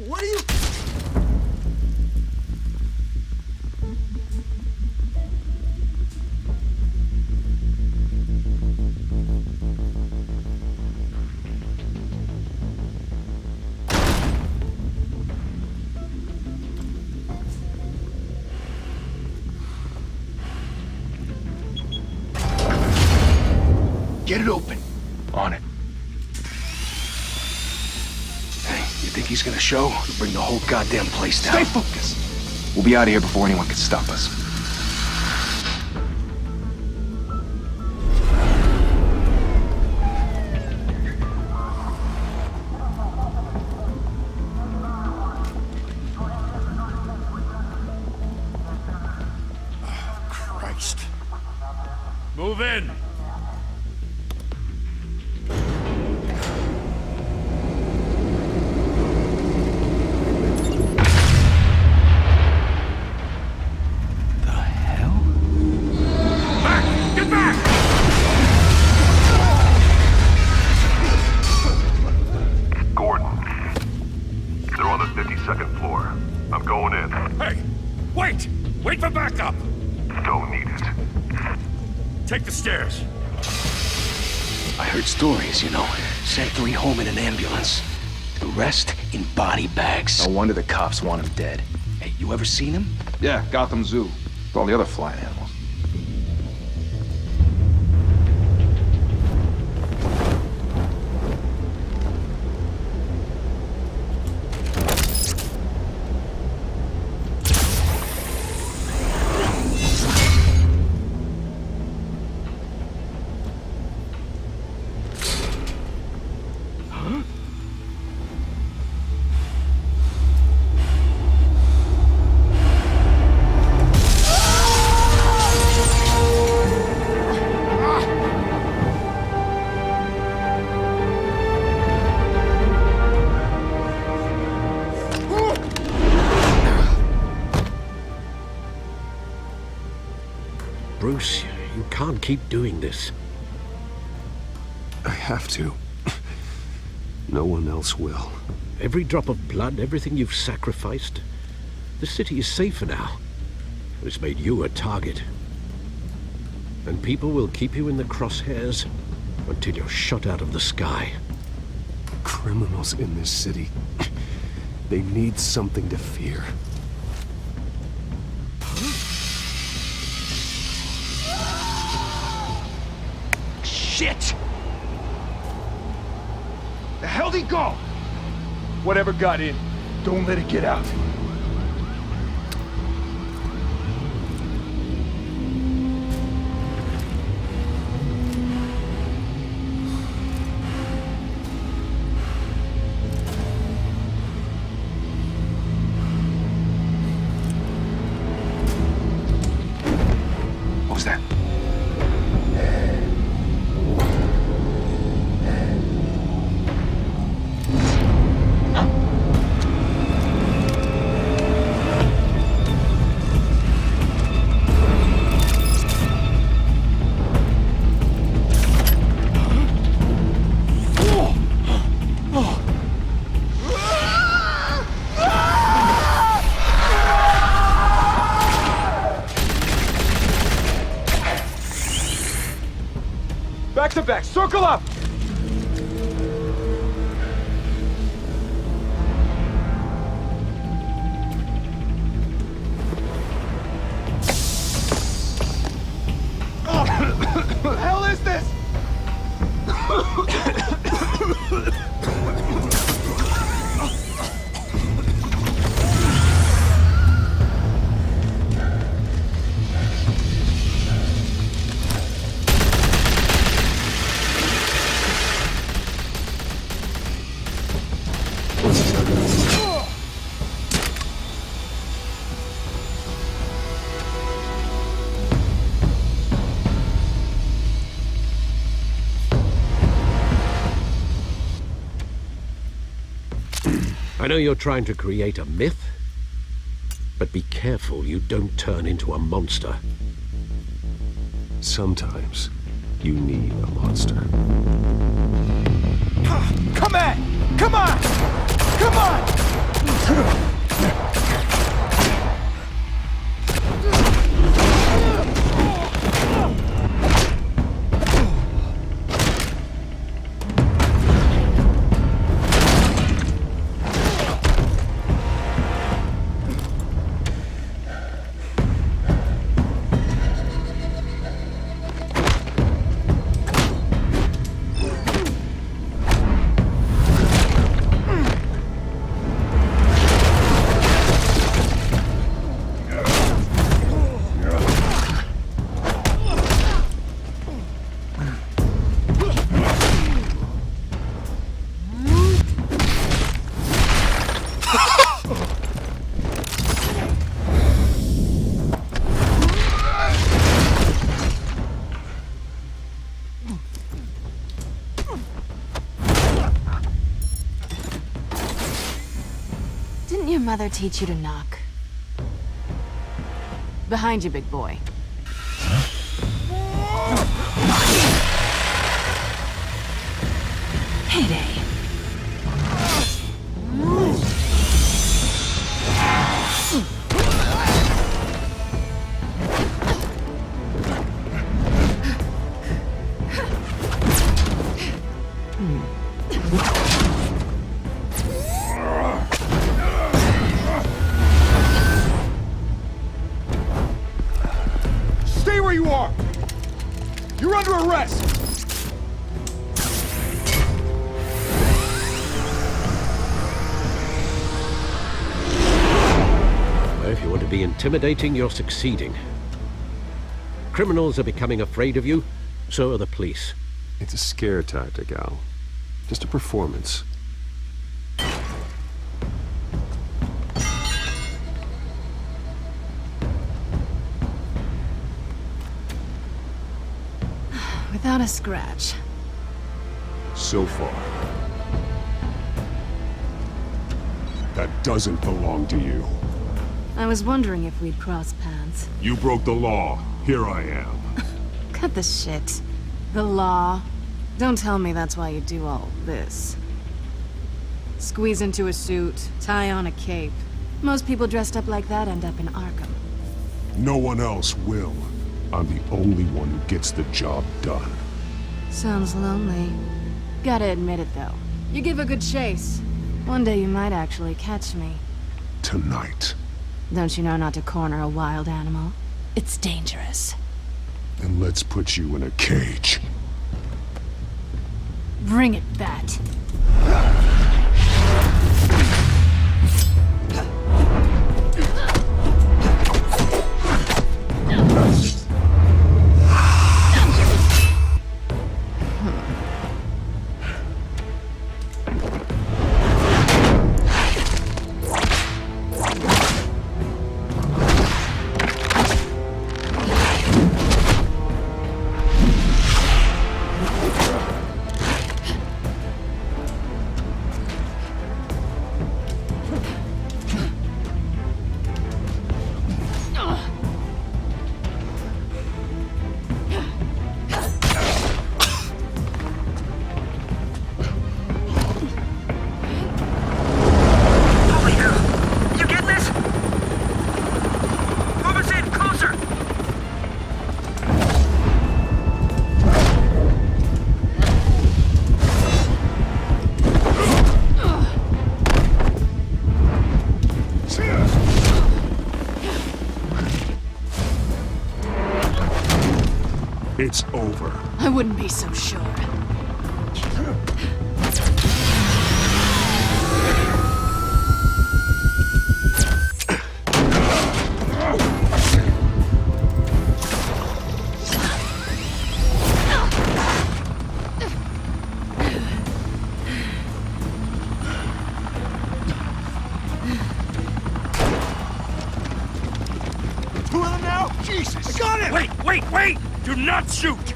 What are you... Get it open. On it. Hey, you think he's gonna show? He'll bring the whole goddamn place down. Stay focused. We'll be out of here before anyone can stop us. Christ. Move in! Wait for backup! Don't need it. Take the stairs. I heard stories, you know. Sent 3 home in an ambulance. The rest in body bags. No wonder the cops want him dead. Hey, you ever seen him? Yeah, Gotham Zoo. With all the other flying animals. Bruce, you can't keep doing this. I have to. No one else will. Every drop of blood, everything you've sacrificed. The city is safer now. It's made you a target. And people will keep you in the crosshairs until you're shot out of the sky. Criminals in this city. They need something to fear. Shit! The hell'd he go? Whatever got in, don't let it get out. What was that? Back to back, circle up! What the hell is this? I know you're trying to create a myth, but be careful you don't turn into a monster. Sometimes you need a monster. Come on! Come on! Come on! mother teach you to knock? Behind you, big boy. Heyday. Stay where you are! You're under arrest! Well, if you want to be intimidating, you're succeeding. Criminals are becoming afraid of you, so are the police. It's a scare tactic, Al. Just a performance. Without a scratch. So far. That doesn't belong to you. I was wondering if we'd cross paths. You broke the law. Here I am. Cut the shit. The law. Don't tell me that's why you do all this. Squeeze into a suit, tie on a cape. Most people dressed up like that end up in Arkham. No one else will. I'm the only one who gets the job done. Sounds lonely. Gotta admit it, though. You give a good chase. One day you might actually catch me. Tonight. Don't you know not to corner a wild animal? It's dangerous. Then let's put you in a cage. Bring it, Bat. It's over. I wouldn't be so sure. Two of them now? Jesus! I got him! Wait! Do not shoot!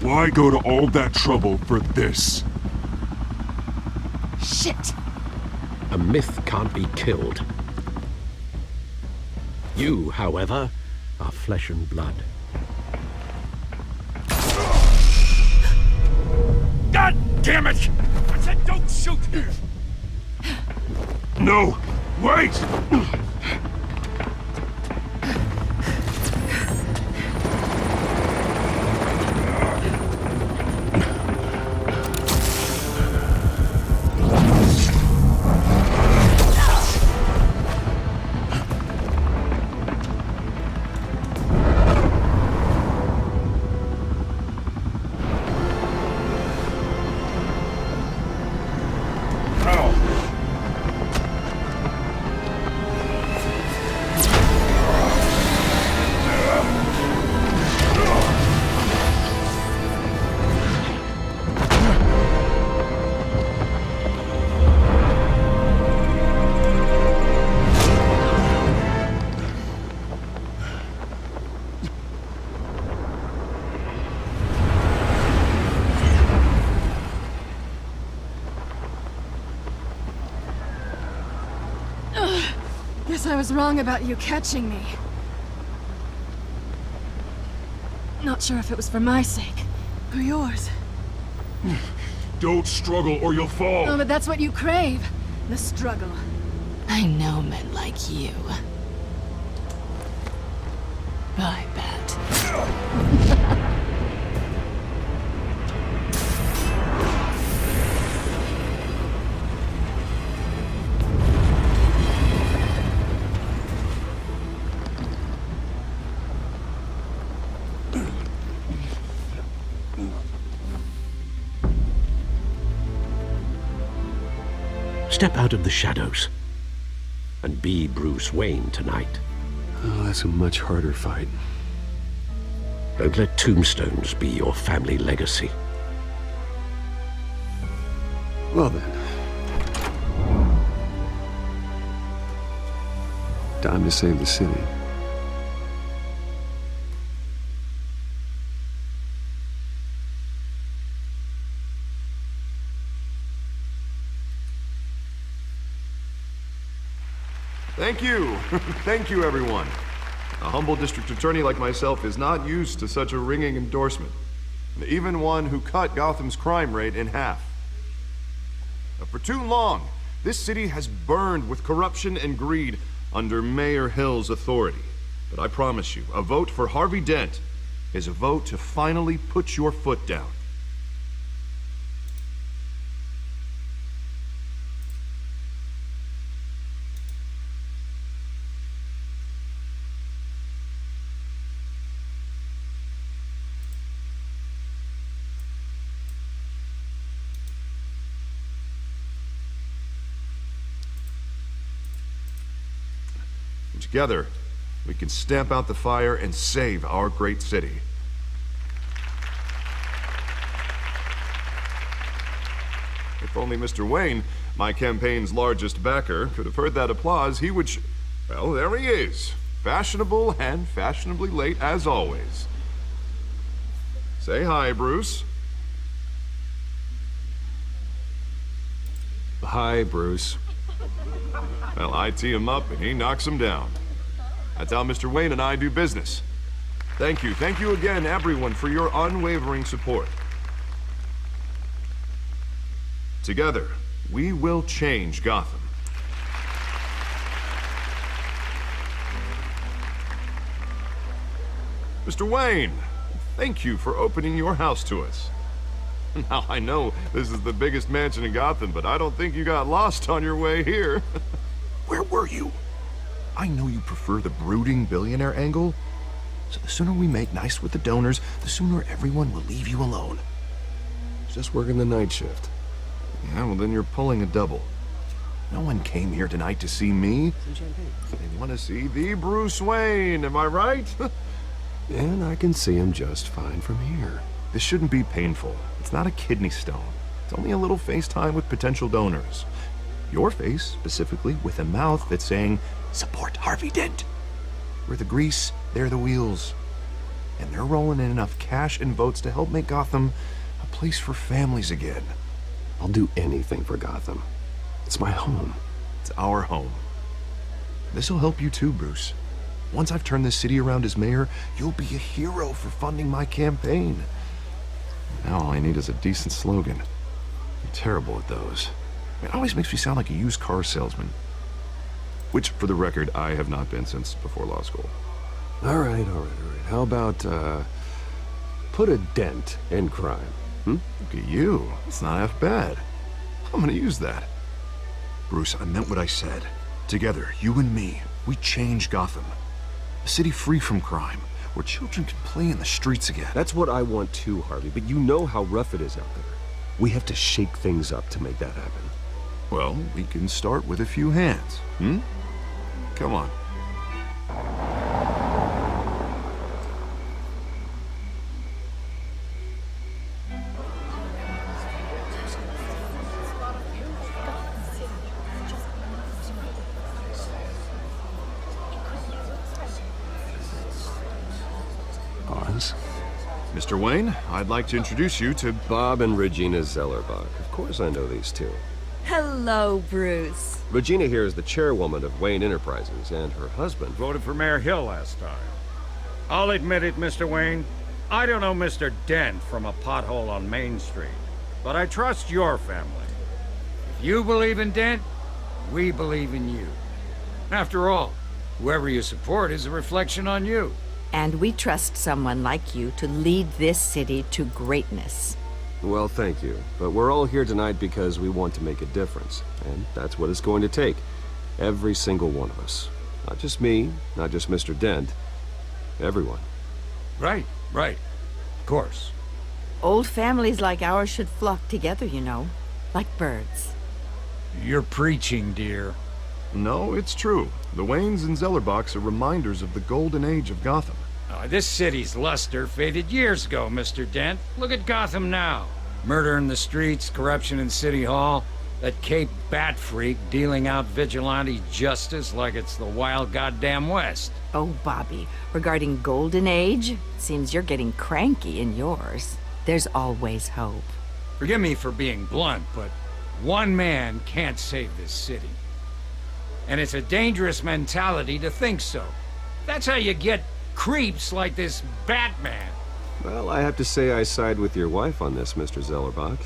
Why go to all that trouble for this? Shit! A myth can't be killed. You, however, are flesh and blood. God damn it! I said don't shoot! No! Wait! Guess I was wrong about you catching me. Not sure if it was for my sake, or yours. Don't struggle or you'll fall. Oh, but that's what you crave. The struggle. I know men like you. I bet. Step out of the shadows and be Bruce Wayne tonight. Oh, that's a much harder fight. Don't let tombstones be your family legacy. Well then. Time to save the city. Thank you. Thank you, everyone. A humble district attorney like myself is not used to such a ringing endorsement. Even one who cut Gotham's crime rate in half. For too long, this city has burned with corruption and greed under Mayor Hill's authority. But I promise you, a vote for Harvey Dent is a vote to finally put your foot down. Together, we can stamp out the fire and save our great city. If only Mr. Wayne, my campaign's largest backer, could have heard that applause, he would well, there he is. Fashionable and fashionably late as always. Say hi, Bruce. Hi, Bruce. Well, I tee him up and he knocks him down. That's how Mr. Wayne and I do business. Thank you again, everyone, for your unwavering support. Together, we will change Gotham. Mr. Wayne, thank you for opening your house to us. Now, I know this is the biggest mansion in Gotham, but I don't think you got lost on your way here. Where were you? I know you prefer the brooding billionaire angle, so the sooner we make nice with the donors, the sooner everyone will leave you alone. Just working the night shift. Yeah, well then you're pulling a double. No one came here tonight to see me. They want to see the Bruce Wayne, am I right? And I can see him just fine from here. This shouldn't be painful. It's not a kidney stone. It's only a little FaceTime with potential donors. Your face, specifically, with a mouth that's saying, support Harvey Dent. We're the grease, they're the wheels. And they're rolling in enough cash and votes to help make Gotham a place for families again. I'll do anything for Gotham. It's my home. It's our home. This'll help you too, Bruce. Once I've turned this city around as mayor, you'll be a hero for funding my campaign. Now all I need is a decent slogan. I'm terrible at those. It always makes me sound like a used car salesman. Which, for the record, I have not been since before law school. All right. How about, put a dent in crime? Look at you. It's not half bad. I'm gonna use that. Bruce, I meant what I said. Together, you and me, we change Gotham. A city free from crime, where children can play in the streets again. That's what I want too, Harvey, but you know how rough it is out there. We have to shake things up to make that happen. Well, we can start with a few hands, Come on. Pause. Mr. Wayne, I'd like to introduce you to... Bob and Regina Zellerbach. Of course I know these two. Hello, Bruce. Regina here is the chairwoman of Wayne Enterprises, and her husband... Voted for Mayor Hill last time. I'll admit it, Mr. Wayne. I don't know Mr. Dent from a pothole on Main Street, but I trust your family. If you believe in Dent, we believe in you. After all, whoever you support is a reflection on you. And we trust someone like you to lead this city to greatness. Well, thank you. But we're all here tonight because we want to make a difference. And that's what it's going to take. Every single one of us. Not just me, not just Mr. Dent. Everyone. Right. Of course. Old families like ours should flock together, you know. Like birds. You're preaching, dear. No, it's true. The Waynes and Zellerbachs are reminders of the golden age of Gotham. This city's luster faded years ago, Mr. Dent. Look at Gotham now. Murder in the streets, corruption in City Hall, that Cape Bat freak dealing out vigilante justice like it's the wild goddamn West. Oh, Bobby, regarding Golden Age, seems you're getting cranky in yours. There's always hope. Forgive me for being blunt, but one man can't save this city. And it's a dangerous mentality to think so. That's how you get creeps like this Batman. Well, I have to say I side with your wife on this, Mr. Zellerbach.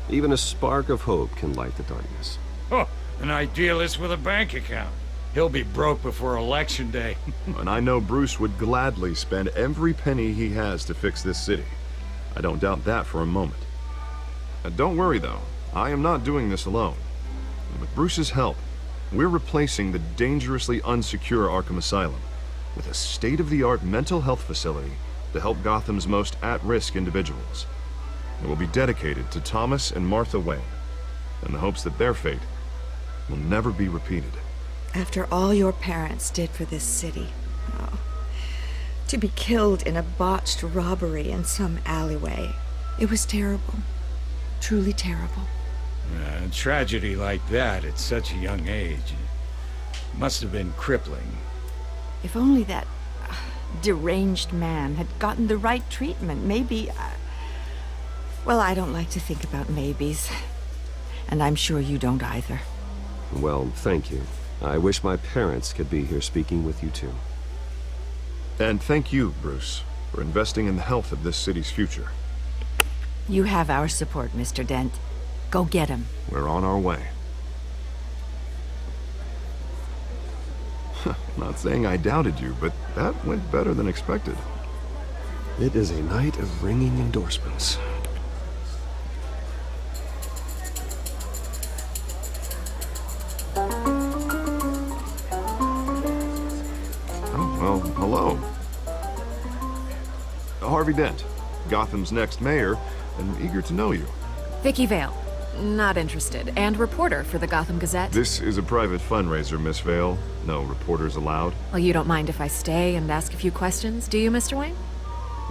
Even a spark of hope can light the darkness. Oh, an idealist with a bank account. He'll be broke before Election Day. And I know Bruce would gladly spend every penny he has to fix this city. I don't doubt that for a moment. Don't worry, though. I am not doing this alone. And with Bruce's help, we're replacing the dangerously unsecure Arkham Asylum with a state-of-the-art mental health facility to help Gotham's most at-risk individuals. It will be dedicated to Thomas and Martha Wayne, in the hopes that their fate will never be repeated. After all your parents did for this city, oh, to be killed in a botched robbery in some alleyway, it was terrible. Truly terrible. A tragedy like that at such a young age must have been crippling. If only that deranged man had gotten the right treatment, maybe... Well, I don't like to think about maybes. And I'm sure you don't either. Well, thank you. I wish my parents could be here speaking with you too. And thank you, Bruce, for investing in the health of this city's future. You have our support, Mr. Dent. Go get him. We're on our way. Not saying I doubted you, but that went better than expected. It is a night of ringing endorsements. Oh, well, hello. Harvey Dent, Gotham's next mayor, and eager to know you. Vicky Vale. Not interested. And reporter for the Gotham Gazette. This is a private fundraiser, Miss Vale. No reporters allowed. Well, you don't mind if I stay and ask a few questions, do you, Mr. Wayne?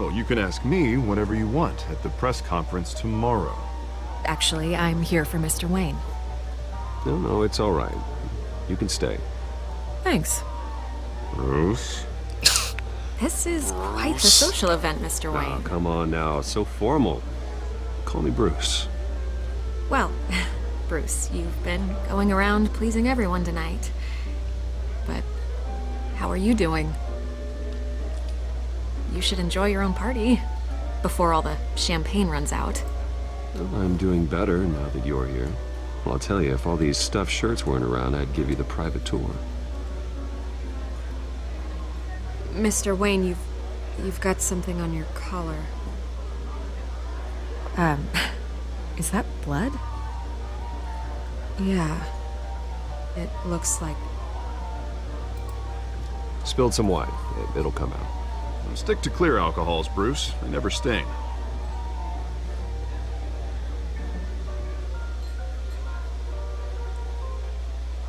Well, you can ask me whatever you want at the press conference tomorrow. Actually, I'm here for Mr. Wayne. No, it's all right. You can stay. Thanks. Bruce? This is quite the social event, Mr. Wayne. Oh, come on now. So formal. Call me Bruce. Well, Bruce, you've been going around pleasing everyone tonight. But how are you doing? You should enjoy your own party before all the champagne runs out. Well, I'm doing better now that you're here. Well, I'll tell you, if all these stuffed shirts weren't around, I'd give you the private tour. Mr. Wayne, you've got something on your collar. Is that blood? Yeah. It looks like... Spilled some wine. It'll come out. Stick to clear alcohols, Bruce. They never sting.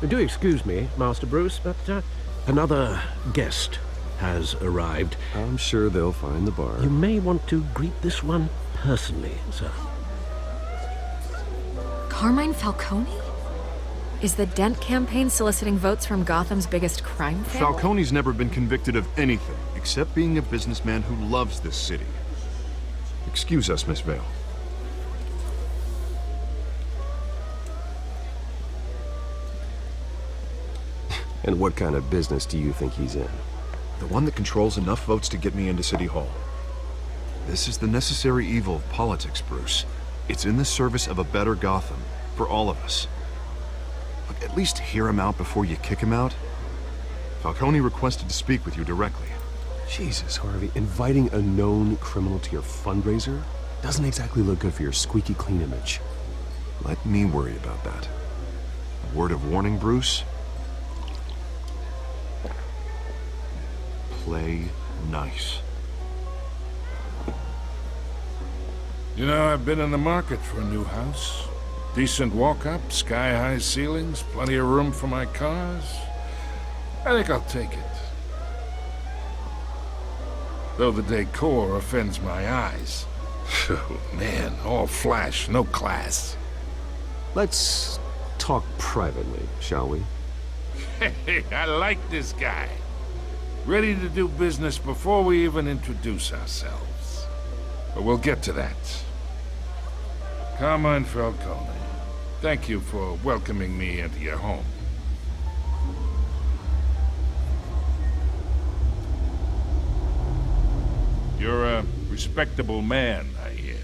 Do excuse me, Master Bruce, but another guest has arrived. I'm sure they'll find the bar. You may want to greet this one personally, sir. Carmine Falcone? Is the Dent campaign soliciting votes from Gotham's biggest crime family? Falcone's never been convicted of anything, except being a businessman who loves this city. Excuse us, Miss Vale. And what kind of business do you think he's in? The one that controls enough votes to get me into City Hall. This is the necessary evil of politics, Bruce. It's in the service of a better Gotham, for all of us. Look, at least hear him out before you kick him out. Falcone requested to speak with you directly. Jesus, Harvey, inviting a known criminal to your fundraiser doesn't exactly look good for your squeaky clean image. Let me worry about that. A word of warning, Bruce. Play nice. You know, I've been in the market for a new house. Decent walk-up, sky-high ceilings, plenty of room for my cars. I think I'll take it. Though the decor offends my eyes. Oh, man, all flash, no class. Let's talk privately, shall we? Hey, I like this guy. Ready to do business before we even introduce ourselves. But we'll get to that. Carmine Falcone, thank you for welcoming me into your home. You're a respectable man, I hear.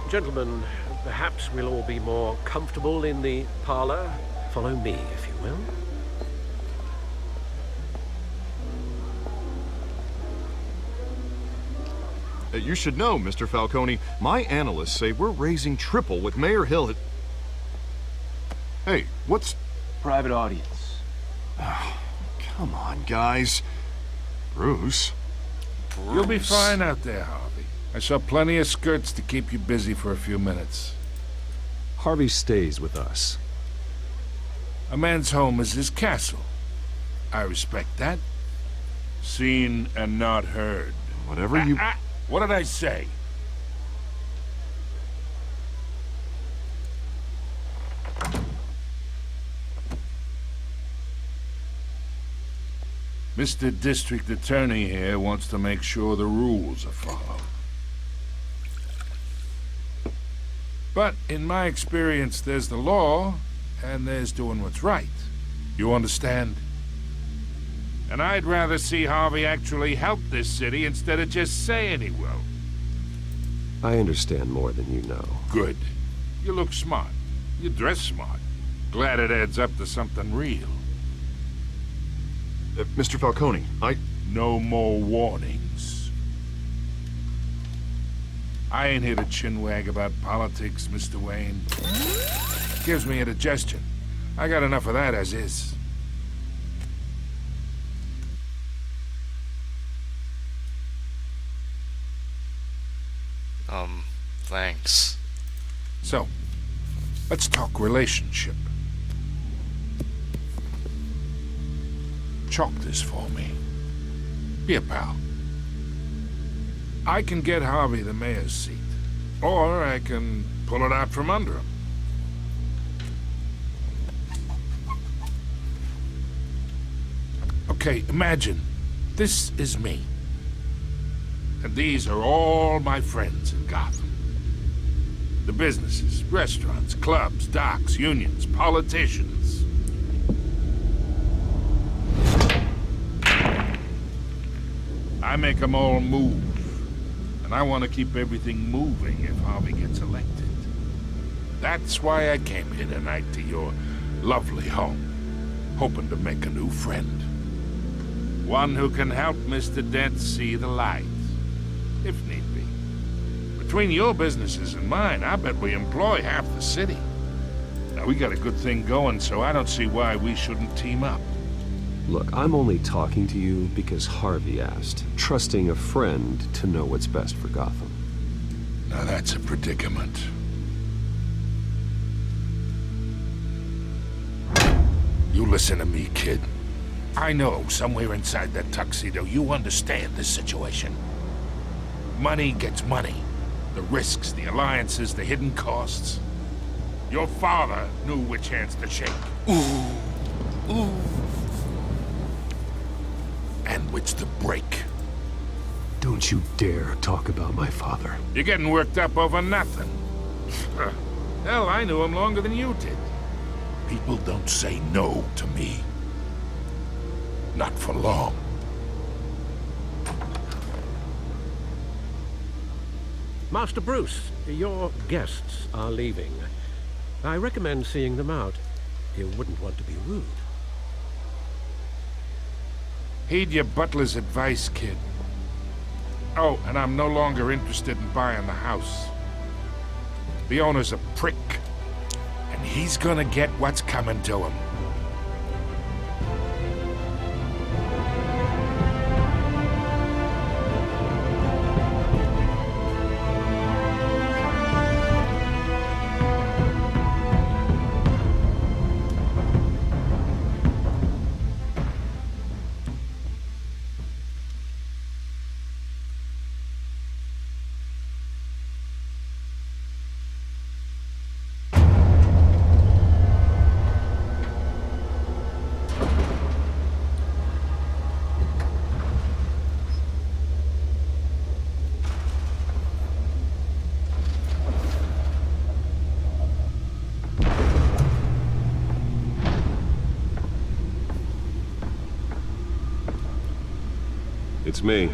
Gentlemen, perhaps we'll all be more comfortable in the parlor. Follow me, if you will. You should know, Mr. Falcone, my analysts say we're raising triple with Mayor Hill at... Hey, what's... Private audience. Oh, come on, guys. Bruce. You'll be fine out there, Harvey. I saw plenty of skirts to keep you busy for a few minutes. Harvey stays with us. A man's home is his castle. I respect that. Seen and not heard. Whatever you... What did I say? Mr. District Attorney here wants to make sure the rules are followed. But in my experience, there's the law, and there's doing what's right. You understand? And I'd rather see Harvey actually help this city instead of just saying he will. I understand more than you know. Good. You look smart. You dress smart. Glad it adds up to something real. Mr. Falcone, No more warnings. I ain't here to chinwag about politics, Mr. Wayne. Gives me indigestion. I got enough of that as is. Thanks. So, let's talk relationship. Chalk this for me. Be a pal. I can get Harvey the mayor's seat, or I can pull it out from under him. Okay, imagine this is me. And these are all my friends in Gotham. The businesses, restaurants, clubs, docks, unions, politicians. I make them all move. And I want to keep everything moving if Harvey gets elected. That's why I came here tonight to your lovely home, hoping to make a new friend. One who can help Mr. Dent see the light, if need be. Between your businesses and mine, I bet we employ half the city. Now, we got a good thing going, so I don't see why we shouldn't team up. Look, I'm only talking to you because Harvey asked, trusting a friend to know what's best for Gotham. Now that's a predicament. You listen to me, kid. I know somewhere inside that tuxedo you understand this situation. Money gets money. The risks, the alliances, the hidden costs. Your father knew which hands to shake. And which to break. Don't you dare talk about my father. You're getting worked up over nothing. Hell, I knew him longer than you did. People don't say no to me. Not for long. Master Bruce, your guests are leaving. I recommend seeing them out. You wouldn't want to be rude. Heed your butler's advice, kid. Oh, and I'm no longer interested in buying the house. The owner's a prick, and he's gonna get what's coming to him. It's me.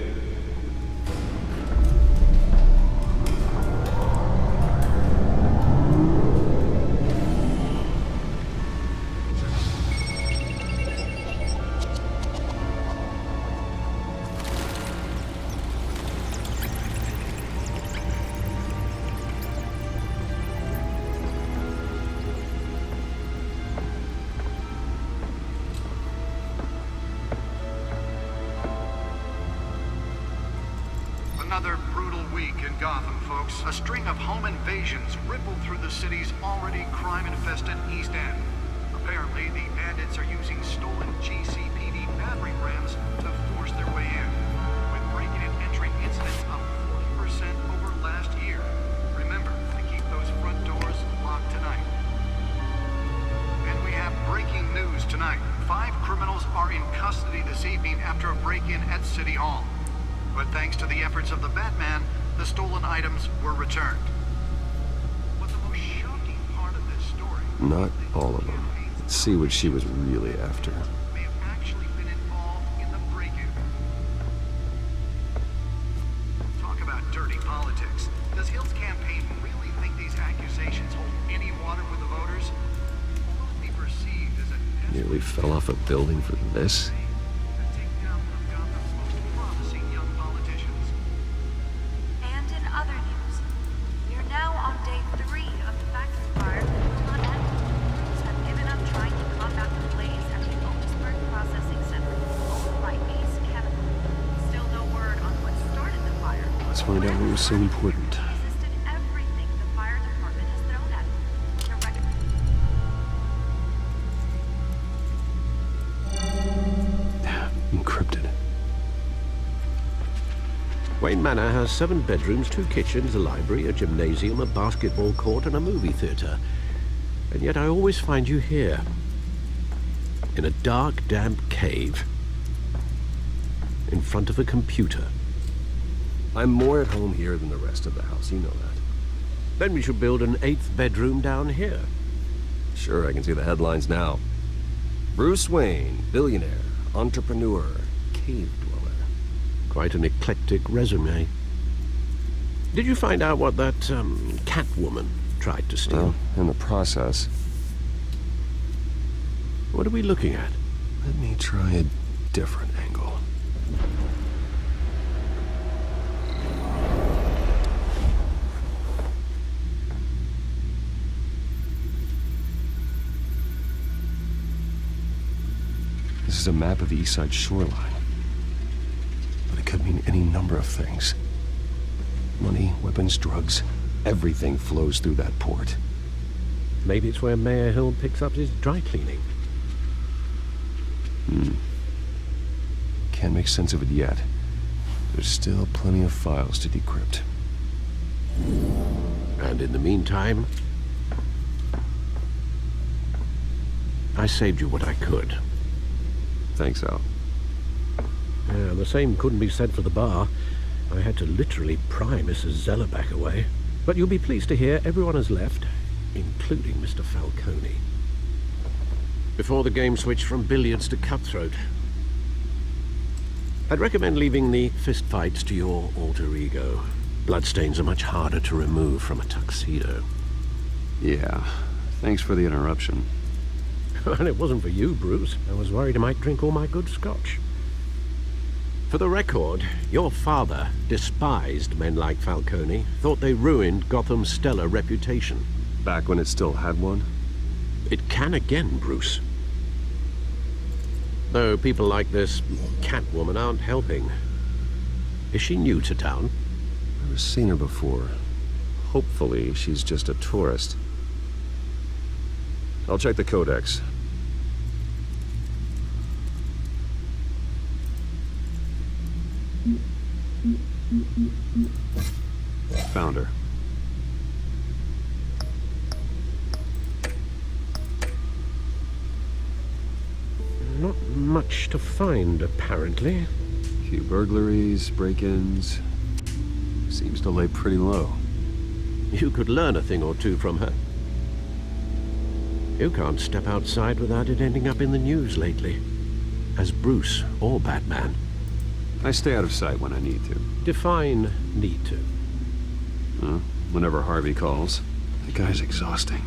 Another brutal week in Gotham, folks. A string of home invasions rippled through the city's already crime-infested East End. Apparently, the bandits are using stolen GCPD battering rams to force their way in, with breaking and entering incidents up 40% over last year. Remember to keep those front doors locked tonight. And we have breaking news tonight. 5 criminals are in custody this evening after a break-in at City Hall. But thanks to the efforts of the Batman, the stolen items were returned. But the most shocking part of this story... Not all of them. Let's see what she was really after. ...may have actually been involved in the break-in. Talk about dirty politics. Does Hill's campaign really think these accusations hold any water with the voters? Or will it be perceived as a... Nearly fell off a building for this? Let's find out what was so important. Encrypted. Wayne Manor has 7 bedrooms, 2 kitchens, a library, a gymnasium, a basketball court, and a movie theater. And yet I always find you here. In a dark, damp cave. In front of a computer. I'm more at home here than the rest of the house, you know that. Then we should build an 8th bedroom down here. Sure, I can see the headlines now. Bruce Wayne, billionaire, entrepreneur, cave dweller. Quite an eclectic resume. Did you find out what that, Catwoman tried to steal? Well, in the process. What are we looking at? Let me try a different angle. This is a map of the East Side shoreline. But it could mean any number of things. Money, weapons, drugs, everything flows through that port. Maybe it's where Mayor Hill picks up his dry cleaning. Can't make sense of it yet. There's still plenty of files to decrypt. And in the meantime, I saved you what I could. Thanks, Al. Yeah, the same couldn't be said for the bar. I had to literally pry Mrs. Zellerback away. But you'll be pleased to hear everyone has left, including Mr. Falcone. Before the game switched from billiards to cutthroat. I'd recommend leaving the fistfights to your alter ego. Bloodstains are much harder to remove from a tuxedo. Yeah, thanks for the interruption. And it wasn't for you, Bruce. I was worried I might drink all my good scotch. For the record, your father despised men like Falcone, thought they ruined Gotham's stellar reputation. Back when it still had one? It can again, Bruce. Though people like this Catwoman aren't helping. Is she new to town? Never seen her before. Hopefully, she's just a tourist. I'll check the codex. Found her. Not much to find, apparently. Few burglaries, break-ins. Seems to lay pretty low. You could learn a thing or two from her. You can't step outside without it ending up in the news lately. As Bruce or Batman. I stay out of sight when I need to. Define need to. Whenever Harvey calls. The guy's exhausting.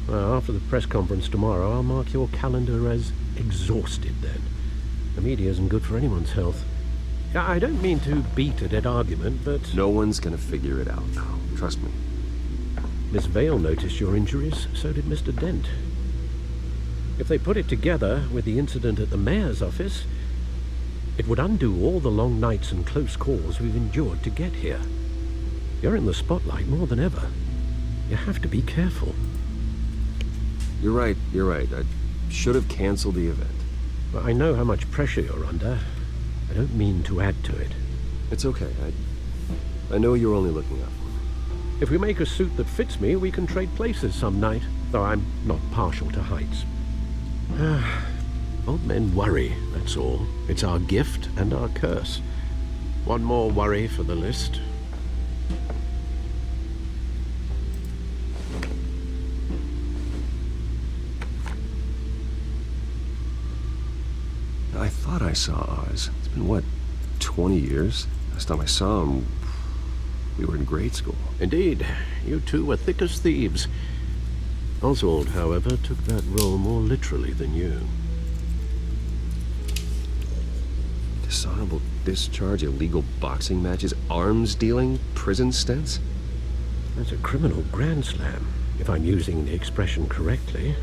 Well, after the press conference tomorrow, I'll mark your calendar as exhausted then. The media isn't good for anyone's health. I don't mean to beat a dead argument, but... No one's gonna figure it out now. Trust me. Miss Vale noticed your injuries, so did Mr. Dent. If they put it together with the incident at the mayor's office, it would undo all the long nights and close calls we've endured to get here. You're in the spotlight more than ever. You have to be careful. You're right. I should have canceled the event. Well, I know how much pressure you're under. I don't mean to add to it. It's okay. I know you're only looking up. If we make a suit that fits me, we can trade places some night, though I'm not partial to heights. Old men worry, that's all. It's our gift and our curse. One more worry for the list. I thought I saw Oz. It's been, what, 20 years? Last time I saw him, we were in grade school. Indeed. You two were thick as thieves. Oswald, however, took that role more literally than you. Dishonorable discharge, illegal boxing matches, arms dealing, prison stints? That's a criminal grand slam, if I'm using the expression correctly.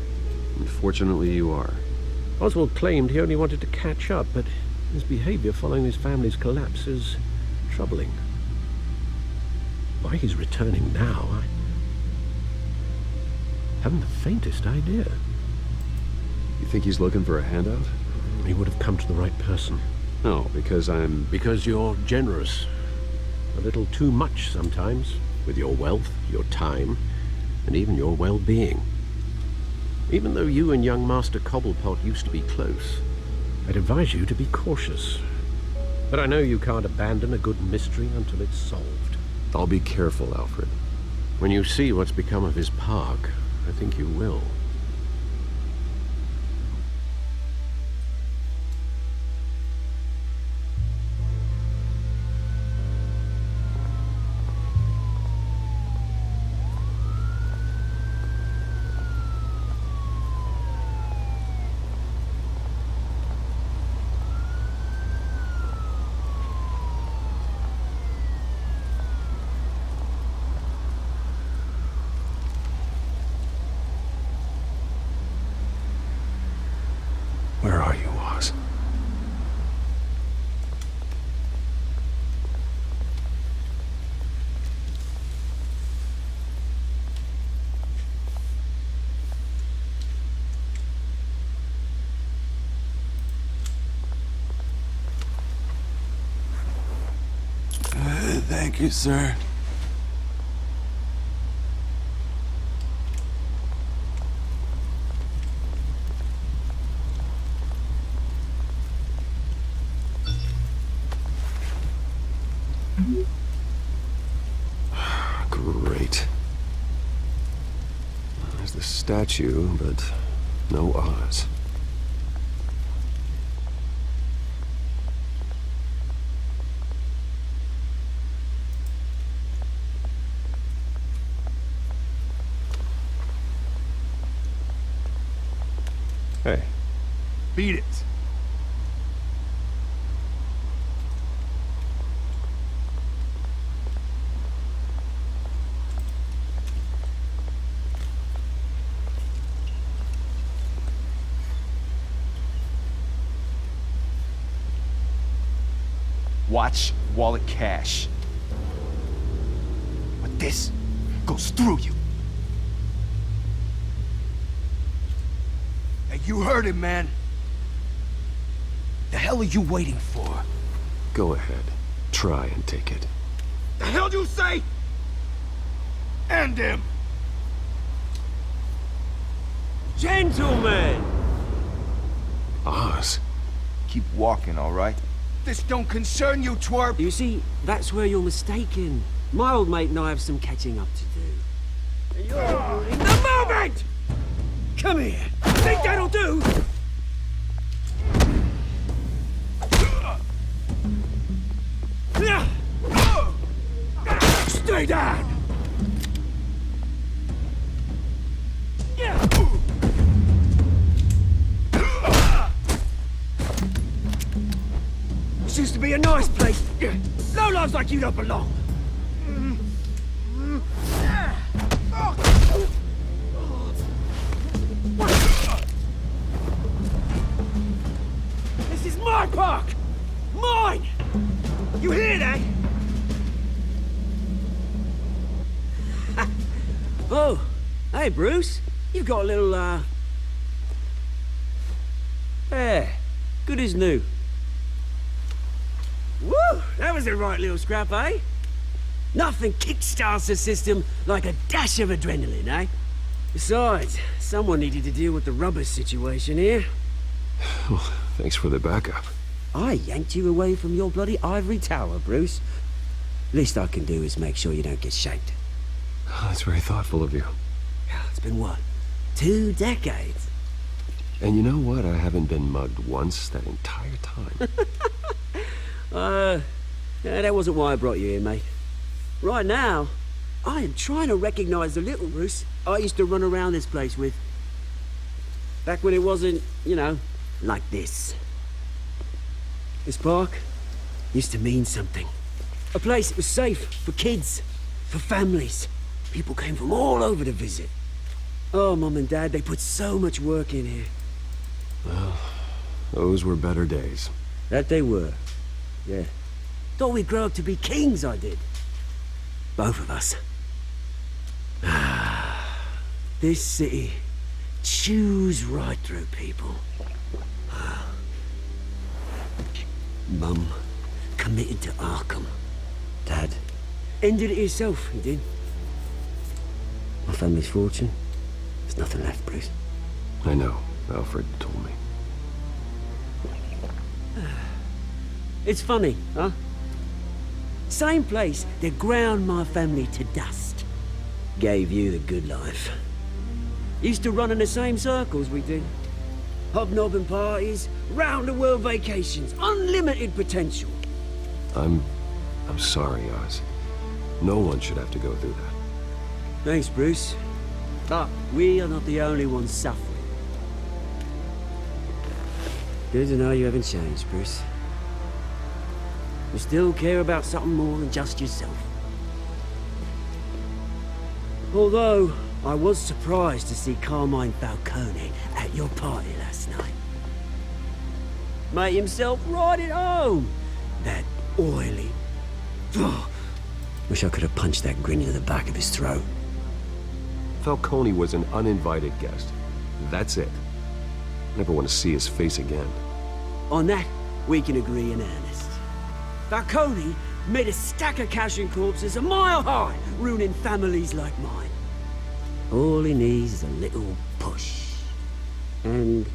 Unfortunately, you are. Oswald claimed he only wanted to catch up, but his behavior following his family's collapse is troubling. Why he's returning now, I haven't the faintest idea. You think he's looking for a handout? He would have come to the right person. No, because I'm... Because you're generous. A little too much sometimes, with your wealth, your time, and even your well-being. Even though you and young Master Cobblepot used to be close, I'd advise you to be cautious. But I know you can't abandon a good mystery until it's solved. I'll be careful, Alfred. When you see what's become of his park, I think you will. Where are you, Oz? Thank you, sir. statue, but no Oz. Hey. Beat it. Watch wallet cash. But this goes through you. Hey, you heard him, man. The hell are you waiting for? Go ahead. Try and take it. The hell do you say? End him! Gentlemen! Oz. Keep walking, all right? This don't concern you, twerp! You see, that's where you're mistaken. My old mate and I have some catching up to do. And you're ruining the moment! Come here! Think that'll do? Stay down! This used to be a nice place. No lives like you don't belong. This is my park! Mine! You hear that? Oh, hey Bruce. You've got a little, yeah, good as new. Woo! That was a right little scrap, eh? Nothing kickstarts the system like a dash of adrenaline, eh? Besides, someone needed to deal with the rubber situation here. Well, thanks for the backup. I yanked you away from your bloody ivory tower, Bruce. Least I can do is make sure you don't get shanked. That's very thoughtful of you. It's been what? 2 decades? And you know what? I haven't been mugged once that entire time. Yeah, that wasn't why I brought you here, mate. Right now, I am trying to recognize the little Bruce I used to run around this place with. Back when it wasn't, you know, like this. This park used to mean something. A place that was safe for kids, for families. People came from all over to visit. Oh, Mum and Dad, they put so much work in here. Well, those were better days. That they were. Yeah. Thought we'd grow up to be kings, I did. Both of us. This city chews right through people. Mum committed to Arkham. Dad ended it himself, he did. My family's fortune, there's nothing left, Bruce. I know. Alfred told me. It's funny, huh? Same place that ground my family to dust. Gave you the good life. Used to run in the same circles we did. Hobnobbing parties, round-the-world vacations, unlimited potential. I'm sorry, Oz. No one should have to go through that. Thanks, Bruce. But we are not the only ones suffering. Good to know you haven't changed, Bruce. You still care about something more than just yourself. Although, I was surprised to see Carmine Falcone at your party last night. Made himself right at home. That oily... Oh, wish I could have punched that grin into the back of his throat. Falcone was an uninvited guest. That's it. Never want to see his face again. On that, we can agree in earnest. Falcone made a stack of cash and corpses a mile high, ruining families like mine. All he needs is a little push. And...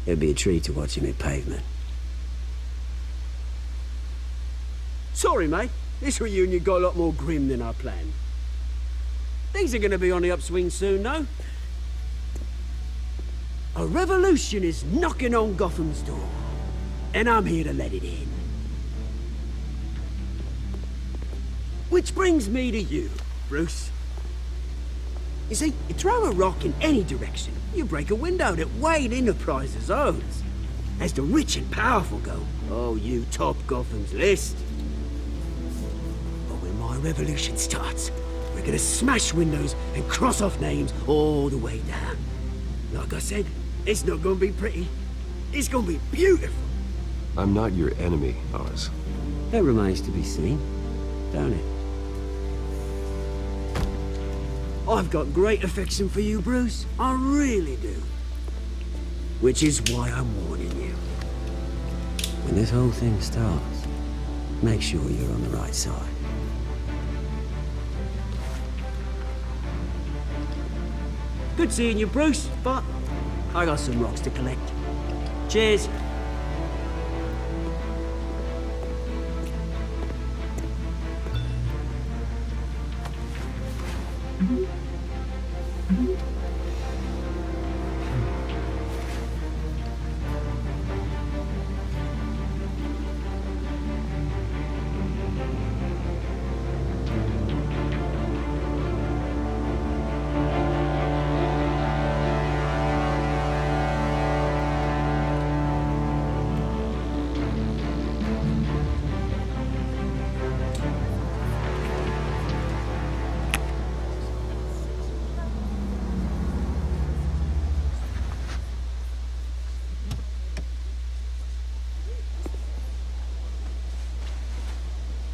it'd be a treat to watch him in pavement. Sorry, mate. This reunion got a lot more grim than I planned. These are gonna be on the upswing soon, no? A revolution is knocking on Gotham's door, and I'm here to let it in. Which brings me to you, Bruce. You see, you throw a rock in any direction, you break a window that Wayne Enterprises owns. As the rich and powerful go, oh, you top Gotham's list. But when my revolution starts, we're gonna smash windows and cross off names all the way down. Like I said, it's not gonna be pretty. It's gonna be beautiful. I'm not your enemy, Oz. That remains to be seen, don't it? I've got great affection for you, Bruce. I really do. Which is why I'm warning you. When this whole thing starts, make sure you're on the right side. Good seeing you, Bruce, but I got some rocks to collect. Cheers.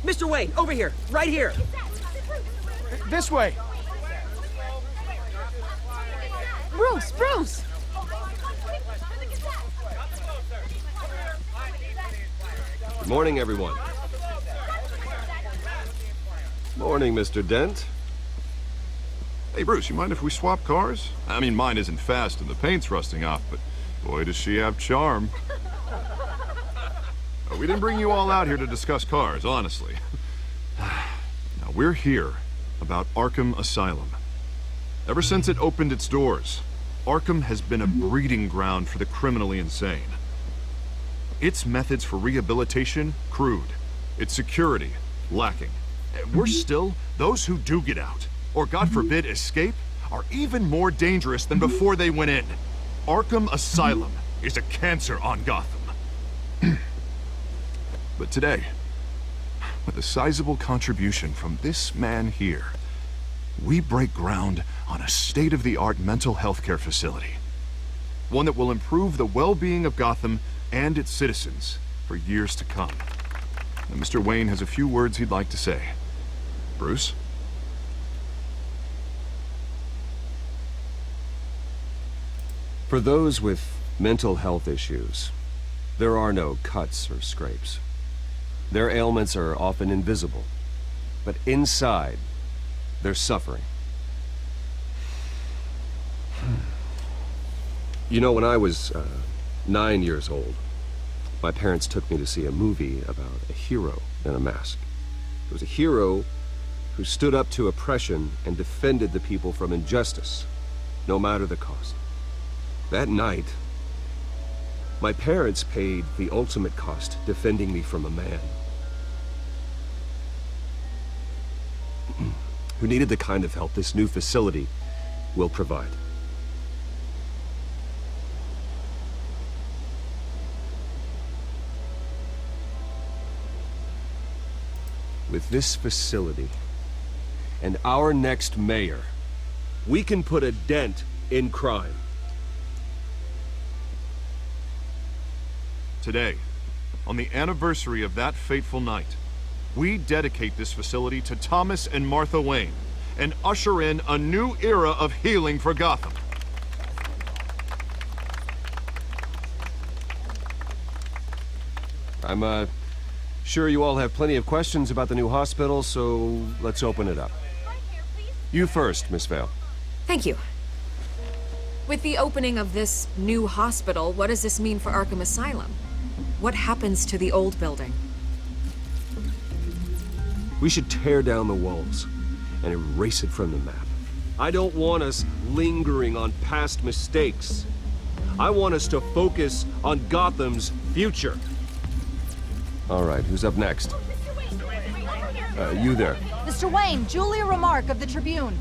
Mr. Wayne, over here, right here. This way. Bruce, Bruce! Good morning, everyone. Morning, Mr. Dent. Hey, Bruce, you mind if we swap cars? I mean, mine isn't fast and the paint's rusting off, but boy, does she have charm. We didn't bring you all out here to discuss cars, honestly. Now, we're here about Arkham Asylum. Ever since it opened its doors, Arkham has been a breeding ground for the criminally insane. Its methods for rehabilitation, crude. Its security, lacking. Worse still, those who do get out, or God forbid escape, are even more dangerous than before they went in. Arkham Asylum is a cancer on Gotham. But today, with a sizable contribution from this man here, we break ground on a state-of-the-art mental health care facility. One that will improve the well-being of Gotham and its citizens for years to come. And Mr. Wayne has a few words he'd like to say. Bruce? For those with mental health issues, there are no cuts or scrapes. Their ailments are often invisible, but inside, they're suffering. You know, when I was 9 years old, my parents took me to see a movie about a hero in a mask. It was a hero who stood up to oppression and defended the people from injustice, no matter the cost. That night, my parents paid the ultimate cost defending me from a man who needed the kind of help this new facility will provide. With this facility and our next mayor, we can put a dent in crime. Today, on the anniversary of that fateful night, we dedicate this facility to Thomas and Martha Wayne and usher in a new era of healing for Gotham. I'm sure you all have plenty of questions about the new hospital, so let's open it up. You first, Miss Vale. Thank you. With the opening of this new hospital, what does this mean for Arkham Asylum? What happens to the old building? We should tear down the walls and erase it from the map. I don't want us lingering on past mistakes. I want us to focus on Gotham's future. All right, who's up next? You there. Mr. Wayne, Julia Remark of the Tribune.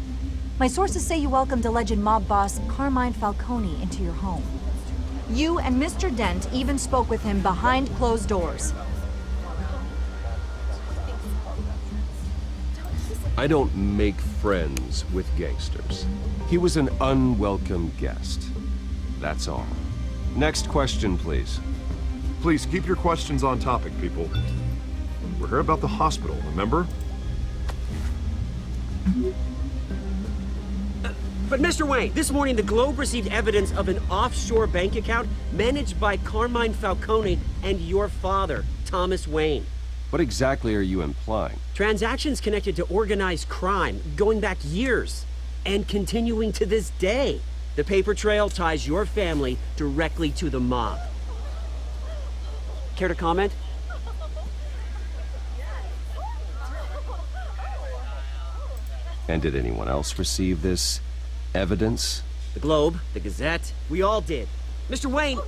My sources say you welcomed alleged mob boss Carmine Falcone into your home. You and Mr. Dent even spoke with him behind closed doors. I don't make friends with gangsters. He was an unwelcome guest. That's all. Next question, please. Please keep your questions on topic, people. We're here about the hospital, remember? But Mr. Wayne, this morning the Globe received evidence of an offshore bank account managed by Carmine Falcone and your father, Thomas Wayne. What exactly are you implying? Transactions connected to organized crime, going back years, and continuing to this day. The paper trail ties your family directly to the mob. Care to comment? And did anyone else receive this evidence? The Globe, the Gazette, we all did. Mr. Wayne,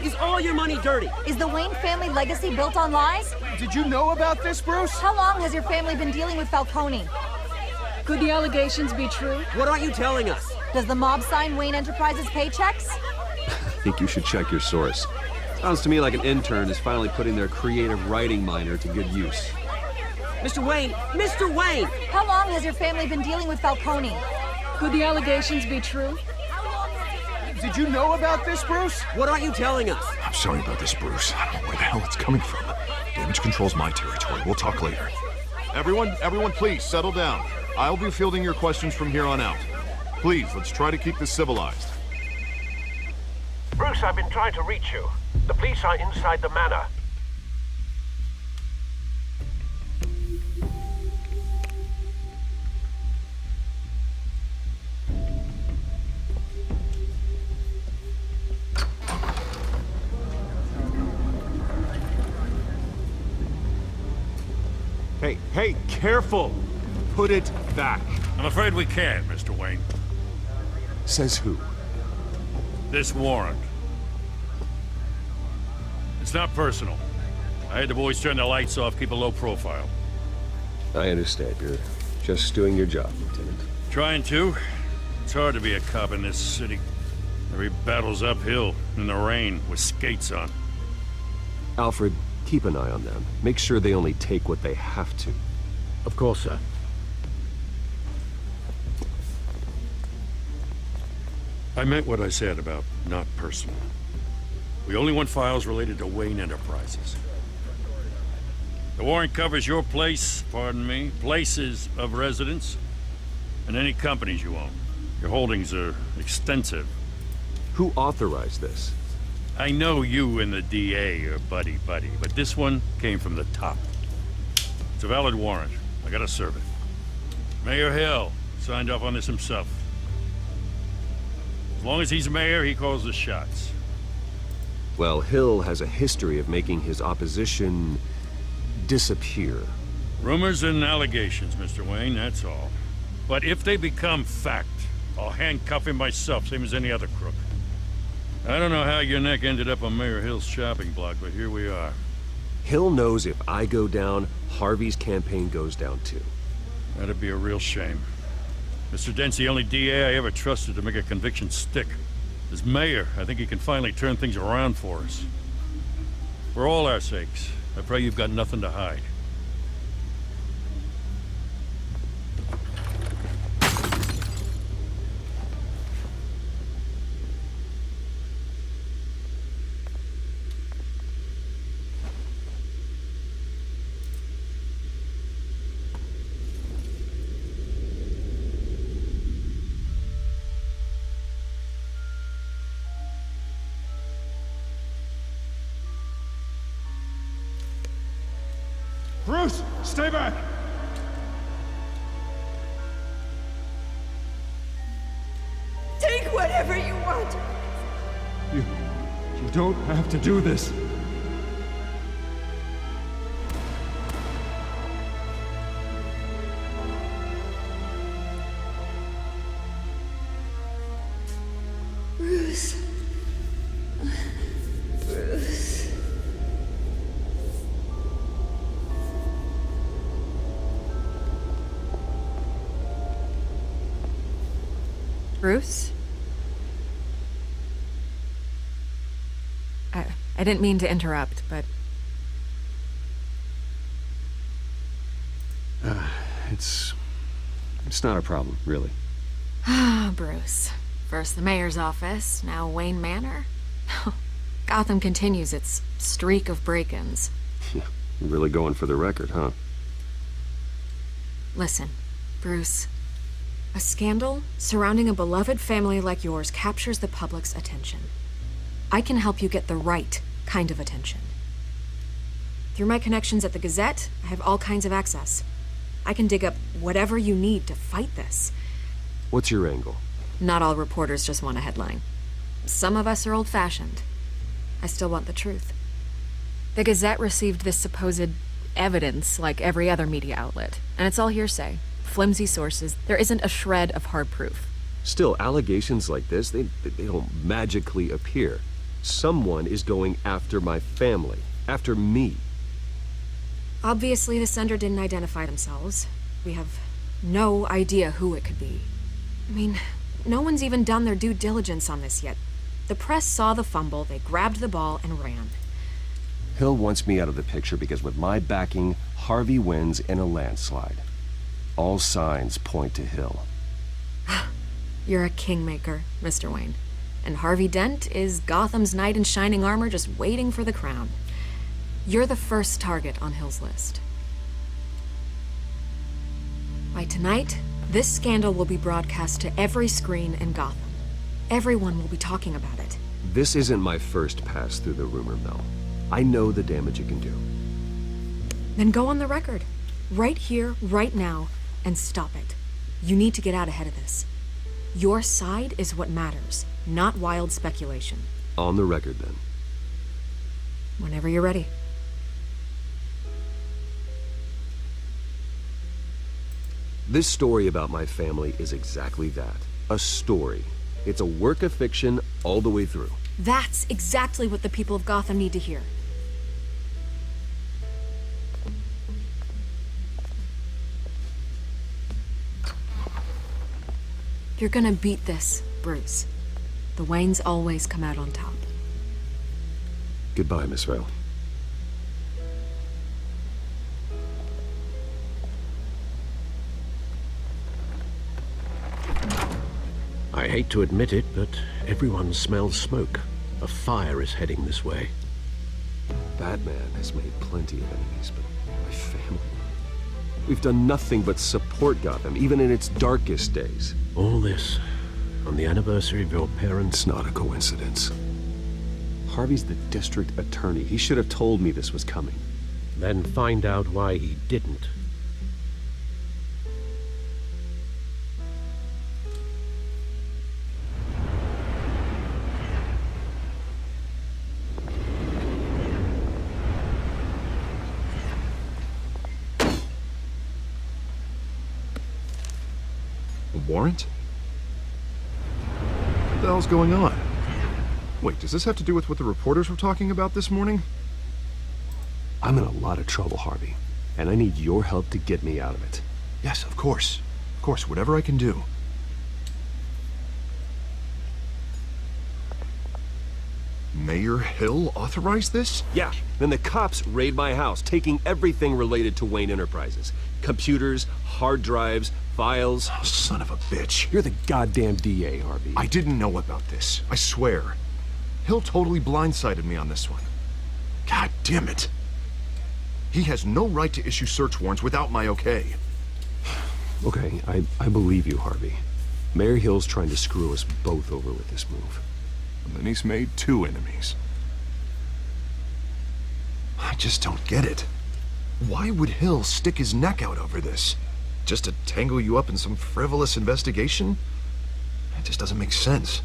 is all your money dirty? Is the Wayne family legacy built on lies? Did you know about this, Bruce? How long has your family been dealing with Falcone? Could the allegations be true? What aren't you telling us? Does the mob sign Wayne Enterprises paychecks? I think you should check your source. Sounds to me like an intern is finally putting their creative writing minor to good use. Mr. Wayne! How long has your family been dealing with Falcone? Could the allegations be true? Did you know about this, Bruce? What aren't you telling us? I'm sorry about this, Bruce. I don't know where the hell it's coming from. Damage control's my territory. We'll talk later. Everyone, please, settle down. I'll be fielding your questions from here on out. Please, let's try to keep this civilized. Bruce, I've been trying to reach you. The police are inside the manor. Hey, careful! Put it back. I'm afraid we can't, Mr. Wayne. Says who? This warrant. It's not personal. I had the boys turn the lights off, keep a low profile. I understand. You're just doing your job, Lieutenant. Trying to. It's hard to be a cop in this city. Every battle's uphill, in the rain, with skates on. Alfred, keep an eye on them. Make sure they only take what they have to. Of course, sir. I meant what I said about not personal. We only want files related to Wayne Enterprises. The warrant covers your place, pardon me, places of residence, and any companies you own. Your holdings are extensive. Who authorized this? I know you and the DA are buddy-buddy, but this one came from the top. It's a valid warrant. I gotta serve it. Mayor Hill signed off on this himself. As long as he's mayor, he calls the shots. Well, Hill has a history of making his opposition disappear. Rumors and allegations, Mr. Wayne, that's all. But if they become fact, I'll handcuff him myself, same as any other crook. I don't know how your neck ended up on Mayor Hill's shopping block, but here we are. Hill knows if I go down, Harvey's campaign goes down too. That'd be a real shame. Mr. Dent's the only DA I ever trusted to make a conviction stick. As mayor, I think he can finally turn things around for us. For all our sakes, I pray you've got nothing to hide. Bruce, stay back! Take whatever you want. You don't have to do this. Bruce. Bruce. Bruce? I didn't mean to interrupt, but... It's not a problem, really. Ah, Bruce. First the mayor's office, now Wayne Manor. Gotham continues its streak of break-ins. Yeah, you're really going for the record, huh? Listen, Bruce. A scandal surrounding a beloved family like yours captures the public's attention. I can help you get the right kind of attention. Through my connections at the Gazette, I have all kinds of access. I can dig up whatever you need to fight this. What's your angle? Not all reporters just want a headline. Some of us are old-fashioned. I still want the truth. The Gazette received this supposed evidence like every other media outlet, and it's all hearsay. Flimsy sources. There isn't a shred of hard proof. Still, allegations like this, they don't magically appear. Someone is going after my family, after me. Obviously, the sender didn't identify themselves. We have no idea who it could be. I mean, no one's even done their due diligence on this yet. The press saw the fumble, they grabbed the ball and ran. Hill wants me out of the picture because with my backing, Harvey wins in a landslide. All signs point to Hill. You're a kingmaker, Mr. Wayne. And Harvey Dent is Gotham's knight in shining armor just waiting for the crown. You're the first target on Hill's list. By tonight, this scandal will be broadcast to every screen in Gotham. Everyone will be talking about it. This isn't my first pass through the rumor mill. I know the damage it can do. Then go on the record. Right here, right now, and stop it. You need to get out ahead of this. Your side is what matters, not wild speculation. On the record, then. Whenever you're ready. This story about my family is exactly that. A story. It's a work of fiction all the way through. That's exactly what the people of Gotham need to hear. You're gonna beat this, Bruce. The Waynes always come out on top. Goodbye, Miss Vale. I hate to admit it, but everyone smells smoke. A fire is heading this way. Batman has made plenty of enemies, but my family... We've done nothing but support Gotham, even in its darkest days. All this on the anniversary of your parents' It's not a coincidence. Harvey's the district attorney. He should have told me this was coming. Then find out why he didn't. A warrant? What the hell's going on? Wait, does this have to do with what the reporters were talking about this morning? I'm in a lot of trouble, Harvey, and I need your help to get me out of it. Yes, of course. Of course, whatever I can do. Mayor Hill authorized this? Yeah, then the cops raid my house, taking everything related to Wayne Enterprises. Computers, hard drives, files. Oh, son of a bitch. You're the goddamn DA, Harvey. I didn't know about this, I swear. Hill totally blindsided me on this one. God damn it. He has no right to issue search warrants without my okay. Okay, I believe you, Harvey. Mayor Hill's trying to screw us both over with this move. And then he's made 2 enemies. I just don't get it. Why would Hill stick his neck out over this? Just to tangle you up in some frivolous investigation? It just doesn't make sense.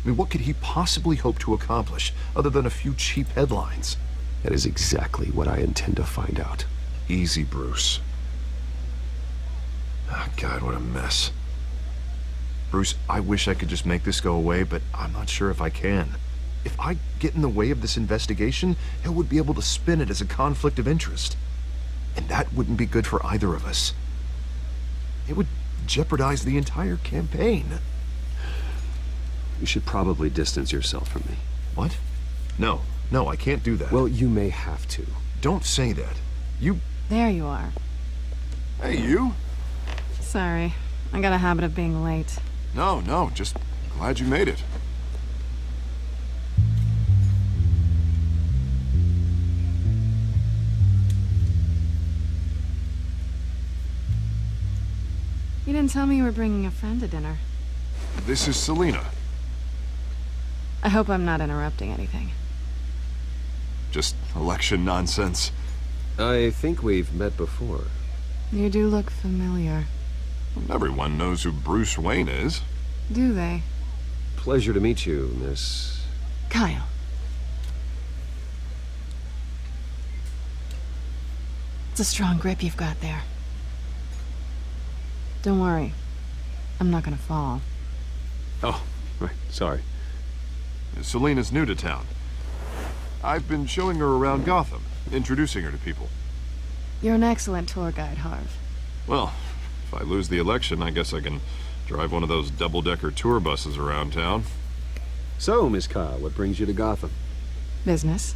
I mean, what could he possibly hope to accomplish other than a few cheap headlines? That is exactly what I intend to find out. Easy, Bruce. Oh, God, what a mess. Bruce, I wish I could just make this go away, but I'm not sure if I can. If I get in the way of this investigation, Hill would be able to spin it as a conflict of interest. And that wouldn't be good for either of us. It would jeopardize the entire campaign. You should probably distance yourself from me. What? No, I can't do that. Well, you may have to. Don't say that. You... There you are. Hey, you? Sorry. I got a habit of being late. No, just glad you made it. You didn't tell me you were bringing a friend to dinner. This is Selina. I hope I'm not interrupting anything. Just election nonsense. I think we've met before. You do look familiar. Everyone knows who Bruce Wayne is. Do they? Pleasure to meet you, Miss... Kyle. It's a strong grip you've got there. Don't worry. I'm not gonna fall. Oh, right, sorry. Selina's new to town. I've been showing her around Gotham, introducing her to people. You're an excellent tour guide, Harv. Well, if I lose the election, I guess I can drive one of those double-decker tour buses around town. So, Miss Kyle, what brings you to Gotham? Business.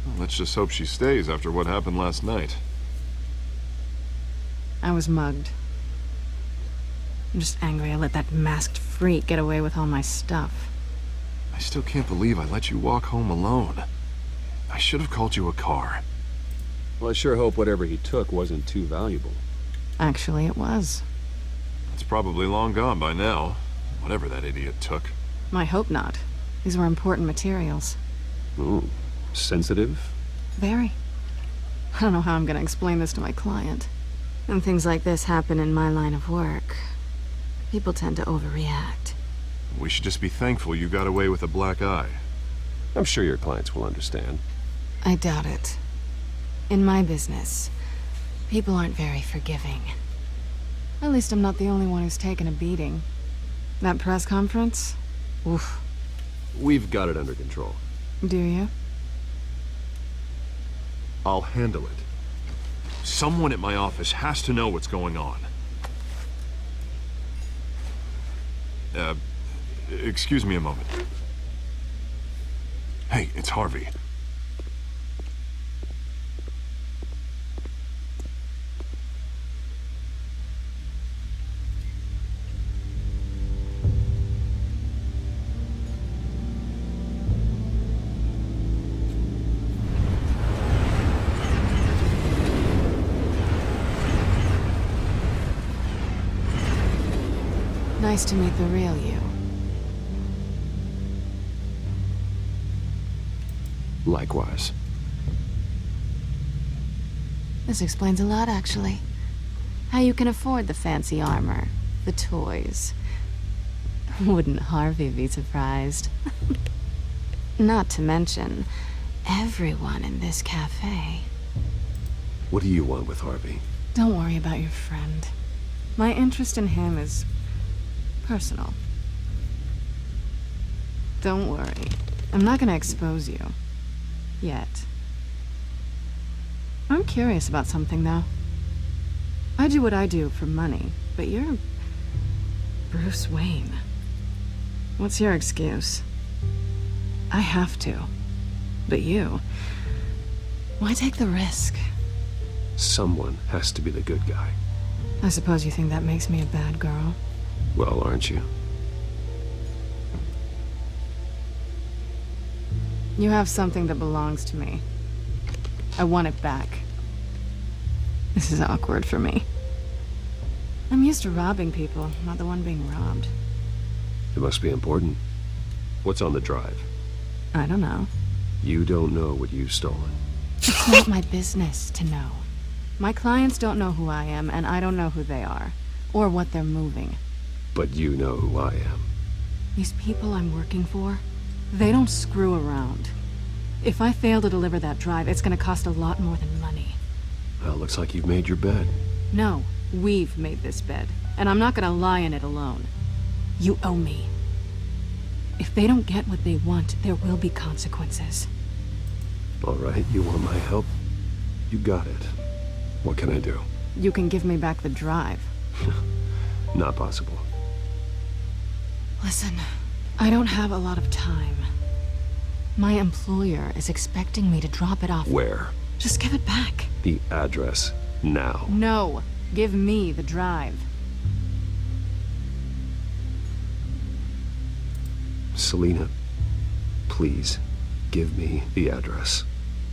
Well, let's just hope she stays after what happened last night. I was mugged. I'm just angry I let that masked freak get away with all my stuff. I still can't believe I let you walk home alone. I should have called you a car. Well, I sure hope whatever he took wasn't too valuable. Actually, it was. It's probably long gone by now, whatever that idiot took. I hope not. These were important materials. Ooh, sensitive? Very. I don't know how I'm gonna explain this to my client. When things like this happen in my line of work, people tend to overreact. We should just be thankful you got away with a black eye. I'm sure your clients will understand. I doubt it. In my business, people aren't very forgiving. At least I'm not the only one who's taken a beating. That press conference? Oof. We've got it under control. Do you? I'll handle it. Someone at my office has to know what's going on. Excuse me a moment. Hey, it's Harvey. Nice to meet the real you. Likewise. This explains a lot, actually. How you can afford the fancy armor, the toys. Wouldn't Harvey be surprised? Not to mention, everyone in this cafe. What do you want with Harvey? Don't worry about your friend. My interest in him is personal. Don't worry. I'm not gonna expose you. Yet. I'm curious about something, though. I do what I do for money, but you're Bruce Wayne. What's your excuse? I have to. But you, why take the risk? Someone has to be the good guy. I suppose you think that makes me a bad girl. Well, aren't you? You have something that belongs to me. I want it back. This is awkward for me. I'm used to robbing people, not the one being robbed. It must be important. What's on the drive? I don't know. You don't know what you've stolen. It's not my business to know. My clients don't know who I am, and I don't know who they are, or what they're moving. But you know who I am. These people I'm working for, they don't screw around. If I fail to deliver that drive, it's gonna cost a lot more than money. Well, looks like you've made your bed. No, we've made this bed, and I'm not gonna lie in it alone. You owe me. If they don't get what they want, there will be consequences. All right, you want my help? You got it. What can I do? You can give me back the drive. Not possible. Listen, I don't have a lot of time. My employer is expecting me to drop it off. Where? Just give it back. The address, now. No, give me the drive. Selina, please, give me the address.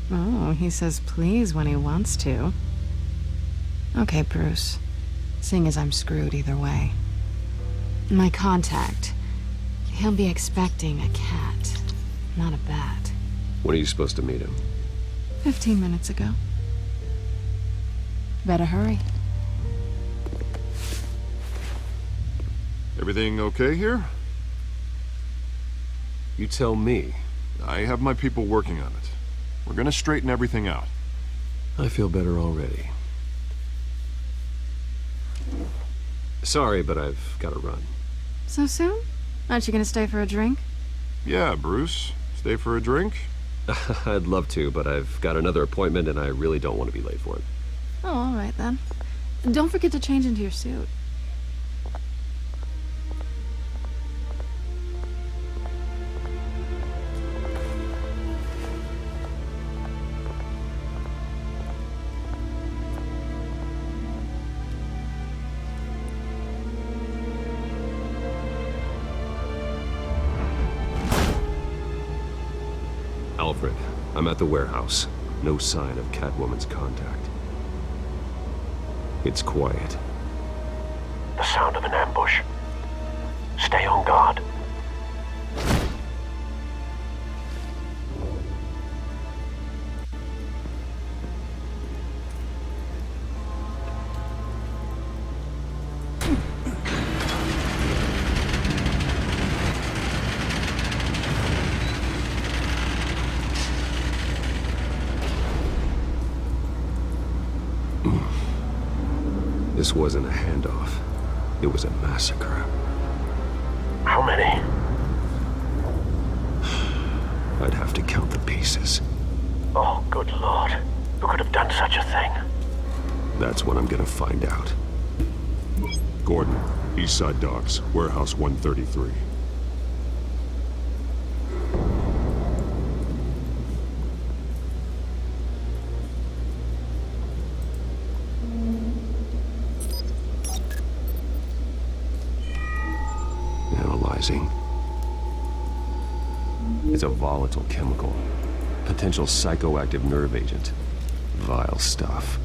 Oh, he says please when he wants to. Okay, Bruce. Seeing as I'm screwed either way. My contact. He'll be expecting a cat, not a bat. When are you supposed to meet him? 15 minutes ago. Better hurry. Everything okay here? You tell me. I have my people working on it. We're gonna straighten everything out. I feel better already. Sorry, but I've got to run. So soon? Aren't you gonna stay for a drink? Yeah, Bruce. Stay for a drink? I'd love to, but I've got another appointment and I really don't want to be late for it. Oh, all right then. Don't forget to change into your suit. Alfred, I'm at the warehouse. No sign of Catwoman's contact. It's quiet. The sound of an ambush. Stay on guard. This wasn't a handoff. It was a massacre. How many? I'd have to count the pieces. Oh, good lord. Who could have done such a thing? That's what I'm gonna find out. Gordon, East Side Docks, Warehouse 133. Analyzing. It's a volatile chemical. Potential psychoactive nerve agent. Vile stuff.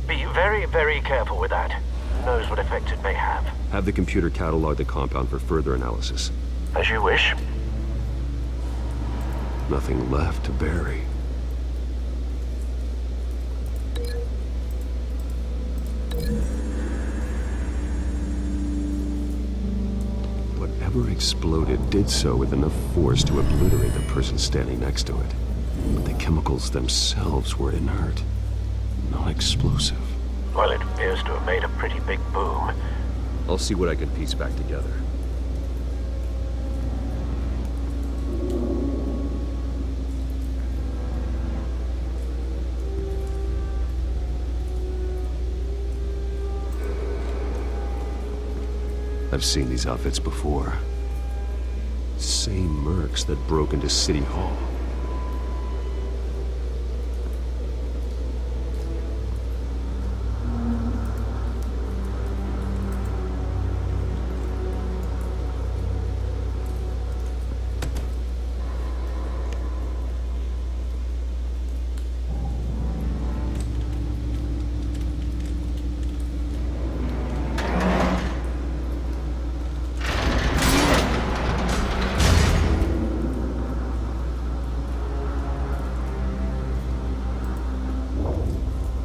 Be very, very careful with that. Who knows what effect it may have. Have the computer catalog the compound for further analysis. As you wish. Nothing left to bury. Whatever exploded did so with enough force to obliterate the person standing next to it. But the chemicals themselves were inert, not explosive. Well, it appears to have made a pretty big boom. I'll see what I can piece back together. I've seen these outfits before. Same mercs that broke into City Hall.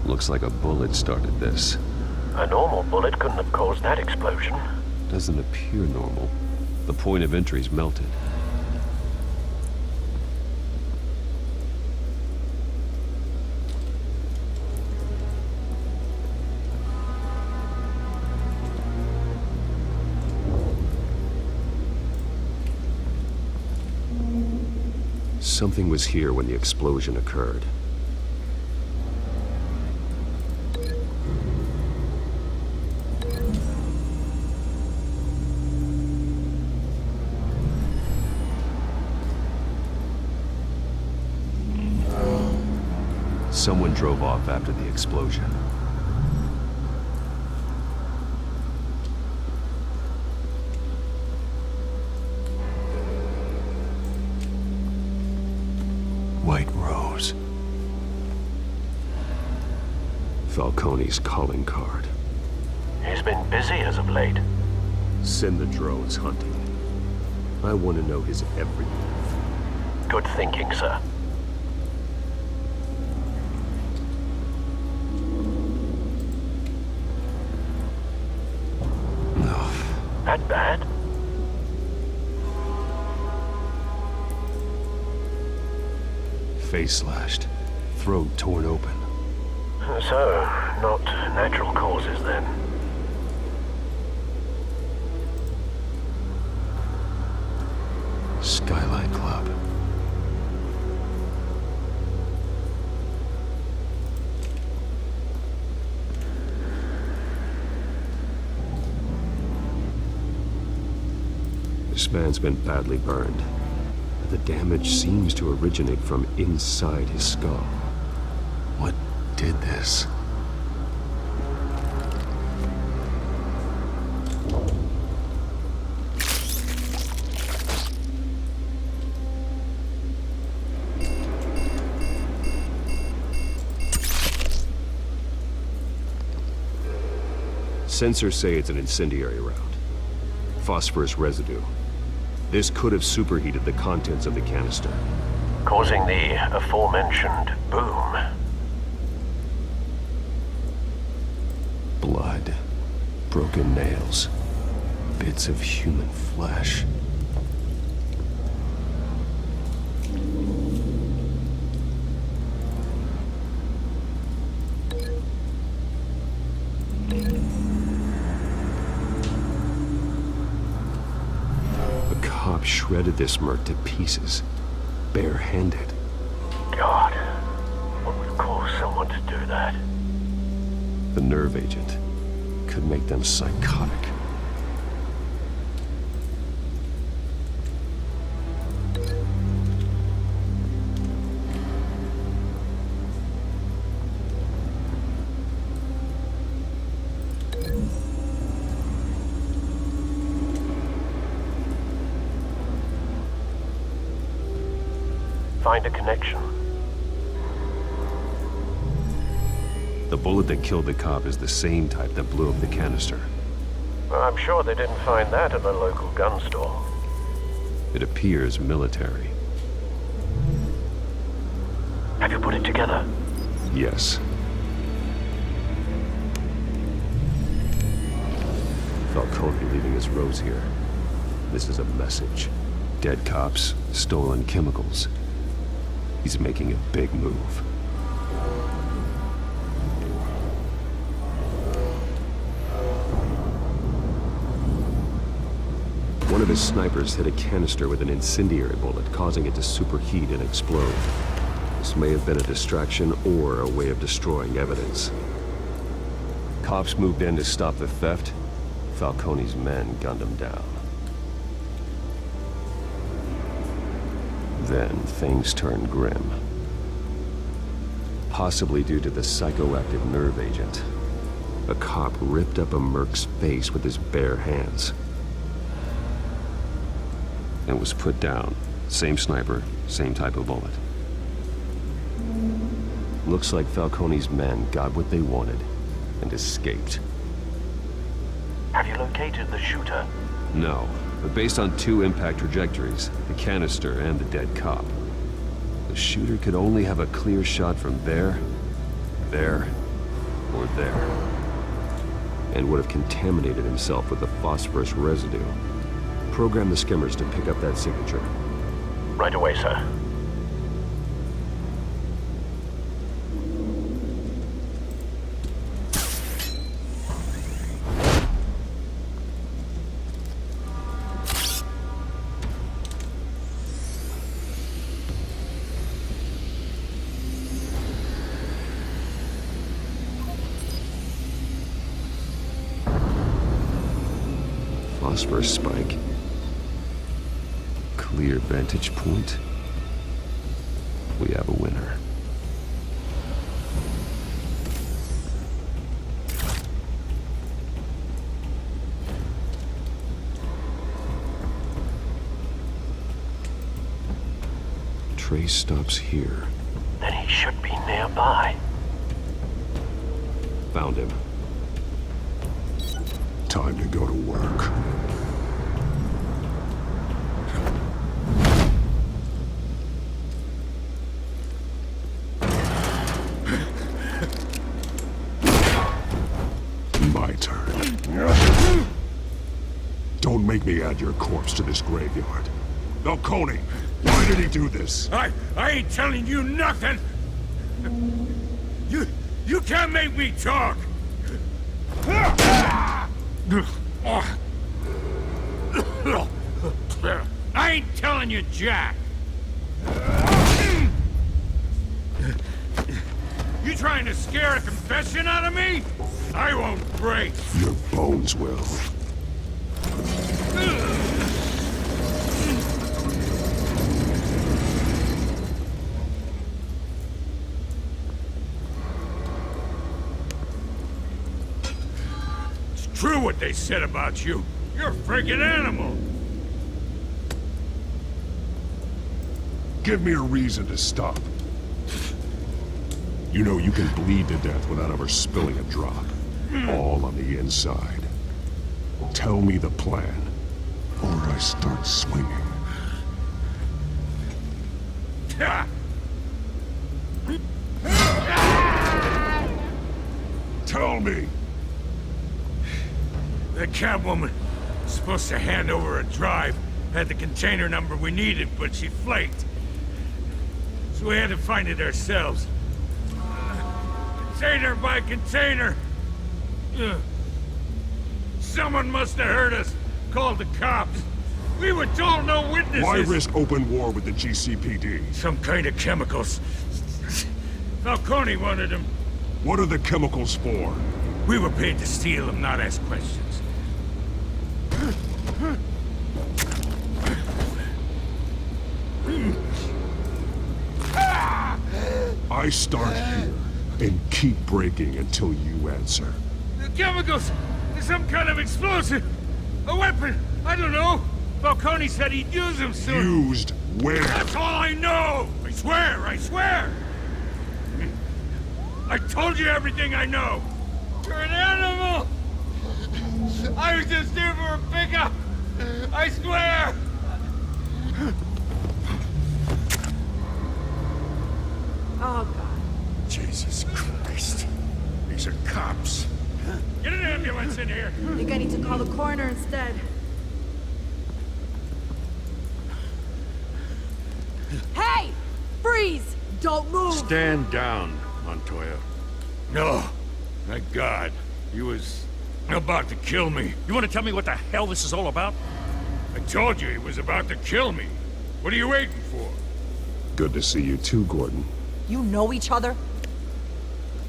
Looks like a bullet started this. A normal bullet couldn't have caused that explosion. Doesn't appear normal. The point of entry's melted. Something was here when the explosion occurred. Someone drove off after the explosion. White Rose. Falcone's calling card. He's been busy as of late. Send the drones hunting. I want to know his every move. Good thinking, sir. That bad? Face slashed, throat torn open. So, not natural causes then. Skyline Club. This man's been badly burned. The damage seems to originate from inside his skull. What did this? Sensors say it's an incendiary round. Phosphorus residue. This could have superheated the contents of the canister, causing the aforementioned boom. Blood, broken nails, bits of human flesh. Shredded this merc to pieces, bare-handed. God, what would cause someone to do that? The nerve agent could make them psychotic. Find a connection. The bullet that killed the cop is the same type that blew up the canister. Well, I'm sure they didn't find that at the local gun store. It appears military. Have you put it together? Yes. Falcone leaving his rose here. This is a message. Dead cops, stolen chemicals. He's making a big move. One of his snipers hit a canister with an incendiary bullet, causing it to superheat and explode. This may have been a distraction or a way of destroying evidence. Cops moved in to stop the theft. Falcone's men gunned him down. Then things turned grim. Possibly due to the psychoactive nerve agent. A cop ripped up a merc's face with his bare hands. And was put down. Same sniper, same type of bullet. Looks like Falcone's men got what they wanted and escaped. Have you located the shooter? No. But based on two impact trajectories, the canister and the dead cop, the shooter could only have a clear shot from there, or there, and would have contaminated himself with the phosphorus residue. Program the skimmers to pick up that signature. Right away, sir. phosphorus spike. Clear vantage point. We have a winner. Trace stops here. Then he should be nearby. Found him. Time to go to work. My turn. Don't make me add your corpse to this graveyard. Falcone, why did he do this? I ain't telling you nothing! You can't make me talk! I ain't telling you jack! You trying to scare a confession out of me? I won't break! Your bones will. It's true what they said about you. You're a freaking animal! Give me a reason to stop. You know you can bleed to death without ever spilling a drop. All on the inside. Tell me the plan, or I start swinging. Tell me! The Catwoman was supposed to hand over a drive, had the container number we needed, but she flaked. So we had to find it ourselves. Container by container! Someone must have heard us, called the cops. We were told no witnesses. Why risk open war with the GCPD? Some kind of chemicals. Falcone wanted them. What are the chemicals for? We were paid to steal them, not ask questions. I start here and keep breaking until you answer. The chemicals! There's some kind of explosive! A weapon! I don't know! Falcone said he'd use them soon! Used where? That's all I know! I swear! I swear! I told you everything I know! You're an animal! I was just here for a pickup! I swear! Oh, God. Jesus Christ. These are cops. Get an ambulance in here! I think I need to call the coroner instead. Hey! Freeze! Don't move! Stand down, Montoya. No. Thank God. He was about to kill me. You want to tell me what the hell this is all about? I told you he was about to kill me. What are you waiting for? Good to see you too, Gordon. You know each other?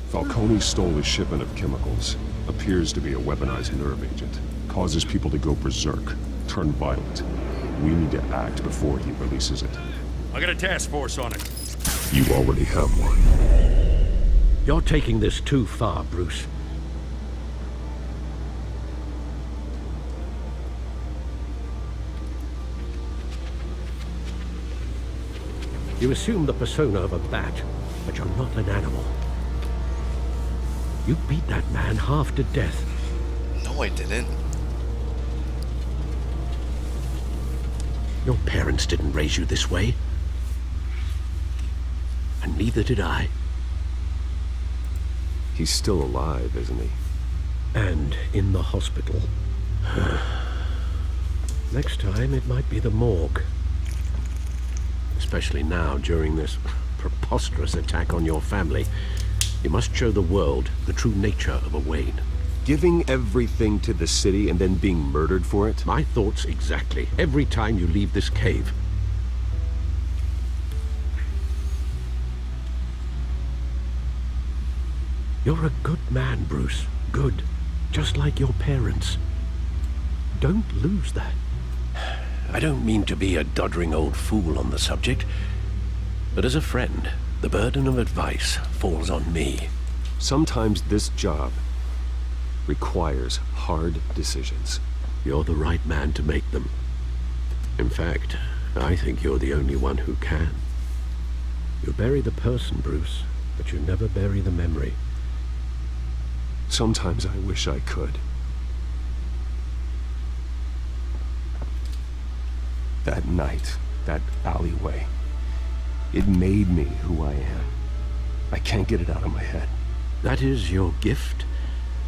Falcone stole a shipment of chemicals. Appears to be a weaponized nerve agent. Causes people to go berserk, turn violent. We need to act before he releases it. I got a task force on it. You already have one. You're taking this too far, Bruce. You assume the persona of a bat, but you're not an animal. You beat that man half to death. No, I didn't. Your parents didn't raise you this way. And neither did I. He's still alive, isn't he? And in the hospital. Next time, it might be the morgue. Especially now, during this preposterous attack on your family. You must show the world the true nature of a Wayne. Giving everything to the city and then being murdered for it? My thoughts exactly. Every time you leave this cave. You're a good man, Bruce. Good. Just like your parents. Don't lose that. I don't mean to be a doddering old fool on the subject, but as a friend, the burden of advice falls on me. Sometimes this job requires hard decisions. You're the right man to make them. In fact, I think you're the only one who can. You bury the person, Bruce, but you never bury the memory. Sometimes I wish I could. That night, that alleyway, it made me who I am. I can't get it out of my head. That is your gift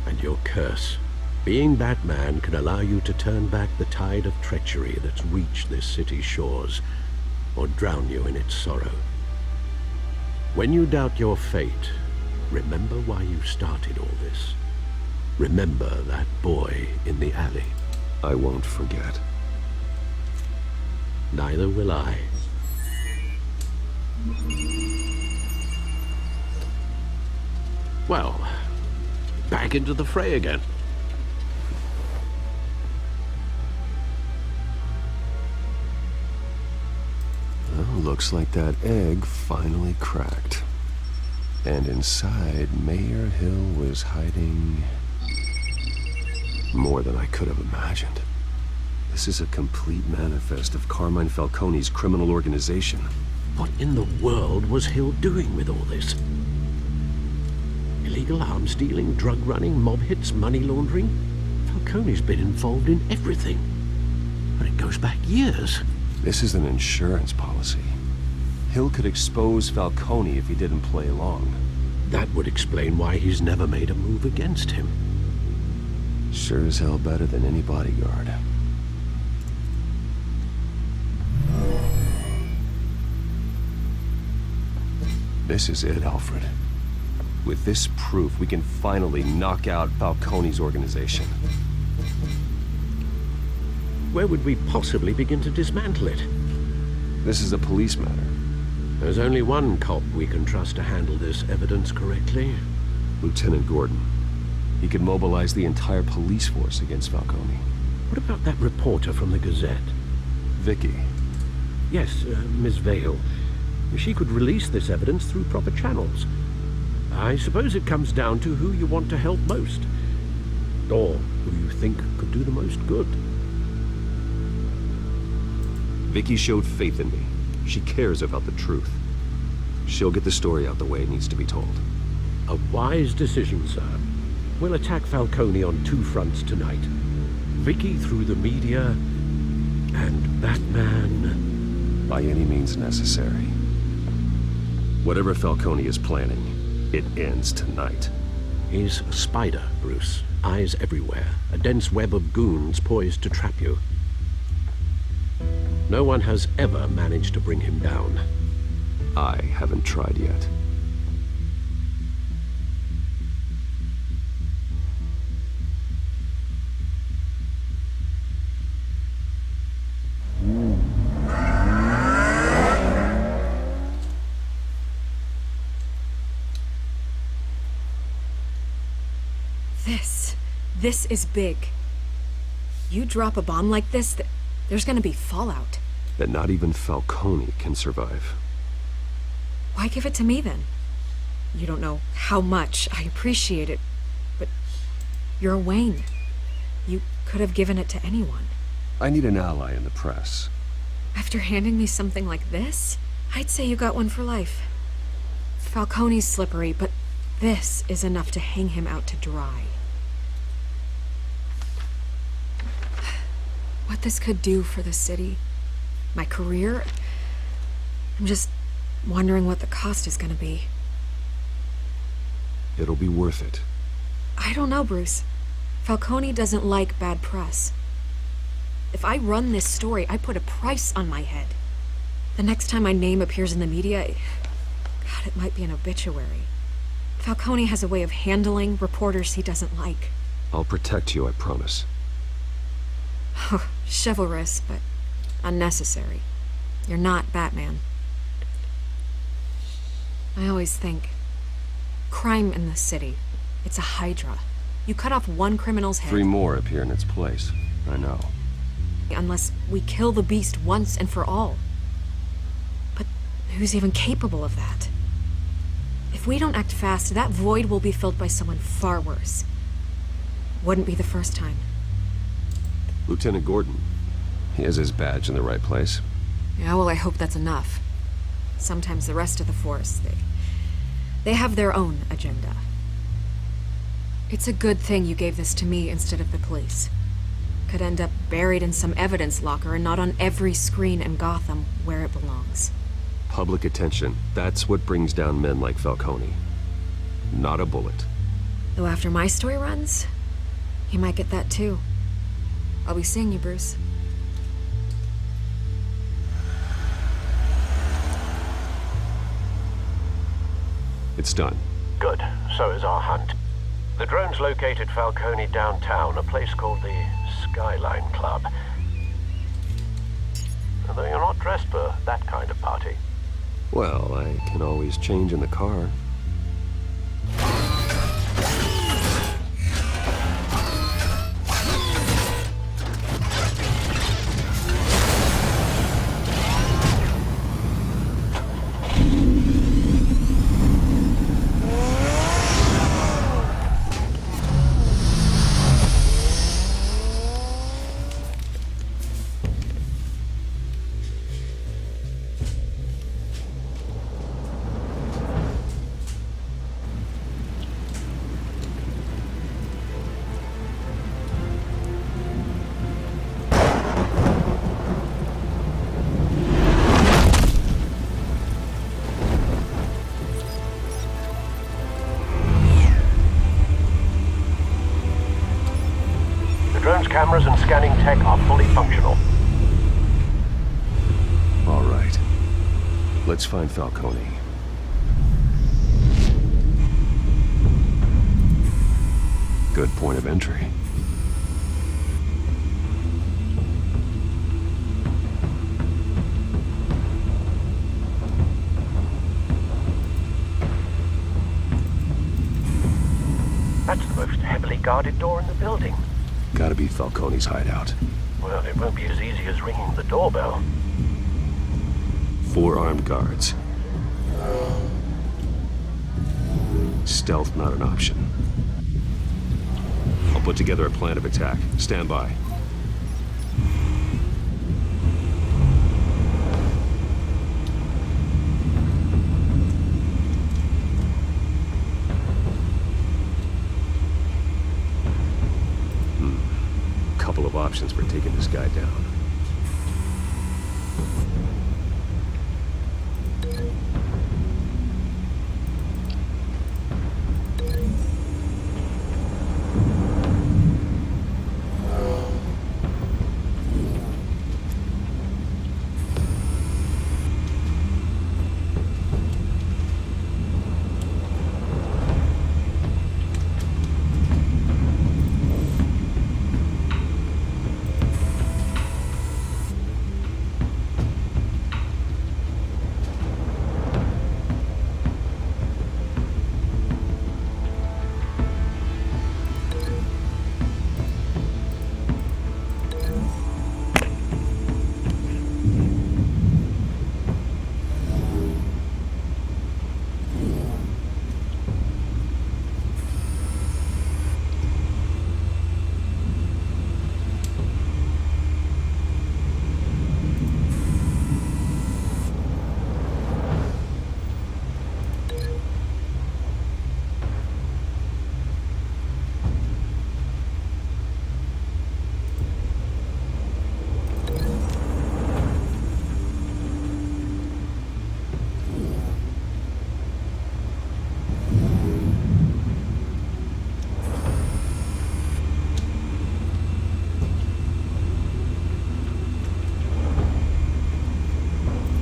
and your curse. Being Batman can allow you to turn back the tide of treachery that's reached this city's shores, or drown you in its sorrow. When you doubt your fate, remember why you started all this. Remember that boy in the alley. I won't forget. Neither will I. Well, back into the fray again. Well, looks like that egg finally cracked. And inside, Mayor Hill was hiding more than I could have imagined. This is a complete manifest of Carmine Falcone's criminal organization. What in the world was Hill doing with all this? Illegal arms dealing, drug running, mob hits, money laundering? Falcone's been involved in everything. But it goes back years. This is an insurance policy. Hill could expose Falcone if he didn't play along. That would explain why he's never made a move against him. Sure as hell better than any bodyguard. This is it, Alfred. With this proof, we can finally knock out Falcone's organization. Where would we possibly begin to dismantle it? This is a police matter. There's only one cop we can trust to handle this evidence correctly. Lieutenant Gordon. He could mobilize the entire police force against Falcone. What about that reporter from the Gazette? Vicky. Yes, Miss Vale. She could release this evidence through proper channels. I suppose it comes down to who you want to help most. Or who you think could do the most good. Vicky showed faith in me. She cares about the truth. She'll get the story out the way it needs to be told. A wise decision, sir. We'll attack Falcone on two fronts tonight. Vicky through the media, and Batman... by any means necessary. Whatever Falcone is planning, it ends tonight. He's a spider, Bruce. Eyes everywhere. A dense web of goons poised to trap you. No one has ever managed to bring him down. I haven't tried yet. This is big. You drop a bomb like this, there's gonna be fallout. That not even Falcone can survive. Why give it to me then? You don't know how much I appreciate it, but you're Wayne. You could have given it to anyone. I need an ally in the press. After handing me something like this, I'd say you got one for life. Falcone's slippery, but this is enough to hang him out to dry. What this could do for the city, my career, I'm just wondering what the cost is gonna be. It'll be worth it. I don't know, Bruce. Falcone doesn't like bad press. If I run this story, I put a price on my head. The next time my name appears in the media, God, it might be an obituary. Falcone has a way of handling reporters he doesn't like. I'll protect you, I promise. Chivalrous, but unnecessary. You're not Batman. I always think, crime in the city, it's a hydra. You cut off one criminal's head. 3 more appear in its place. I know. Unless we kill the beast once and for all. But who's even capable of that? If we don't act fast, that void will be filled by someone far worse. Wouldn't be the first time. Lieutenant Gordon. He has his badge in the right place. Yeah, well, I hope that's enough. Sometimes the rest of the force, they have their own agenda. It's a good thing you gave this to me instead of the police. Could end up buried in some evidence locker and not on every screen in Gotham where it belongs. Public attention. That's what brings down men like Falcone. Not a bullet. Though after my story runs, he might get that too. I'll be seeing you, Bruce. It's done. Good. So is our hunt. The drones located Falcone downtown, a place called the Skyline Club. Although you're not dressed for that kind of party. Well, I can always change in the car. Cameras and scanning tech are fully functional. All right. Let's find Falcone. Good point of entry. That's the most heavily guarded door in the building. Gotta be Falcone's hideout. Well, it won't be as easy as ringing the doorbell. 4 armed guards. Stealth not an option. I'll put together a plan of attack. Stand by. Couple of options for taking this guy down.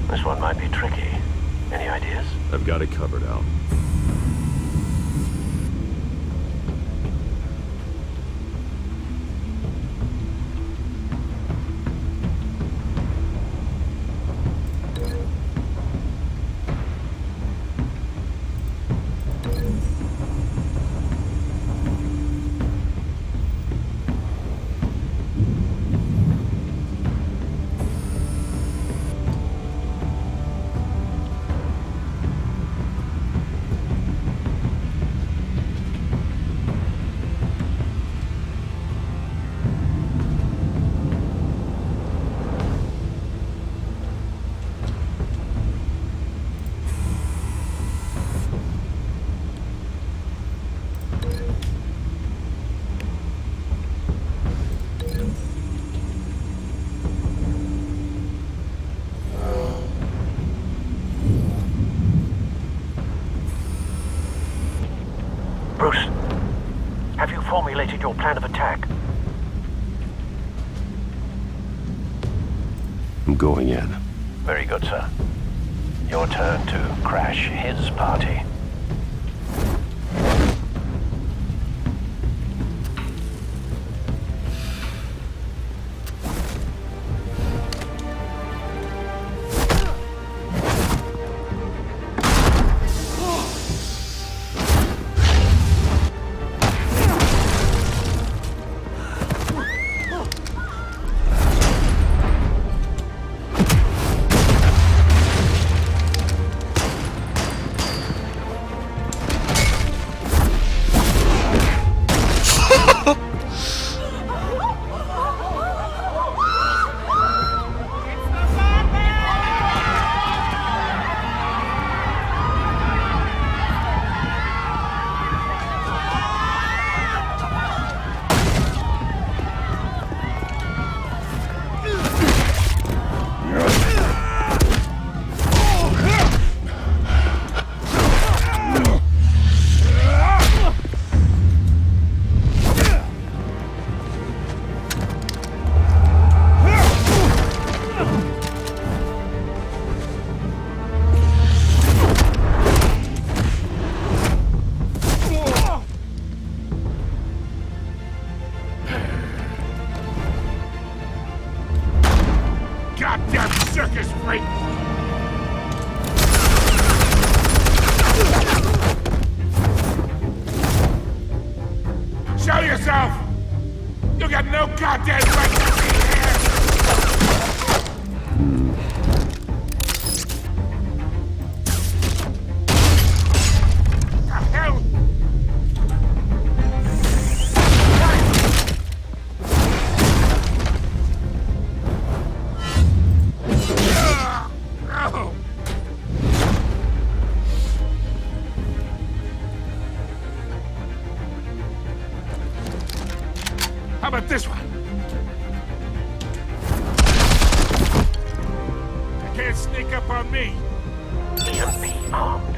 This one might be tricky. Any ideas? I've got it covered, Al. formulated your plan of attack? I'm going in. Very good, sir. Your turn to crash his party. Goddamn circus freak! Show yourself! You got no goddamn right to be here! The hell? How about this one? You can't sneak up on me. EMP armed.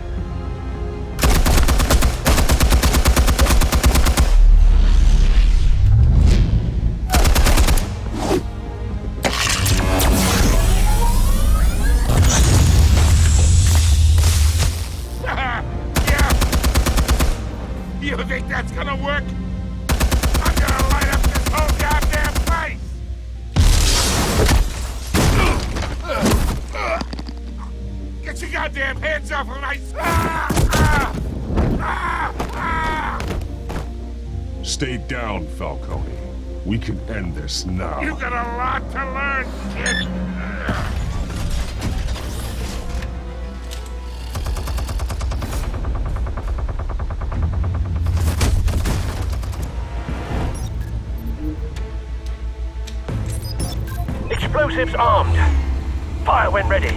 Yeah. You think that's gonna work? I'm gonna light up this whole goddamn place! Get your goddamn hands off of my... Stay down, Falcone. We can end this now. You got a lot to learn, kid. Explosives armed. Fire when ready.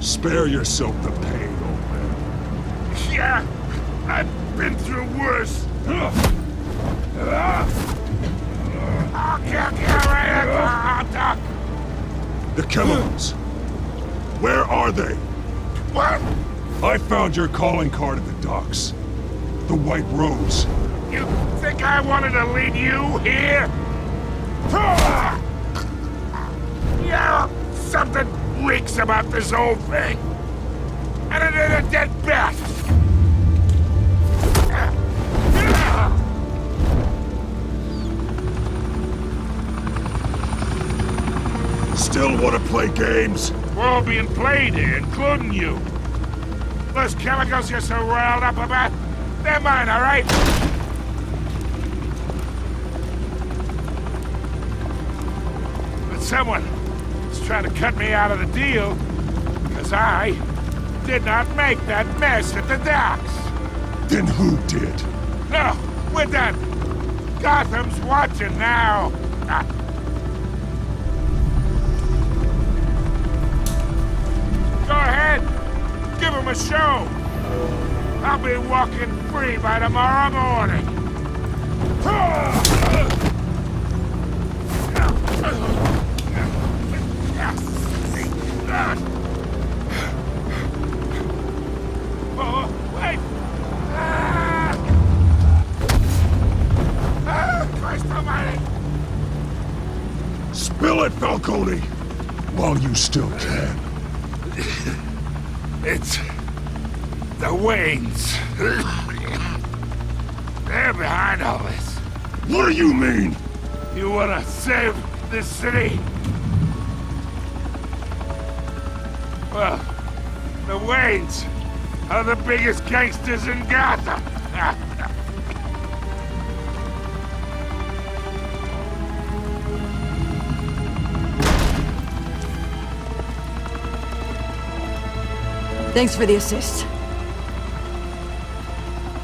Spare yourself the pain, old man. Yeah, I've been through worse. I'll kill you right at the hot dog. The chemicals. Where are they? What? I found your calling card at the docks. The White Rose. You think I wanted to lead you here? Yeah, something reeks about this whole thing. And it is a dead bat. Still want to play games? We're all being played here, including you. Those chemicals you're so riled up about, they're mine, all right? But someone is trying to cut me out of the deal because I did not make that mess at the docks. Then who did? No, we're done. Gotham's watching now. Go ahead. Give him a show. I'll be walking free by tomorrow morning. Oh, wait! Christ almighty! Spill it, Falcone! While you still can. It's... the Waynes. They're behind all this. What do you mean? You wanna save this city? Well, the Waynes are the biggest gangsters in Gotham. Thanks for the assist.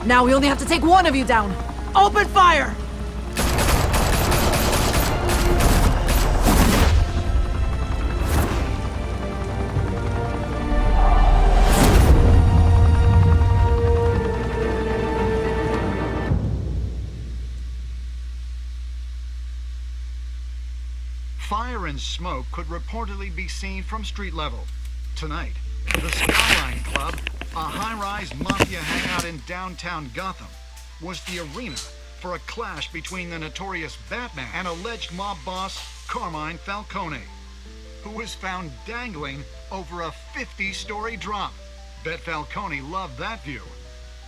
Now we only have to take one of you down. Open fire! Fire and smoke could reportedly be seen from street level. Tonight, the Skyline Club, a high-rise mafia hangout in downtown Gotham, was the arena for a clash between the notorious Batman and alleged mob boss Carmine Falcone, who was found dangling over a 50-story drop. Bet Falcone loved that view.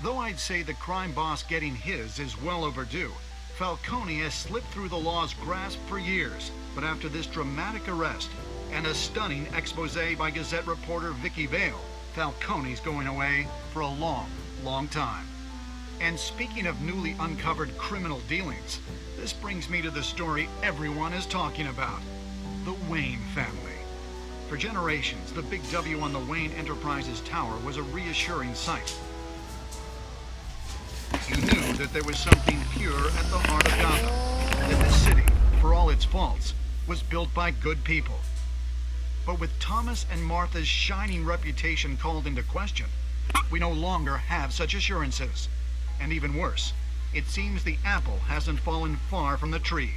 Though I'd say the crime boss getting his is well overdue, Falcone has slipped through the law's grasp for years. But after this dramatic arrest and a stunning expose by Gazette reporter Vicky Vale, Falcone's going away for a long, long time. And speaking of newly uncovered criminal dealings, this brings me to the story everyone is talking about: the Wayne family. For generations, the big W on the Wayne Enterprises tower was a reassuring sight. You knew that there was something pure at the heart of Gotham, that this city, for all its faults, was built by good people. But with Thomas and Martha's shining reputation called into question, we no longer have such assurances. And even worse, it seems the apple hasn't fallen far from the tree.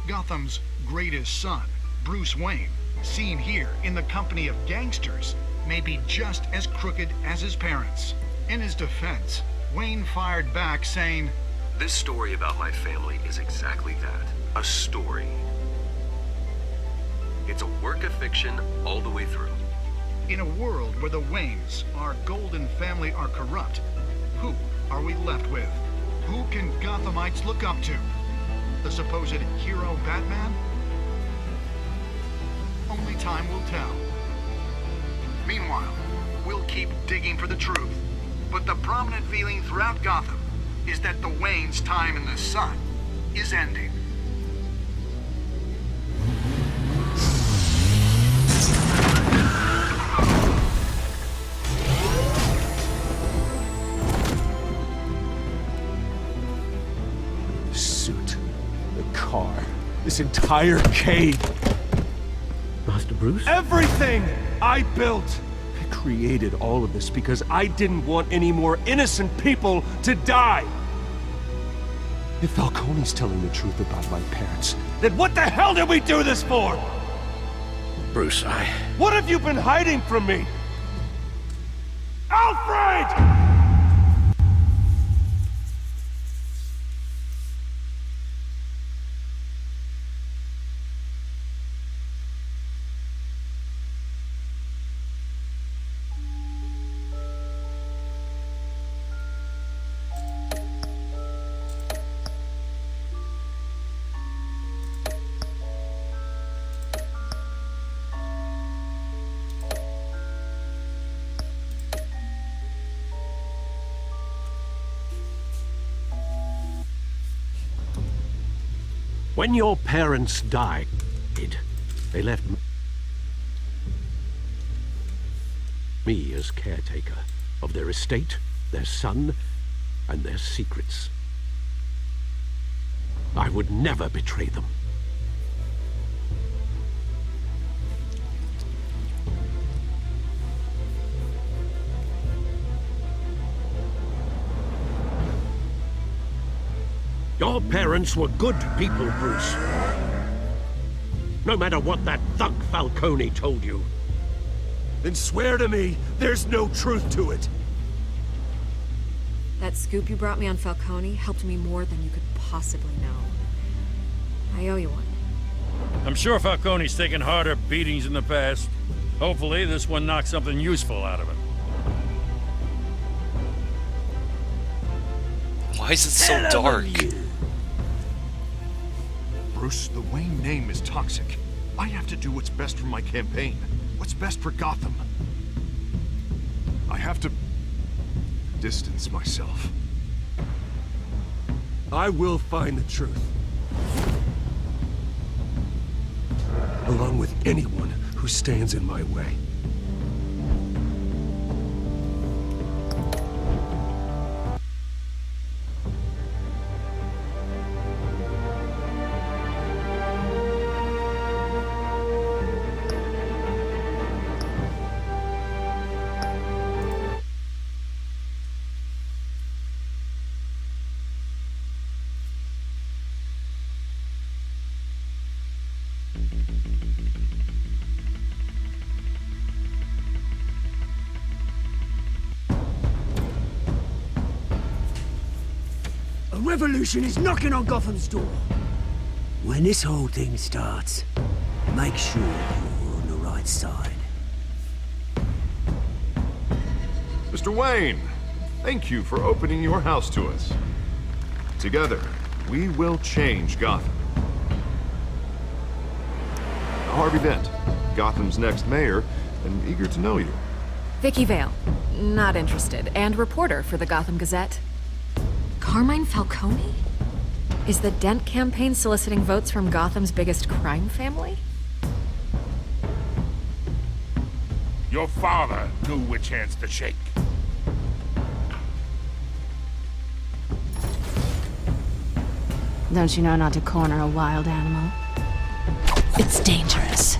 Gotham's greatest son, Bruce Wayne, seen here in the company of gangsters, may be just as crooked as his parents. In his defense, Wayne fired back saying, "This story about my family is exactly that, a story. It's a work of fiction all the way through." In a world where the Waynes, our golden family, are corrupt, who are we left with? Who can Gothamites look up to? The supposed hero Batman? Only time will tell. Meanwhile, we'll keep digging for the truth. But the prominent feeling throughout Gotham is that the Waynes' time in the sun is ending. The suit, the car, this entire cave. Master Bruce? Everything I built! I created all of this because I didn't want any more innocent people to die! If Falcone's telling the truth about my parents, then what the hell did we do this for? Bruce, What have you been hiding from me? Alfred! When your parents died, they left me as caretaker of their estate, their son, and their secrets. I would never betray them. Your parents were good people, Bruce. No matter what that thug Falcone told you. Then swear to me there's no truth to it. That scoop you brought me on Falcone helped me more than you could possibly know. I owe you one. I'm sure Falcone's taken harder beatings in the past. Hopefully, this one knocks something useful out of him. Why is it so dark? Bruce, the Wayne name is toxic. I have to do what's best for my campaign. What's best for Gotham. I have to distance myself. I will find the truth. Along with anyone who stands in my way. A revolution is knocking on Gotham's door. When this whole thing starts, make sure you're on the right side. Mr. Wayne, thank you for opening your house to us. Together, we will change Gotham. Now, Harvey Dent, Gotham's next mayor, and eager to know you. Vicky Vale, not interested, and reporter for the Gotham Gazette. Carmine Falcone? Is the Dent campaign soliciting votes from Gotham's biggest crime family? Your father knew which hands to shake. Don't you know not to corner a wild animal? It's dangerous.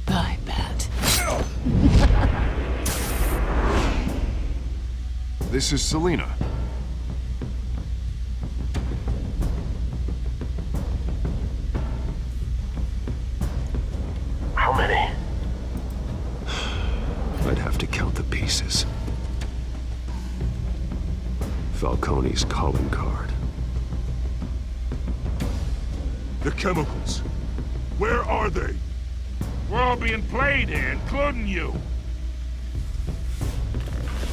Bye, Bat. This is Selina. How many? I'd have to count the pieces. Falcone's calling card. The chemicals. Where are they? We're all being played here, including you.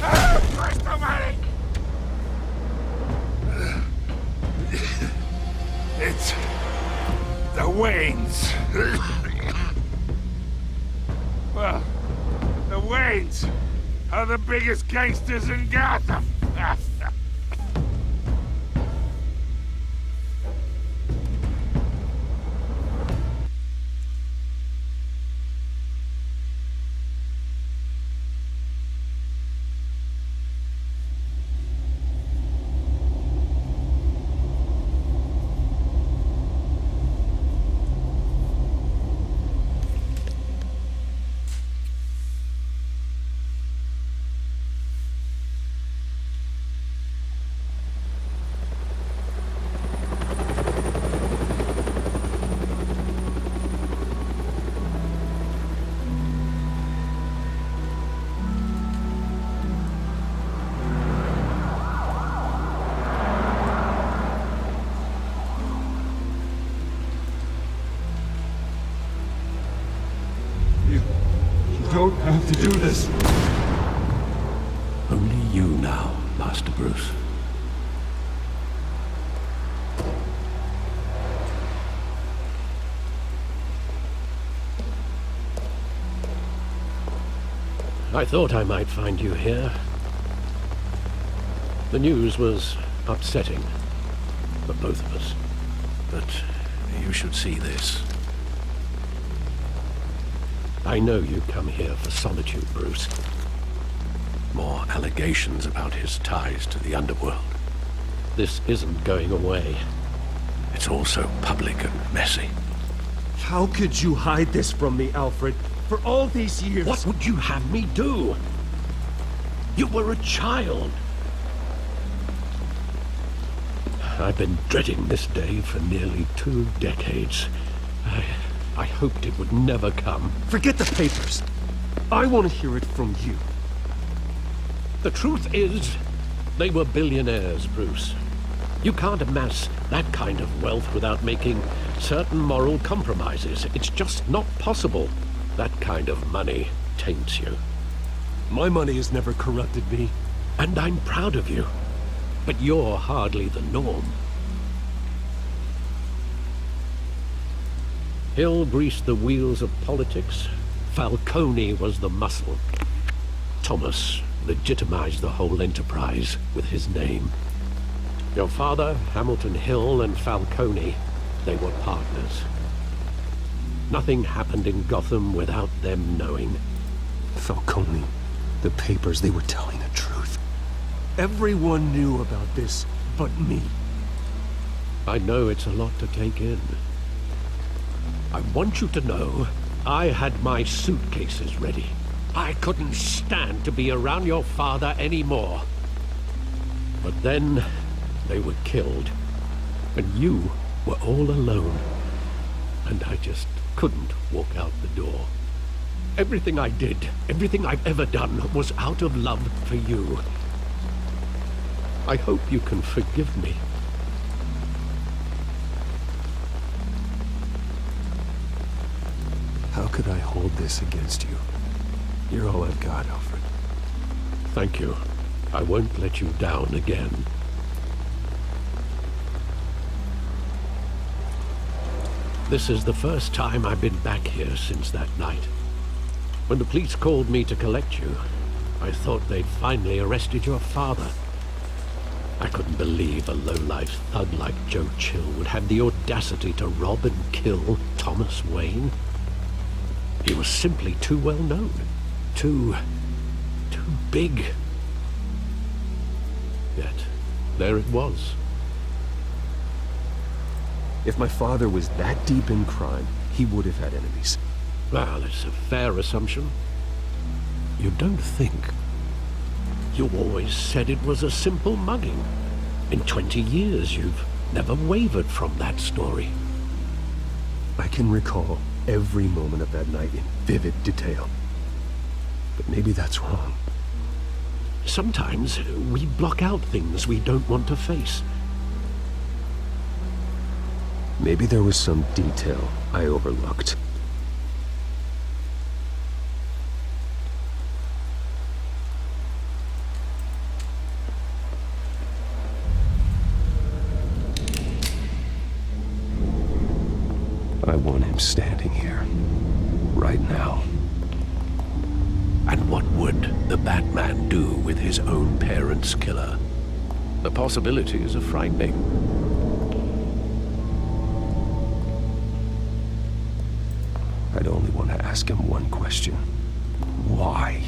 Christ almighty! It's the Waynes. Well, the Waynes are the biggest gangsters in Gotham. You don't have to do this. Only you now, Master Bruce. I thought I might find you here. The news was upsetting for both of us. But you should see this. I know you come here for solitude, Bruce. More allegations about his ties to the underworld. This isn't going away. It's all so public and messy. How could you hide this from me, Alfred? For all these years... What would you have me do? You were a child. I've been dreading this day for nearly 2 decades. I hoped it would never come. Forget the papers. I want to hear it from you. The truth is, they were billionaires, Bruce. You can't amass that kind of wealth without making certain moral compromises. It's just not possible. That kind of money taints you. My money has never corrupted me. And I'm proud of you. But you're hardly the norm. Hill greased the wheels of politics. Falcone was the muscle. Thomas legitimized the whole enterprise with his name. Your father, Hamilton Hill, and Falcone, they were partners. Nothing happened in Gotham without them knowing. Falcone, the papers, they were telling the truth. Everyone knew about this but me. I know it's a lot to take in. I want you to know I had my suitcases ready. I couldn't stand to be around your father anymore. But then they were killed, and you were all alone. And I just couldn't walk out the door. Everything I did, everything I've ever done, was out of love for you. I hope you can forgive me. How could I hold this against you? You're all I've got, Alfred. Thank you. I won't let you down again. This is the first time I've been back here since that night. When the police called me to collect you, I thought they'd finally arrested your father. I couldn't believe a low-life thug like Joe Chill would have the audacity to rob and kill Thomas Wayne. He was simply too well known. Too big. Yet, there it was. If my father was that deep in crime, he would have had enemies. Well, it's a fair assumption. You don't think. You always said it was a simple mugging. In 20 years, you've never wavered from that story. I can recall every moment of that night in vivid detail. But maybe that's wrong. Sometimes we block out things we don't want to face. Maybe there was some detail I overlooked. I want him standing here, right now. And what would the Batman do with his own parents' killer? The possibilities are frightening. I'd only want to ask him one question. Why?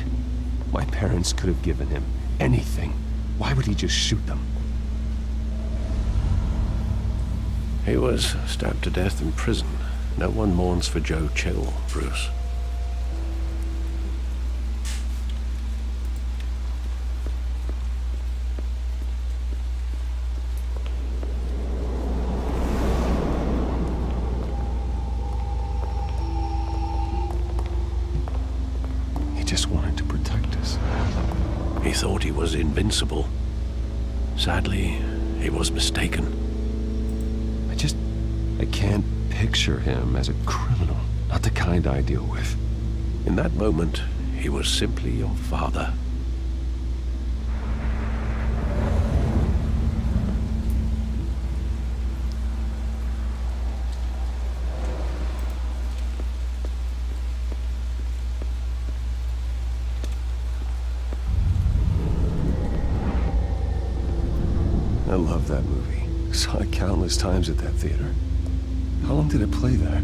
My parents could have given him anything. Why would he just shoot them? He was stabbed to death in prison. No one mourns for Joe Chill, Bruce. He just wanted to protect us. He thought he was invincible. Sadly, he was mistaken. I can't picture him as a criminal. Not the kind I deal with. In that moment, he was simply your father. I love that movie. Saw it countless times at that theater. How long did it play there?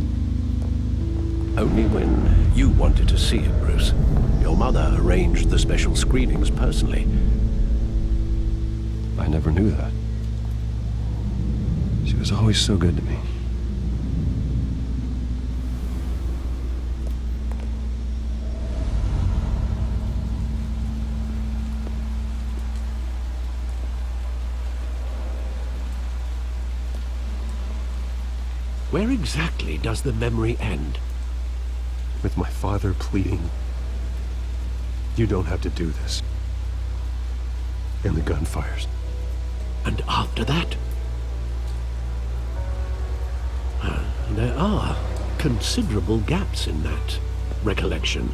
Only when you wanted to see it, Bruce. Your mother arranged the special screenings personally. I never knew that. She was always so good to me. Where exactly does the memory end? With my father pleading, "You don't have to do this." And the gunfires. And after that? There are considerable gaps in that recollection.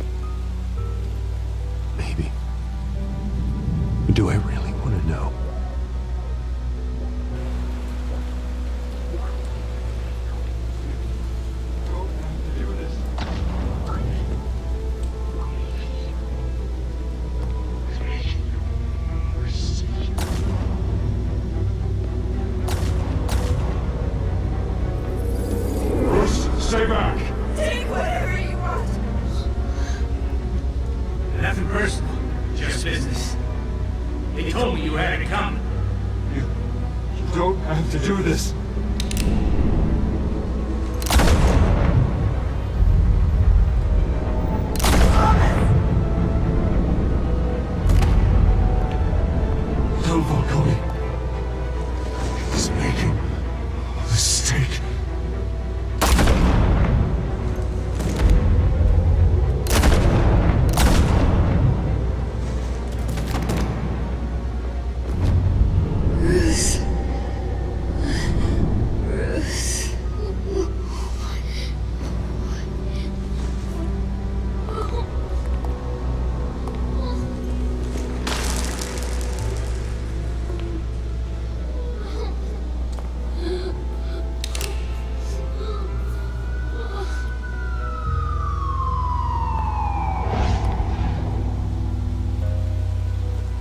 Maybe. But do I really want to know? Stay back! Take whatever you want. Nothing personal, just business. They told me you had it coming. You don't have to do this. Tell Falcone he's making a mistake.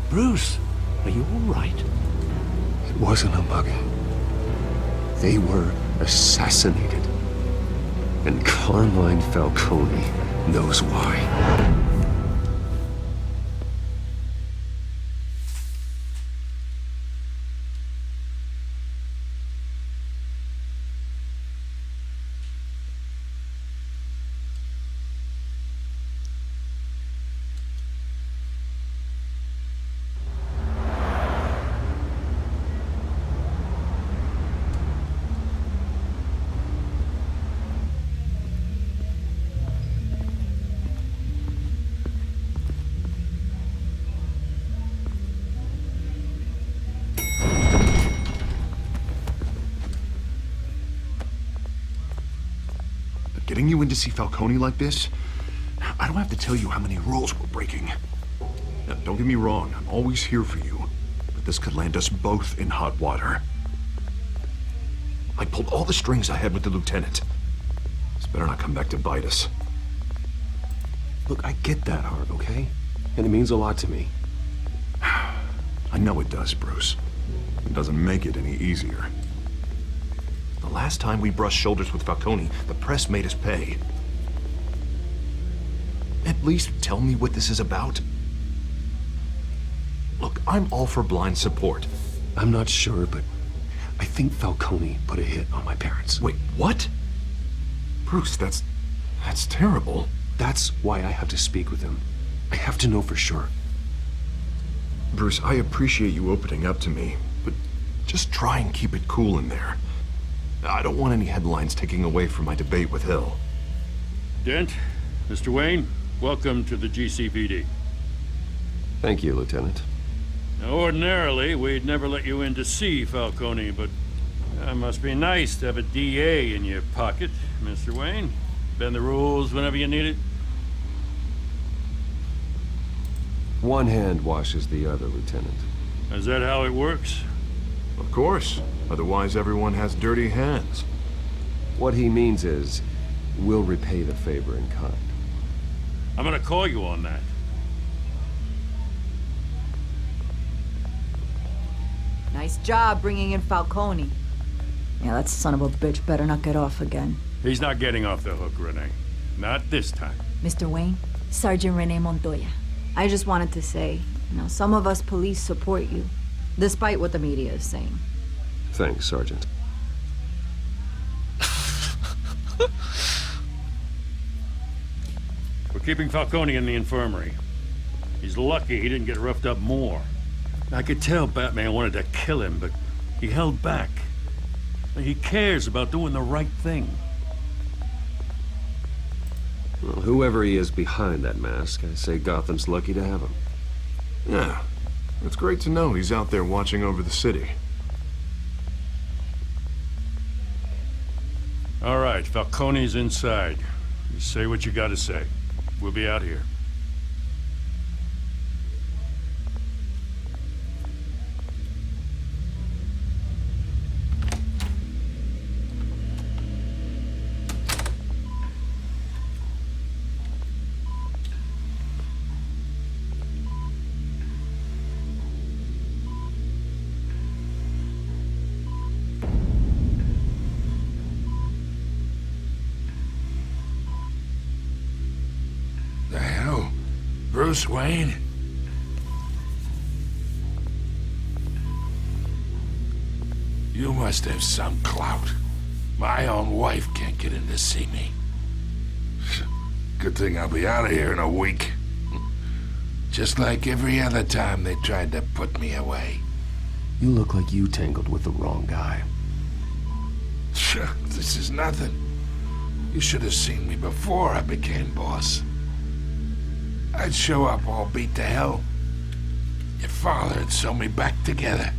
Bruce, are you all right? It wasn't a mugging. They were assassinated. And Carmine Falcone knows why. Getting you in to see Falcone like this? I don't have to tell you how many rules we're breaking. Now, don't get me wrong, I'm always here for you. But this could land us both in hot water. I pulled all the strings I had with the lieutenant. This better not come back to bite us. Look, I get that, Hart, okay? And it means a lot to me. I know it does, Bruce. It doesn't make it any easier. The last time we brushed shoulders with Falcone, the press made us pay. At least tell me what this is about. Look, I'm all for blind support. I'm not sure, but I think Falcone put a hit on my parents. Wait, what? Bruce, that's terrible. That's why I have to speak with him. I have to know for sure. Bruce, I appreciate you opening up to me, but just try and keep it cool in there. I don't want any headlines taking away from my debate with Hill. Dent, Mr. Wayne, welcome to the GCPD. Thank you, Lieutenant. Now, ordinarily, we'd never let you in to see Falcone, but it must be nice to have a DA in your pocket, Mr. Wayne. Bend the rules whenever you need it. One hand washes the other, Lieutenant. Is that how it works? Of course. Otherwise, everyone has dirty hands. What he means is, we'll repay the favor in kind. I'm gonna call you on that. Nice job bringing in Falcone. Yeah, that son of a bitch better not get off again. He's not getting off the hook, Renee. Not this time. Mr. Wayne, Sergeant Rene Montoya. I just wanted to say, some of us police support you, despite what the media is saying. Thanks, Sergeant. We're keeping Falcone in the infirmary. He's lucky he didn't get roughed up more. I could tell Batman wanted to kill him, but he held back. He cares about doing the right thing. Well, whoever he is behind that mask, I say Gotham's lucky to have him. Yeah, it's great to know he's out there watching over the city. All right, Falcone's inside. You say what you gotta say. We'll be out here. The hell? Bruce Wayne? You must have some clout. My own wife can't get in to see me. Good thing I'll be out of here in a week. Just like every other time they tried to put me away. You look like you tangled with the wrong guy. This is nothing. You should have seen me before I became boss. I'd show up all beat to hell. Your father'd sew me back together.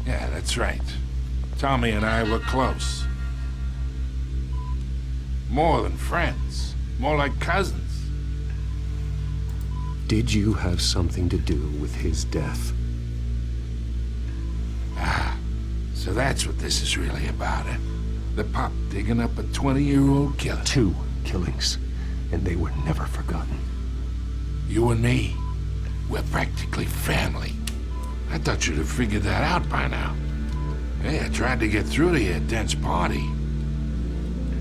Yeah, that's right. Tommy and I were close. More than friends. More like cousins. Did you have something to do with his death? Ah, so that's what this is really about, eh? The pop digging up a 20-year-old killer. 2 killings, and they were never forgotten. You and me, we're practically family. I thought you'd have figured that out by now. Hey, I tried to get through to you at Dent's party.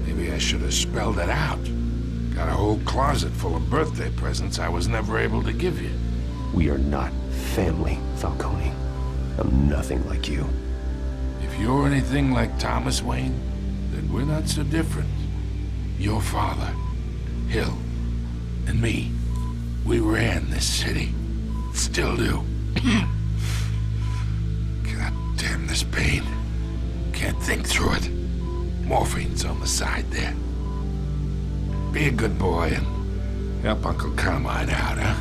Maybe I should have spelled it out. Got a whole closet full of birthday presents I was never able to give you. We are not family, Falcone. I'm nothing like you. If you're anything like Thomas Wayne, then we're not so different. Your father, Hill, and me, we ran this city. Still do. God damn this pain. Can't think through it. Morphine's on the side there. Be a good boy and help Uncle Carmine out, huh?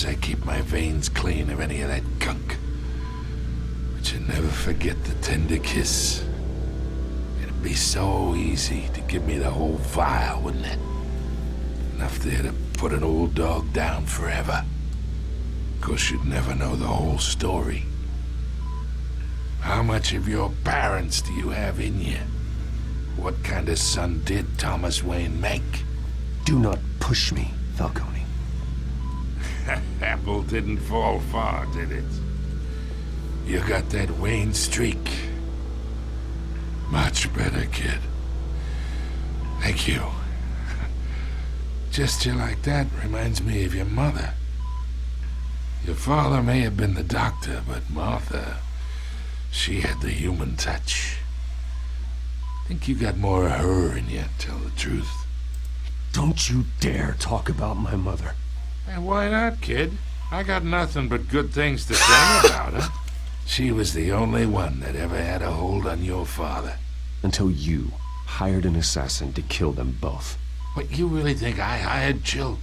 I keep my veins clean of any of that gunk. But you never forget the tender kiss. It'd be so easy to give me the whole vial, wouldn't it? Enough there to put an old dog down forever. Of course, you'd never know the whole story. How much of your parents do you have in you? What kind of son did Thomas Wayne make? Do not push me, Falcone. Apple didn't fall far, did it? You got that Wayne streak. Much better, kid. Thank you. Gesture like that reminds me of your mother. Your father may have been the doctor, but Martha, she had the human touch. Think you got more of her in you, tell the truth. Don't you dare talk about my mother. And why not, kid? I got nothing but good things to say about her. She was the only one that ever had a hold on your father. Until you hired an assassin to kill them both. What, you really think I hired Chill?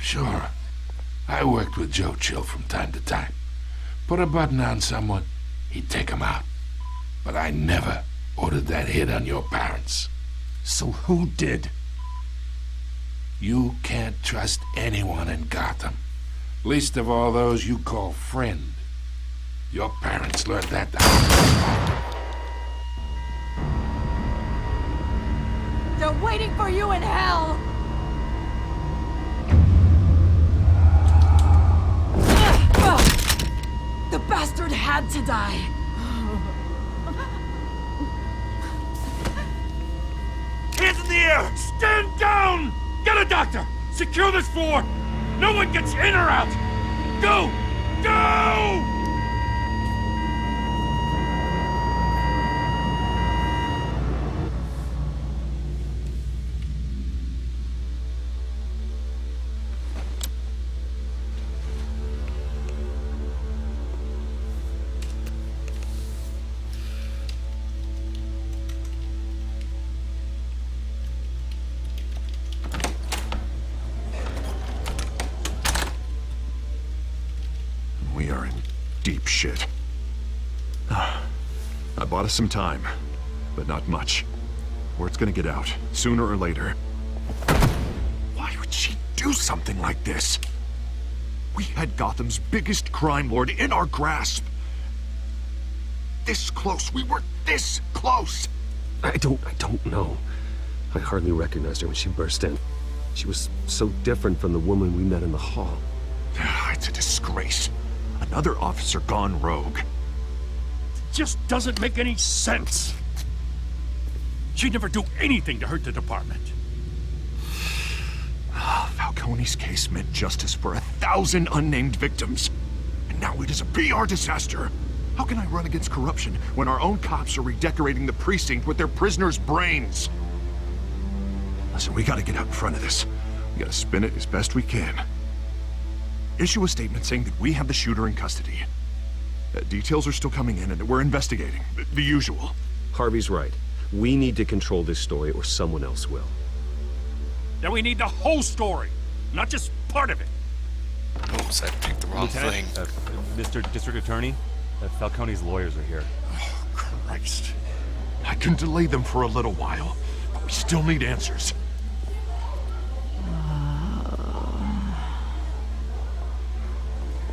Sure. I worked with Joe Chill from time to time. Put a button on someone, he'd take him out. But I never ordered that hit on your parents. So who did? You can't trust anyone in Gotham. Least of all those you call friend. Your parents learned that the They're waiting for you in hell! The bastard had to die! Hands in the air! Stand down! Get a doctor! Secure this floor! No one gets in or out! Go! Go! We are in deep shit. I bought us some time, but not much. Word's gonna get out, sooner or later. Why would she do something like this? We had Gotham's biggest crime lord in our grasp. This close, we were this close! I don't know. I hardly recognized her when she burst in. She was so different from the woman we met in the hall. It's a disgrace. Another officer gone rogue. Just doesn't make any sense. She'd never do anything to hurt the department. Falcone's case meant justice for 1,000 unnamed victims. And now it is a PR disaster. How can I run against corruption when our own cops are redecorating the precinct with their prisoners' brains? Listen, we gotta get out in front of this. We gotta spin it as best we can. Issue a statement saying that we have the shooter in custody. Details are still coming in and we're investigating. The usual. Harvey's right. We need to control this story or someone else will. Then we need the whole story, not just part of it. Oops, I picked the wrong thing. Mr. District Attorney, Falcone's lawyers are here. Oh, Christ. I can delay them for a little while, but we still need answers.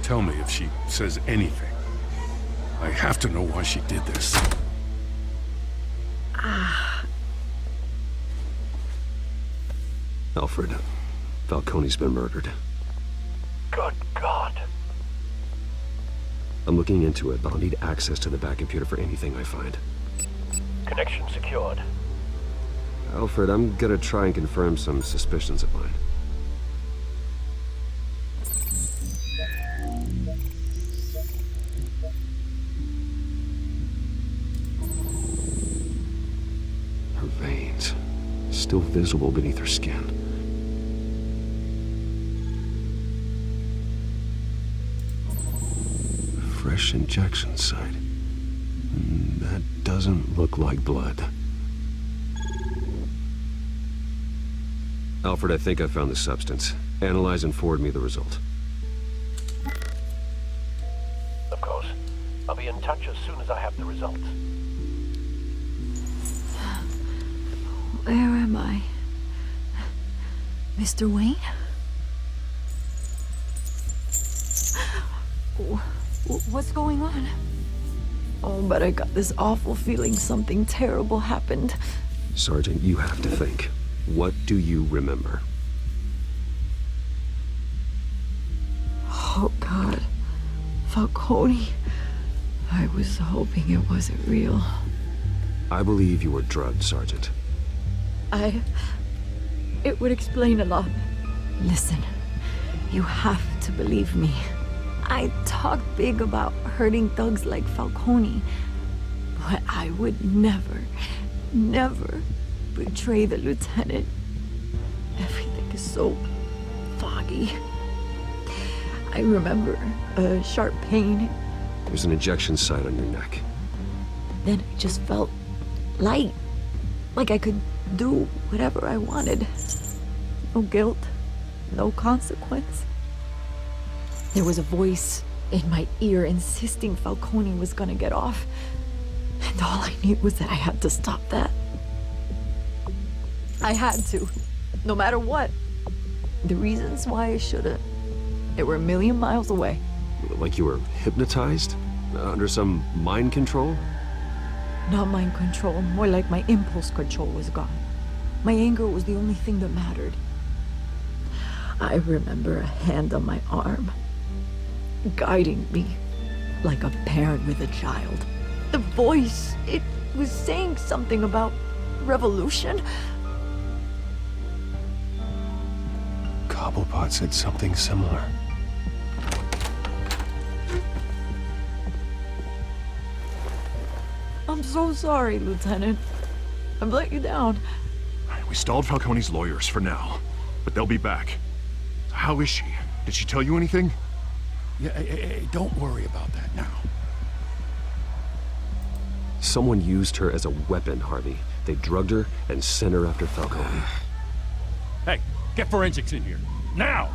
Tell me if she says anything. I have to know why she did this. Alfred, Falcone's been murdered. Good God. I'm looking into it, but I'll need access to the back computer for anything I find. Connection secured. Alfred, I'm gonna try and confirm some suspicions of mine. Her veins, still visible beneath her skin. Fresh injection site. That doesn't look like blood. Alfred, I think I found the substance. Analyze and forward me the result. Of course. I'll be in touch as soon as I have the results. Where am I? Mr. Wayne? What's going on? Oh, but I got this awful feeling something terrible happened. Sergeant, you have to think. What do you remember? Oh, God. Falcone. I was hoping it wasn't real. I believe you were drugged, Sergeant. It would explain a lot. Listen, you have to believe me. I talk big about hurting thugs like Falcone, but I would never betray the lieutenant. Everything is so foggy. I remember a sharp pain. There's an injection site on your neck. Then I just felt light, like I could do whatever I wanted. No guilt, no consequence. There was a voice in my ear insisting Falcone was gonna get off. And all I knew was that I had to stop that. I had to, no matter what. The reasons why I should've, they were a million miles away. Like you were hypnotized? Under some mind control? Not mind control, more like my impulse control was gone. My anger was the only thing that mattered. I remember a hand on my arm, guiding me like a parent with a child. The voice, it was saying something about revolution. Cobblepot said something similar. I'm so sorry, Lieutenant. I've let you down. We stalled Falcone's lawyers for now, but they'll be back. How is she? Did she tell you anything? Yeah, hey, don't worry about that now. Someone used her as a weapon, Harvey. They drugged her and sent her after Falcone. Hey, get forensics in here. Now!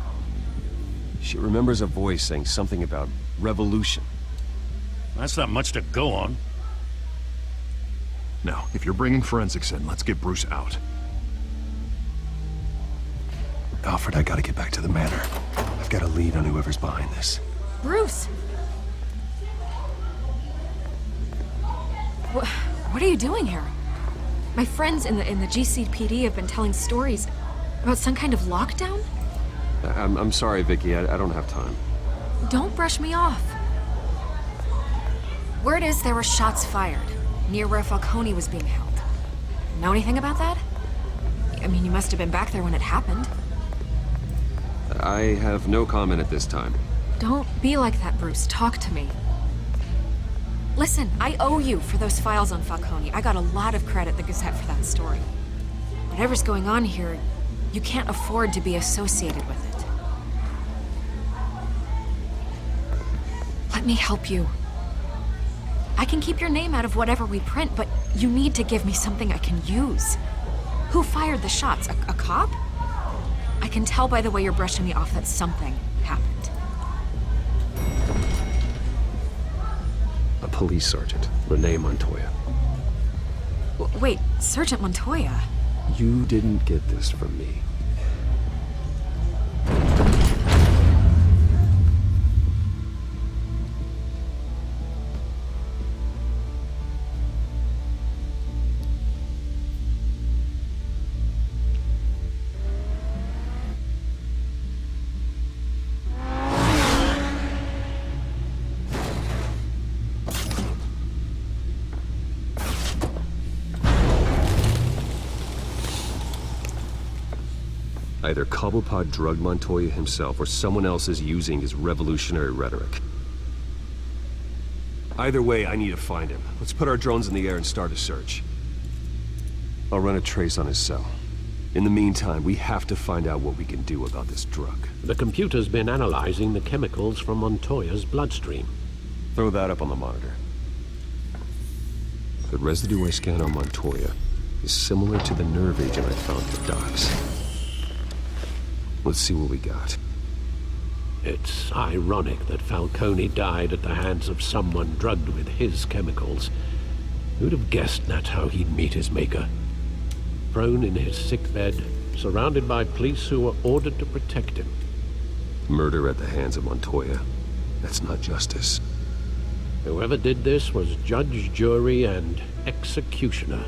She remembers a voice saying something about revolution. That's not much to go on. Now, if you're bringing forensics in, let's get Bruce out. Alfred, I gotta get back to the manor. I've got a lead on whoever's behind this. Bruce! What are you doing here? My friends in the GCPD have been telling stories about some kind of lockdown? I'm sorry, Vicky. I don't have time. Don't brush me off. Word is there were shots fired near where Falcone was being held. Know anything about that? I mean, you must have been back there when it happened. I have no comment at this time. Don't be like that, Bruce. Talk to me. Listen, I owe you for those files on Falcone. I got a lot of credit at the Gazette for that story. Whatever's going on here, you can't afford to be associated with it. Let me help you. I can keep your name out of whatever we print, but you need to give me something I can use. Who fired the shots? A cop? I can tell by the way you're brushing me off that something happened. A police sergeant, Renee Montoya. Wait, Sergeant Montoya? You didn't get this from me. Either Cobblepot drugged Montoya himself, or someone else is using his revolutionary rhetoric. Either way, I need to find him. Let's put our drones in the air and start a search. I'll run a trace on his cell. In the meantime, we have to find out what we can do about this drug. The computer's been analyzing the chemicals from Montoya's bloodstream. Throw that up on the monitor. The residue I scanned on Montoya is similar to the nerve agent I found at the docks. Let's see what we got. It's ironic that Falcone died at the hands of someone drugged with his chemicals. Who'd have guessed that's how he'd meet his maker? Prone in his sickbed, surrounded by police who were ordered to protect him. Murder at the hands of Montoya. That's not justice. Whoever did this was judge, jury, and executioner.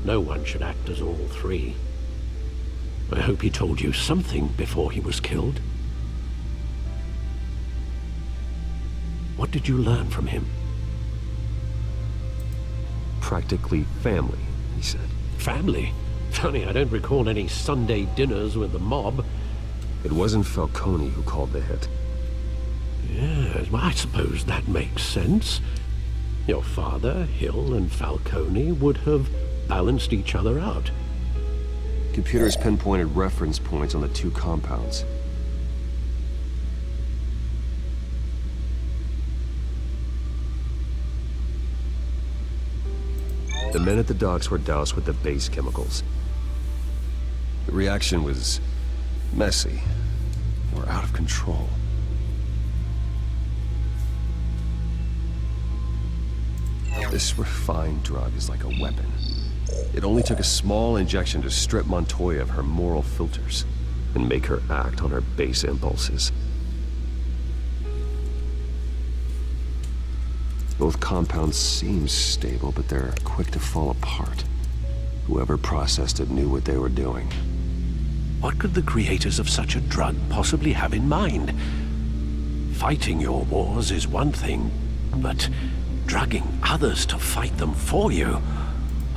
No one should act as all three. I hope he told you something before he was killed. What did you learn from him? Practically family, he said. Family? Funny, I don't recall any Sunday dinners with the mob. It wasn't Falcone who called the hit. Yes, well, I suppose that makes sense. Your father, Hill, and Falcone would have balanced each other out. Computers pinpointed reference points on the two compounds. The men at the docks were doused with the base chemicals. The reaction was messy, or out of control. This refined drug is like a weapon. It only took a small injection to strip Montoya of her moral filters and make her act on her base impulses. Both compounds seem stable, but they're quick to fall apart. Whoever processed it knew what they were doing. What could the creators of such a drug possibly have in mind? Fighting your wars is one thing, but drugging others to fight them for you?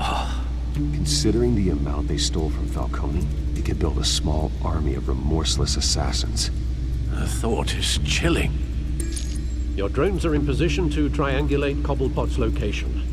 Oh. Considering the amount they stole from Falcone, they could build a small army of remorseless assassins. The thought is chilling. Your drones are in position to triangulate Cobblepot's location.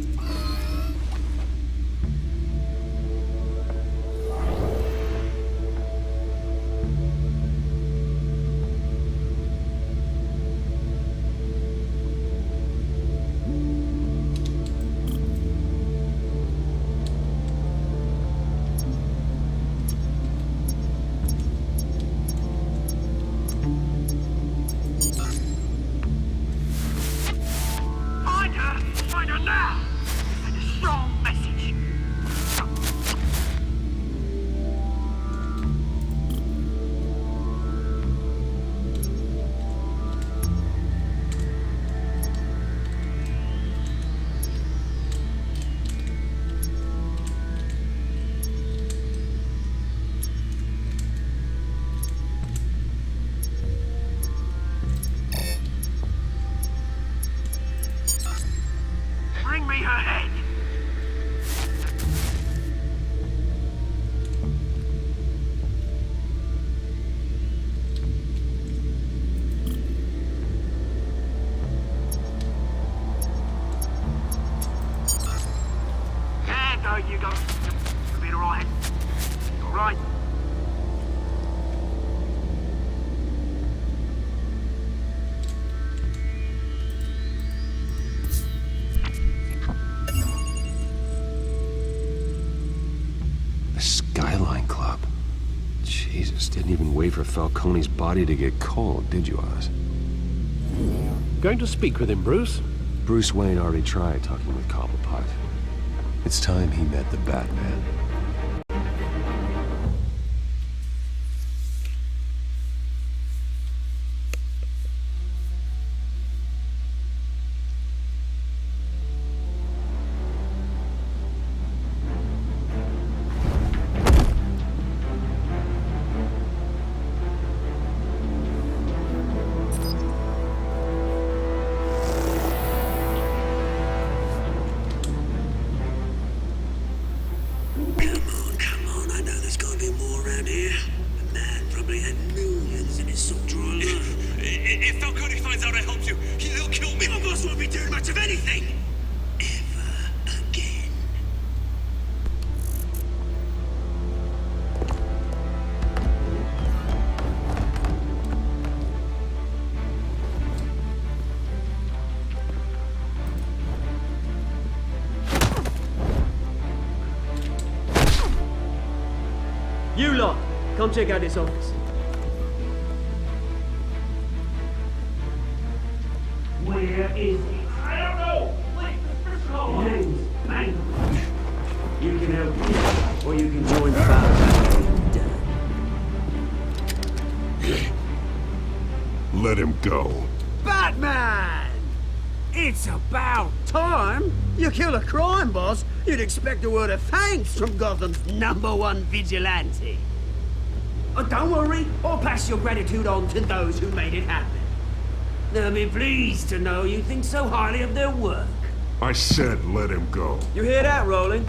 Find her now! Send a strong message. Bring me her head! There you go. You'll be alright. Alright. The Skyline Club. Jesus, didn't even wait for Falcone's body to get cold, did you, Oz? Going to speak with him, Bruce? Bruce Wayne already tried talking with Cobblepot. It's time he met the Batman. If Falcone finds out I helped you, he'll kill me. My boss won't be doing much of anything. Ever again. You lot, come check out this office. Where is he? I don't know. Please, call him. Man, you can help me, or you can join Batman. Let him go. Batman! It's about time. You kill a crime boss, you'd expect a word of thanks from Gotham's #1 vigilante. Oh, don't worry, I'll pass your gratitude on to those who made it happen. They'll be pleased to know you think so highly of their work. I said let him go. You hear that, Roland?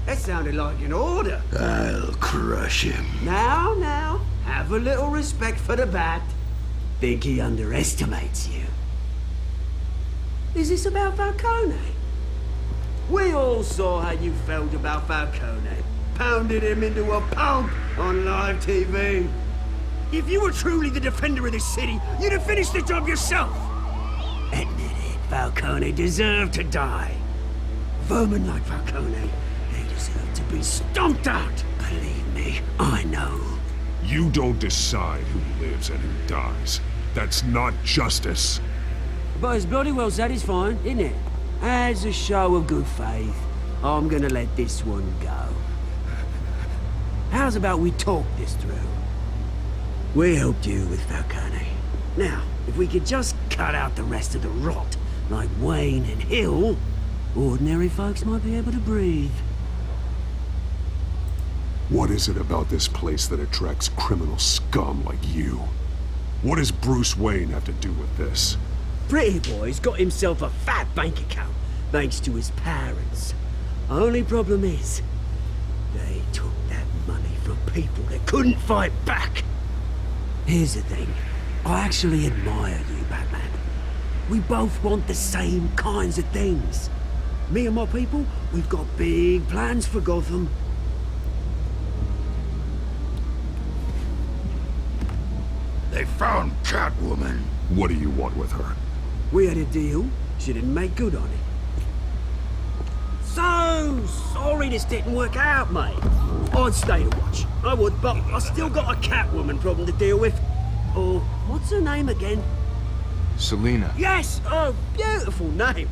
That sounded like an order. I'll crush him. Now, have a little respect for the Bat. Think he underestimates you. Is this about Falcone? We all saw how you felt about Falcone. Pounded him into a pulp on live TV. If you were truly the defender of this city, you'd have finished the job yourself. Admit it, Falcone deserved to die. Vermin like Falcone, they deserve to be stomped out. Believe me, I know. You don't decide who lives and who dies. That's not justice. But it's bloody well satisfying, isn't it? As a show of good faith, I'm gonna let this one go. How's about we talk this through? We helped you with Falcone. Now, if we could just cut out the rest of the rot like Wayne and Hill, ordinary folks might be able to breathe. What is it about this place that attracts criminal scum like you? What does Bruce Wayne have to do with this? Pretty boy's got himself a fat bank account, thanks to his parents. Only problem is, they took that money from people that couldn't fight back. Here's the thing. I actually admire you, Batman. We both want the same kinds of things. Me and my people, we've got big plans for Gotham. They found Catwoman. What do you want with her? We had a deal. She didn't make good on it. So sorry this didn't work out, mate. I'd stay to watch. I would, but I still got a Catwoman problem to deal with. Oh, what's her name again? Selina. Yes! Oh, beautiful name.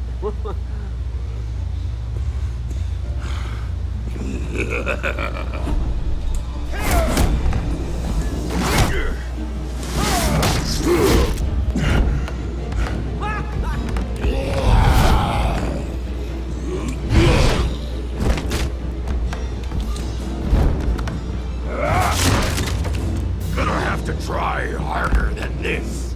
Gonna have to try harder than this.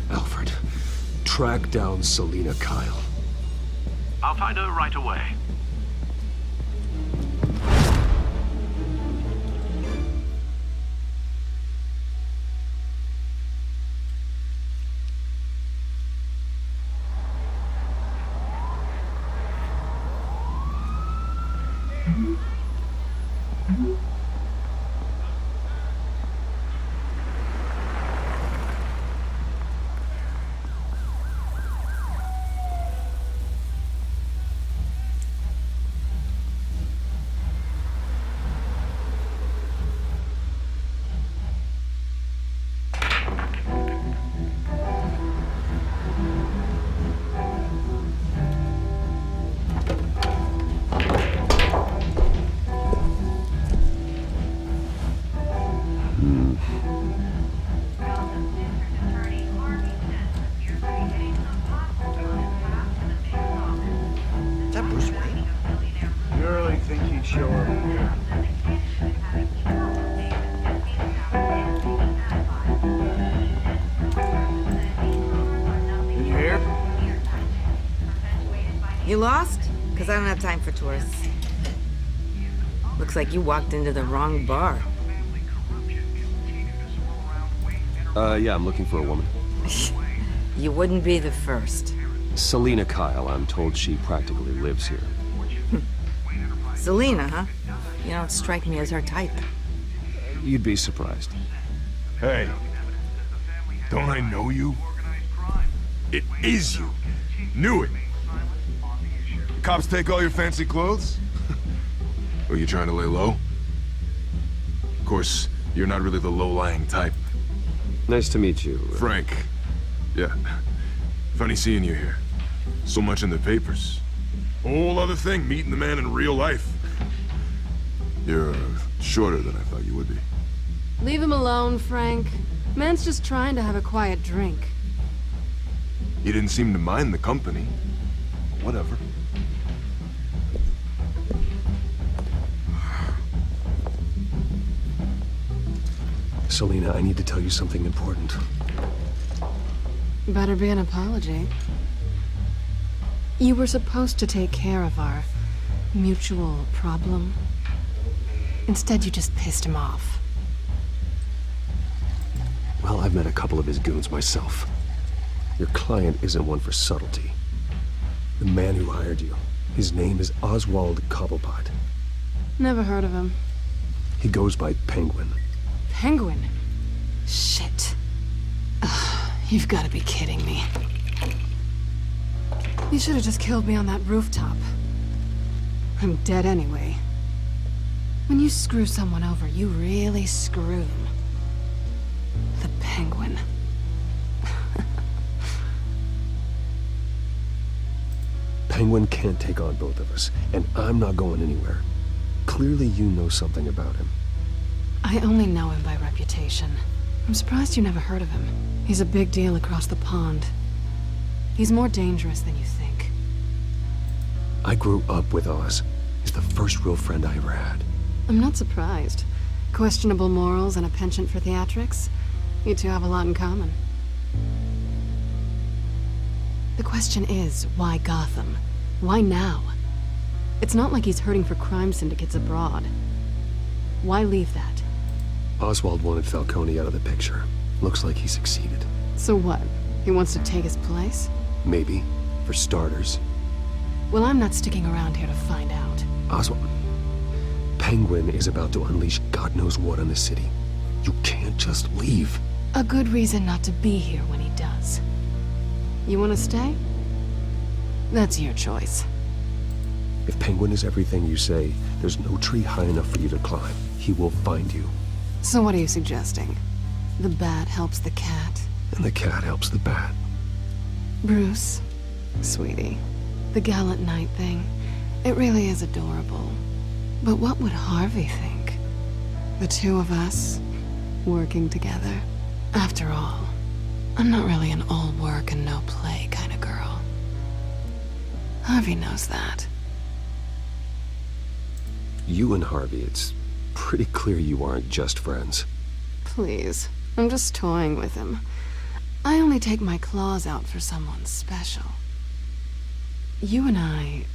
Alfred, track down Selina Kyle. I'll find her right away. Is that Bruce Wayne? You really think he'd show up here? Did you hear? You lost? Because I don't have time for tourists. Looks like you walked into the wrong bar. Yeah, I'm looking for a woman. You wouldn't be the first. Selina Kyle, I'm told she practically lives here. Selina, huh? You don't strike me as her type. You'd be surprised. Hey, don't I know you? It is you. Knew it. The cops take all your fancy clothes? Are you trying to lay low? Of course, you're not really the low-lying type. Nice to meet you. Frank. Yeah. Funny seeing you here. So much in the papers. Whole other thing, meeting the man in real life. You're shorter than I thought you would be. Leave him alone, Frank. Man's just trying to have a quiet drink. You didn't seem to mind the company. Whatever. Selina, I need to tell you something important. Better be an apology. You were supposed to take care of our mutual problem. Instead, you just pissed him off. Well, I've met a couple of his goons myself. Your client isn't one for subtlety. The man who hired you, his name is Oswald Cobblepot. Never heard of him. He goes by Penguin. Penguin? Shit. Ugh, you've got to be kidding me. You should have just killed me on that rooftop. I'm dead anyway. When you screw someone over, you really screw them. The Penguin. Penguin can't take on both of us, and I'm not going anywhere. Clearly you know something about him. I only know him by reputation. I'm surprised you never heard of him. He's a big deal across the pond. He's more dangerous than you think. I grew up with Oz. He's the first real friend I ever had. I'm not surprised. Questionable morals and a penchant for theatrics. You two have a lot in common. The question is, why Gotham? Why now? It's not like he's hurting for crime syndicates abroad. Why leave that? Oswald wanted Falcone out of the picture. Looks like he succeeded. So what? He wants to take his place? Maybe. For starters. Well, I'm not sticking around here to find out. Oswald... Penguin is about to unleash God knows what on the city. You can't just leave. A good reason not to be here when he does. You want to stay? That's your choice. If Penguin is everything you say, there's no tree high enough for you to climb. He will find you. So what are you suggesting? The bat helps the cat? And the cat helps the bat. Bruce, sweetie, the gallant knight thing, it really is adorable. But what would Harvey think? The two of us, working together? After all, I'm not really an all work and no play kind of girl. Harvey knows that. You and Harvey, it's pretty clear you aren't just friends. Please, I'm just toying with him. I only take my claws out for someone special. You and I...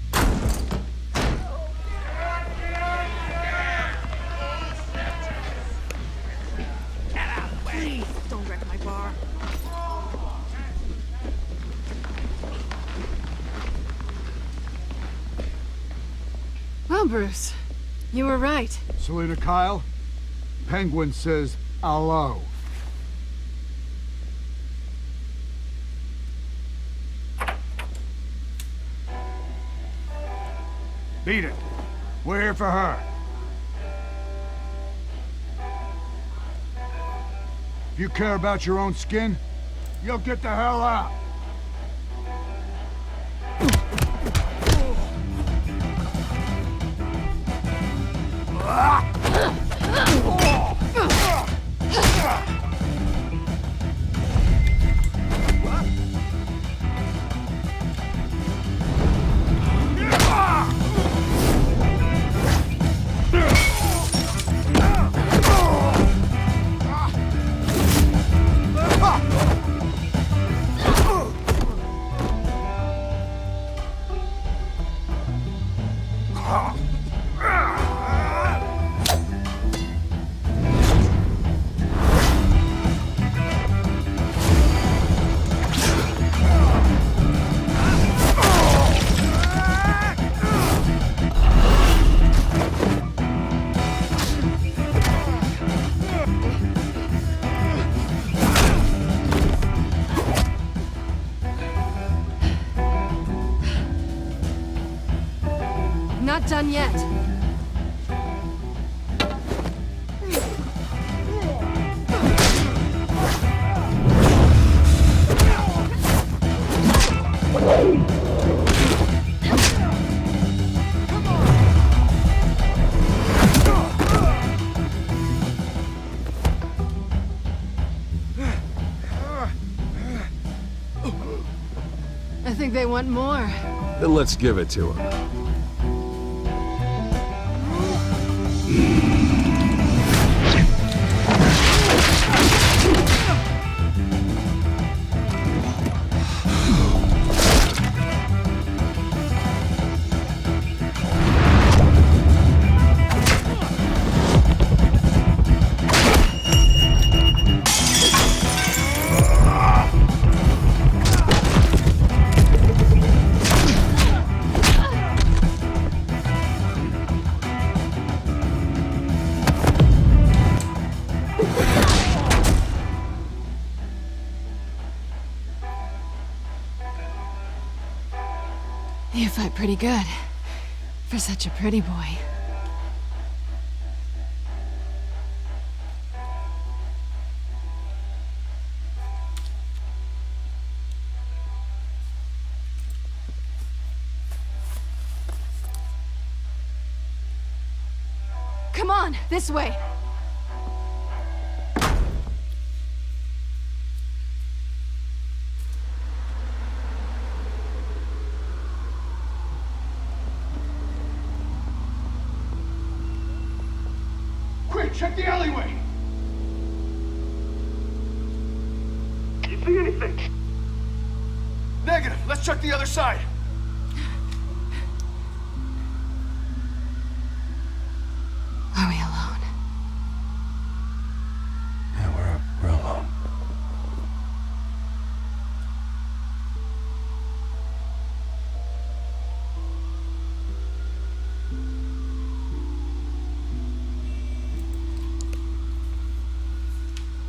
Please, don't wreck my bar. Well, Bruce, you were right. Selena Kyle, Penguin says hello. Beat it. We're here for her. If you care about your own skin, you'll get the hell out. Not done yet. I think they want more. Then let's give it to him. You fight pretty good. For such a pretty boy. Come on, this way. Quick, check the alleyway! You see anything? Negative. Let's check the other side. Are we alone? Yeah, we're alone.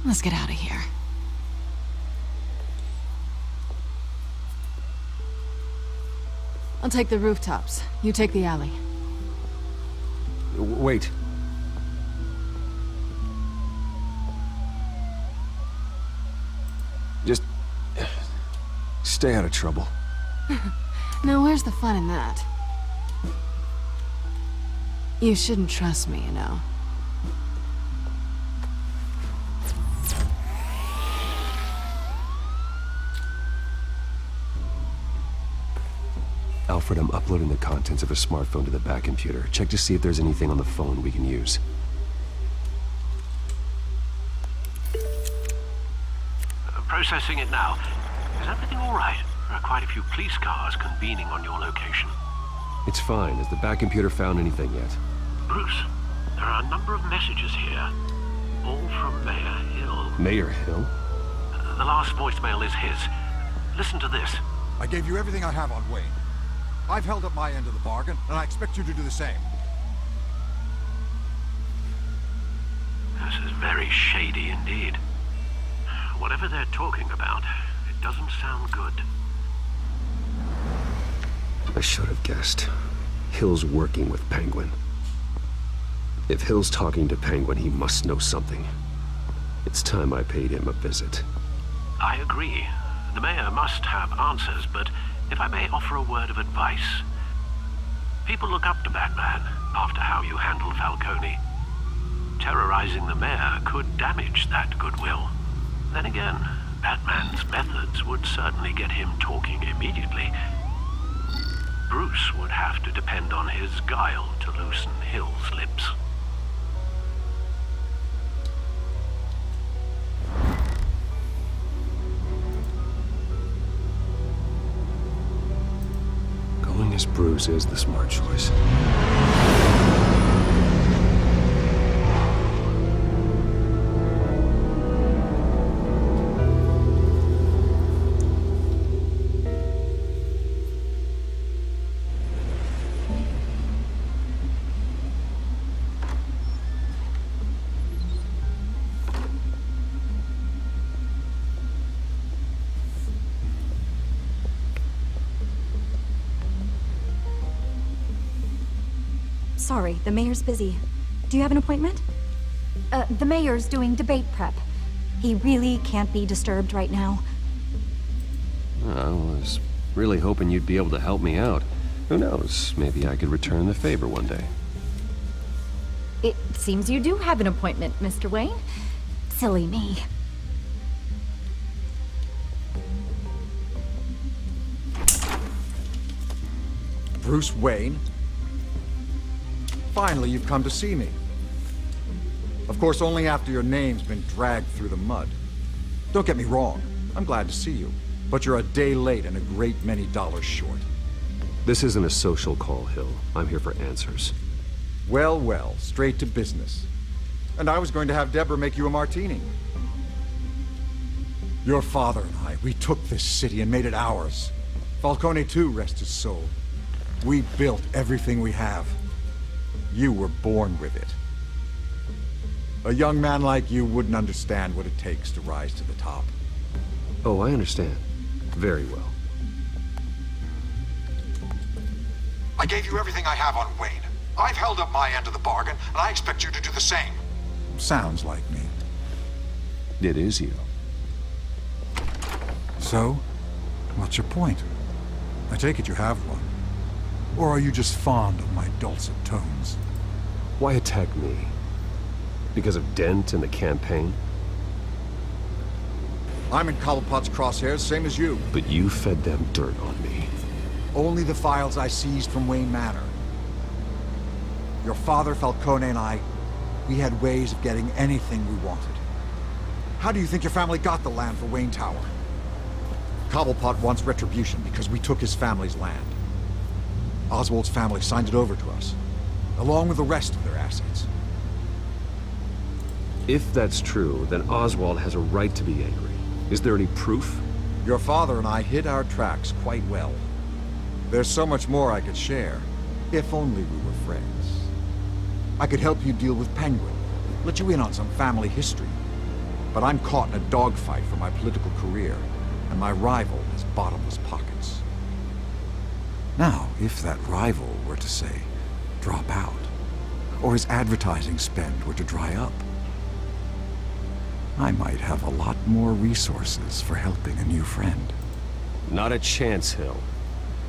Let's get out of here. I'll take the rooftops. You take the alley. Wait. Just stay out of trouble. Now, where's the fun in that? You shouldn't trust me, you know. Alfred, I'm uploading the contents of a smartphone to the back computer. Check to see if there's anything on the phone we can use. Processing it now. Is everything all right? There are quite a few police cars convening on your location. It's fine. Has the back computer found anything yet? Bruce, there are a number of messages here. All from Mayor Hill. Mayor Hill? The last voicemail is his. Listen to this. I gave you everything I have on Wayne. I've held up my end of the bargain, and I expect you to do the same. This is very shady indeed. Whatever they're talking about, it doesn't sound good. I should have guessed. Hill's working with Penguin. If Hill's talking to Penguin, he must know something. It's time I paid him a visit. I agree. The mayor must have answers, but if I may offer a word of advice. People look up to Batman after how you handled Falcone. Terrorizing the mayor could damage that goodwill. Then again, Batman's methods would certainly get him talking immediately. Bruce would have to depend on his guile to loosen Hill's lips. Going as Bruce is the smart choice. Sorry, the mayor's busy. Do you have an appointment? The mayor's doing debate prep. He really can't be disturbed right now. I was really hoping you'd be able to help me out. Who knows, maybe I could return the favor one day. It seems you do have an appointment, Mr. Wayne. Silly me. Bruce Wayne? Finally, you've come to see me. Of course, only after your name's been dragged through the mud. Don't get me wrong, I'm glad to see you. But you're a day late and a great many dollars short. This isn't a social call, Hill. I'm here for answers. Well, well, straight to business. And I was going to have Deborah make you a martini. Your father and I, we took this city and made it ours. Falcone too, rest his soul. We built everything we have. You were born with it. A young man like you wouldn't understand what it takes to rise to the top. Oh, I understand. Very well. I gave you everything I have on Wayne. I've held up my end of the bargain, and I expect you to do the same. Sounds like me. It is you. So, what's your point? I take it you have one. Or are you just fond of my dulcet tones? Why attack me? Because of Dent and the campaign? I'm in Cobblepot's crosshairs, same as you. But you fed them dirt on me. Only the files I seized from Wayne Manor. Your father, Falcone, and I, we had ways of getting anything we wanted. How do you think your family got the land for Wayne Tower? Cobblepot wants retribution because we took his family's land. Oswald's family signed it over to us, along with the rest of their assets. If that's true, then Oswald has a right to be angry. Is there any proof? Your father and I hid our tracks quite well. There's so much more I could share, if only we were friends. I could help you deal with Penguin, let you in on some family history. But I'm caught in a dogfight for my political career, and my rival has bottomless pockets. Now, if that rival were to say, drop out, or his advertising spend were to dry up, I might have a lot more resources for helping a new friend. Not a chance, Hill.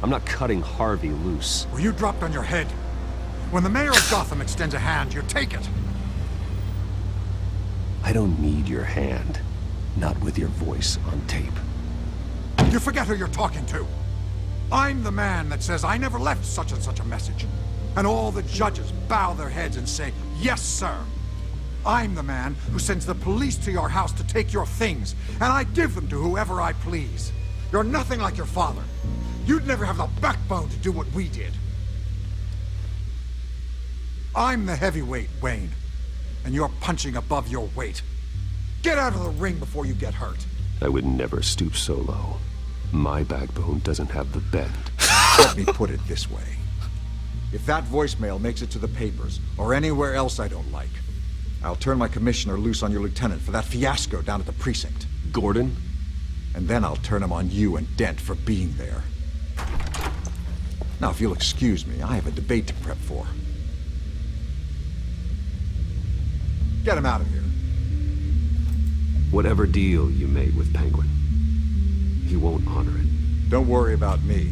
I'm not cutting Harvey loose. Were you dropped on your head? When the mayor of Gotham extends a hand, you take it. I don't need your hand. Not with your voice on tape. You forget who you're talking to. I'm the man that says I never left such and such a message. And all the judges bow their heads and say, yes, sir. I'm the man who sends the police to your house to take your things, and I give them to whoever I please. You're nothing like your father. You'd never have the backbone to do what we did. I'm the heavyweight, Wayne, and you're punching above your weight. Get out of the ring before you get hurt. I would never stoop so low. My backbone doesn't have the bend. Let me put it this way. If that voicemail makes it to the papers, or anywhere else I don't like, I'll turn my commissioner loose on your lieutenant for that fiasco down at the precinct. Gordon? And then I'll turn him on you and Dent for being there. Now, if you'll excuse me, I have a debate to prep for. Get him out of here. Whatever deal you made with Penguin, he won't honor it. Don't worry about me.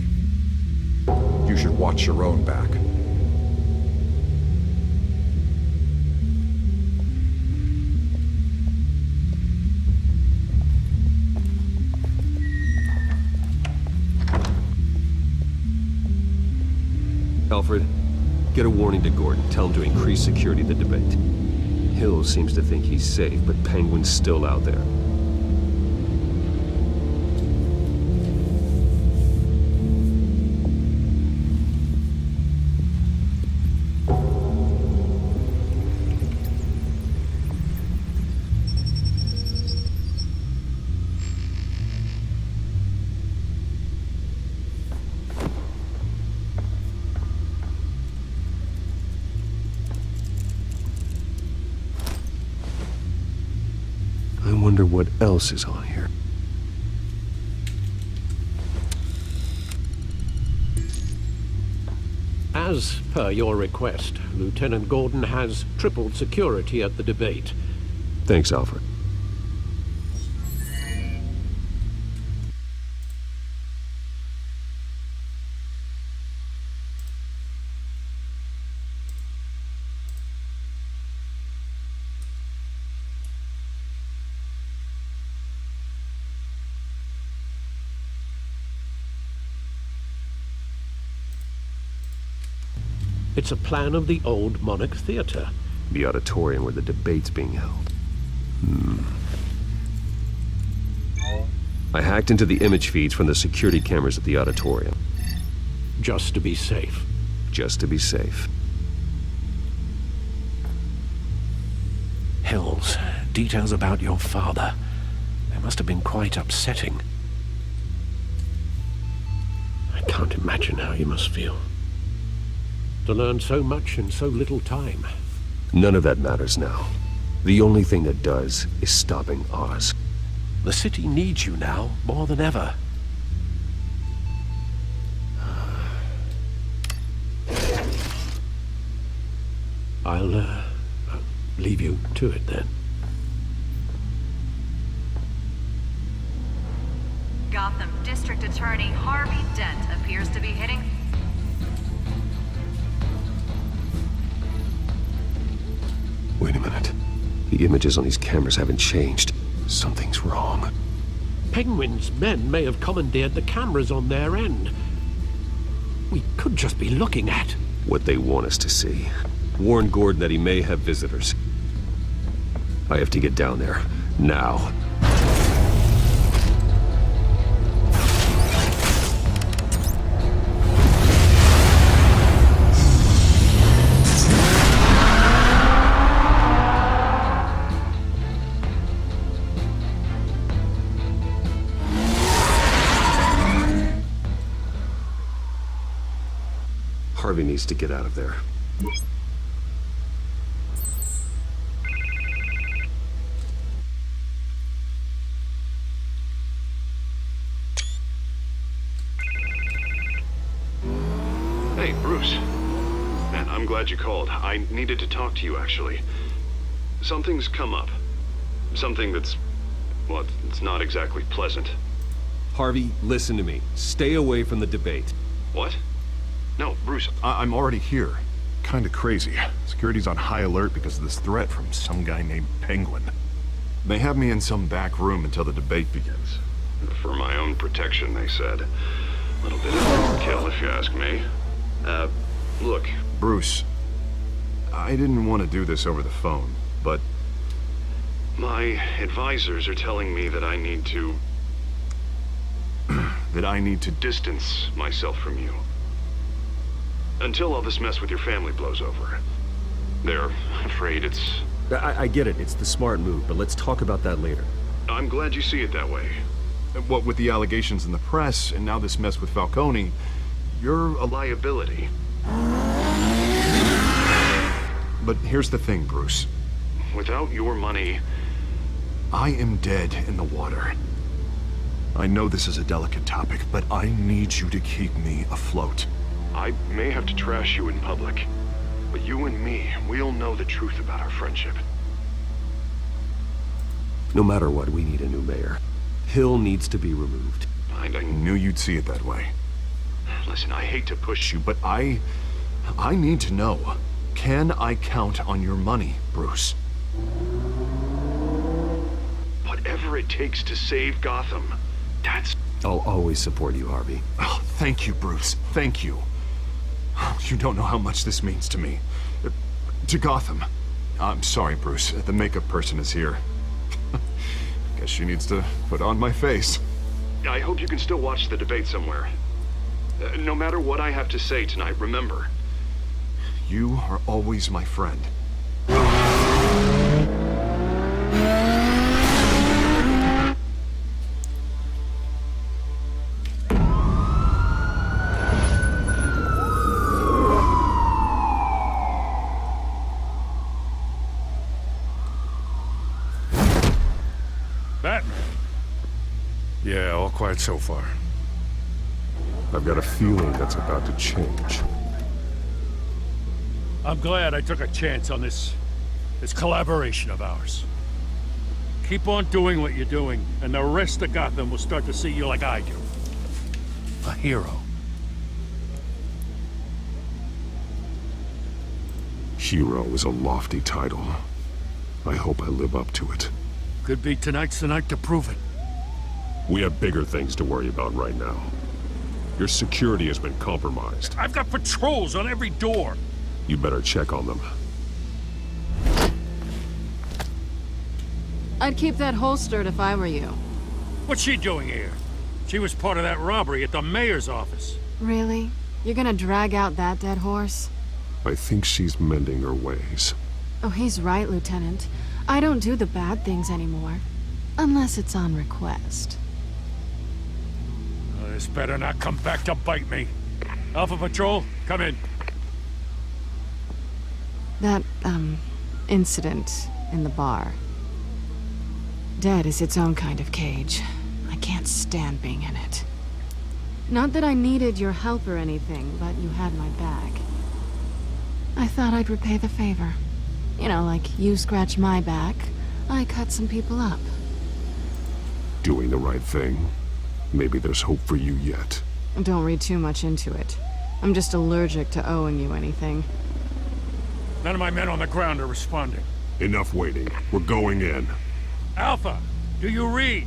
You should watch your own back. Alfred, get a warning to Gordon. Tell him to increase security at the debate. Hill seems to think he's safe, but Penguin's still out there. I wonder what else is on here. As per your request, Lieutenant Gordon has tripled security at the debate. Thanks, Alfred. It's a plan of the old Monarch Theater. The auditorium where the debate's being held. I hacked into the image feeds from the security cameras at the auditorium. Just to be safe. Just to be safe. Hills, details about your father. They must have been quite upsetting. I can't imagine how you must feel. To learn so much in so little time. None of that matters now. The only thing that does is stopping Oz. The city needs you now, more than ever. I'll leave you to it then. Gotham District Attorney Harvey Dent appears to be hitting... Wait a minute. The images on these cameras haven't changed. Something's wrong. Penguin's men may have commandeered the cameras on their end. We could just be looking at what they want us to see. Warn Gordon that he may have visitors. I have to get down there. Now. Harvey needs to get out of there. Hey, Bruce. Man, I'm glad you called. I needed to talk to you, actually. Something's come up. Something that's... well, it's not exactly pleasant. Harvey, listen to me. Stay away from the debate. What? No, Bruce, I'm already here. Kinda crazy. Security's on high alert because of this threat from some guy named Penguin. They have me in some back room until the debate begins. For my own protection, they said. A little bit of overkill, if you ask me. Look, Bruce, I didn't want to do this over the phone, but my advisors are telling me that I need to... that I need to distance myself from you. Until all this mess with your family blows over. They're afraid it's... I get it. It's the smart move, but let's talk about that later. I'm glad you see it that way. What with the allegations in the press, and now this mess with Falcone, you're a liability. But here's the thing, Bruce. Without your money, I am dead in the water. I know this is a delicate topic, but I need you to keep me afloat. I may have to trash you in public, but you and me, we'll know the truth about our friendship. No matter what, we need a new mayor. Hill needs to be removed. I knew you'd see it that way. Listen, I hate to push you, but I need to know. Can I count on your money, Bruce? Whatever it takes to save Gotham, that's... I'll always support you, Harvey. Oh, thank you, Bruce. Thank you. You don't know how much this means to me. To Gotham. I'm sorry, Bruce. The makeup person is here. Guess she needs to put on my face. I hope you can still watch the debate somewhere. No matter what I have to say tonight, remember, you are always my friend. Batman? Yeah, all quiet so far. I've got a feeling that's about to change. I'm glad I took a chance on this collaboration of ours. Keep on doing what you're doing, and the rest of Gotham will start to see you like I do. A hero. Hero is a lofty title. I hope I live up to it. Could be tonight's the night to prove it. We have bigger things to worry about right now. Your security has been compromised. I've got patrols on every door. You better check on them. I'd keep that holstered if I were you. What's she doing here? She was part of that robbery at the mayor's office. Really? You're gonna drag out that dead horse? I think she's mending her ways. Oh, he's right, Lieutenant. I don't do the bad things anymore. Unless it's on request. This better not come back to bite me. Alpha Patrol, come in. That, incident in the bar. Dead is its own kind of cage. I can't stand being in it. Not that I needed your help or anything, but you had my back. I thought I'd repay the favor. You know, like you scratch my back, I cut some people up. Doing the right thing? Maybe there's hope for you yet. Don't read too much into it. I'm just allergic to owing you anything. None of my men on the ground are responding. Enough waiting. We're going in. Alpha, do you read?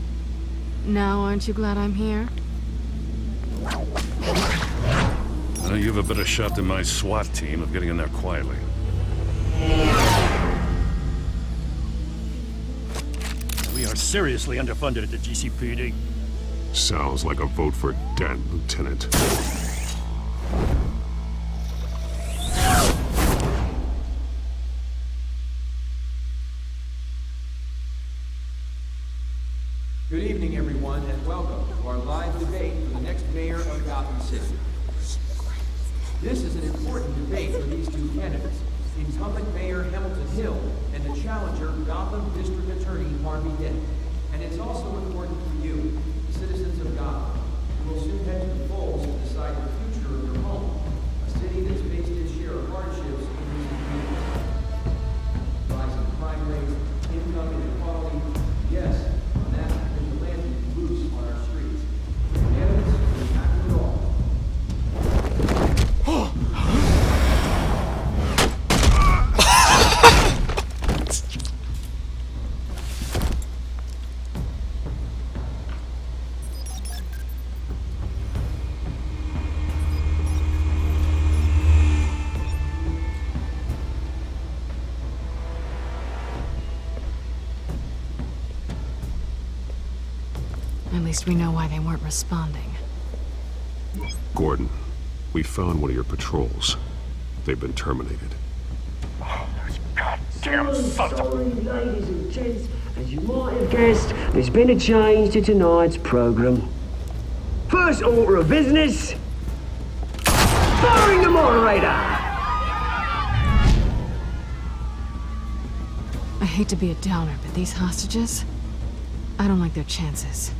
Now, aren't you glad I'm here? You have a better shot than my SWAT team of getting in there quietly. We are seriously underfunded at the GCPD. Sounds like a vote for Dent, Lieutenant. Good evening, everyone, and welcome to our live debate for the next mayor of Gotham City. This is an important debate for these two candidates, incumbent Mayor Hamilton Hill and the challenger Gotham District Attorney Harvey Dent. And it's also important for you, the citizens of Gotham, who will soon head to the polls to decide the future of your home, a city that's faced its share of hardships in recent years. Rising crime rates, income inequality, yes, on that vigilante loose on our streets. Candidates will tackle it all. At least we know why they weren't responding. Gordon, we found one of your patrols. They've been terminated. Damn sorry, ladies and gents. As you might have guessed, there's been a change to tonight's program. First order of business, firing the moderator. I hate to be a downer, but these hostages, I don't like their chances.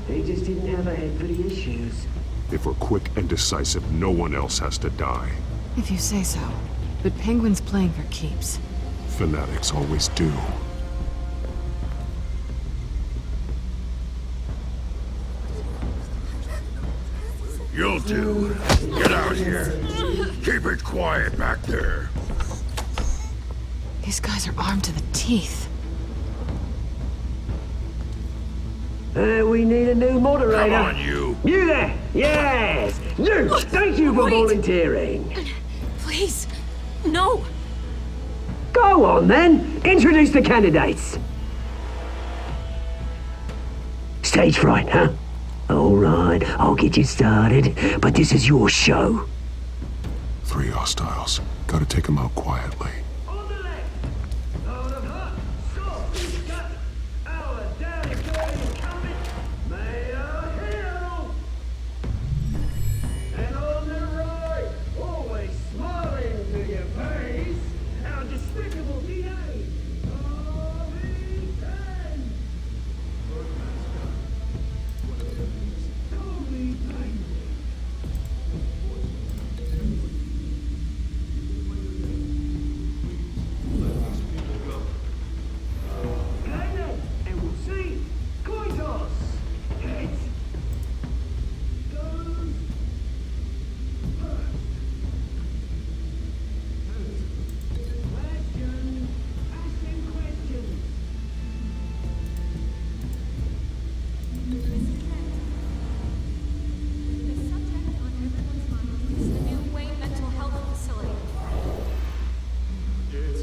They just didn't have a head for the issues. If we're quick and decisive, no one else has to die. If you say so. But Penguin's playing for keeps. Fanatics always do. You'll do. Get out here. Keep it quiet back there. These guys are armed to the teeth. We need a new moderator. Come on, you. You there! Yes! You! Thank you for volunteering. Please, no. Go on, then. Introduce the candidates. Stage fright, huh? All right, I'll get you started, but this is your show. 3 hostiles. Gotta take them out quietly.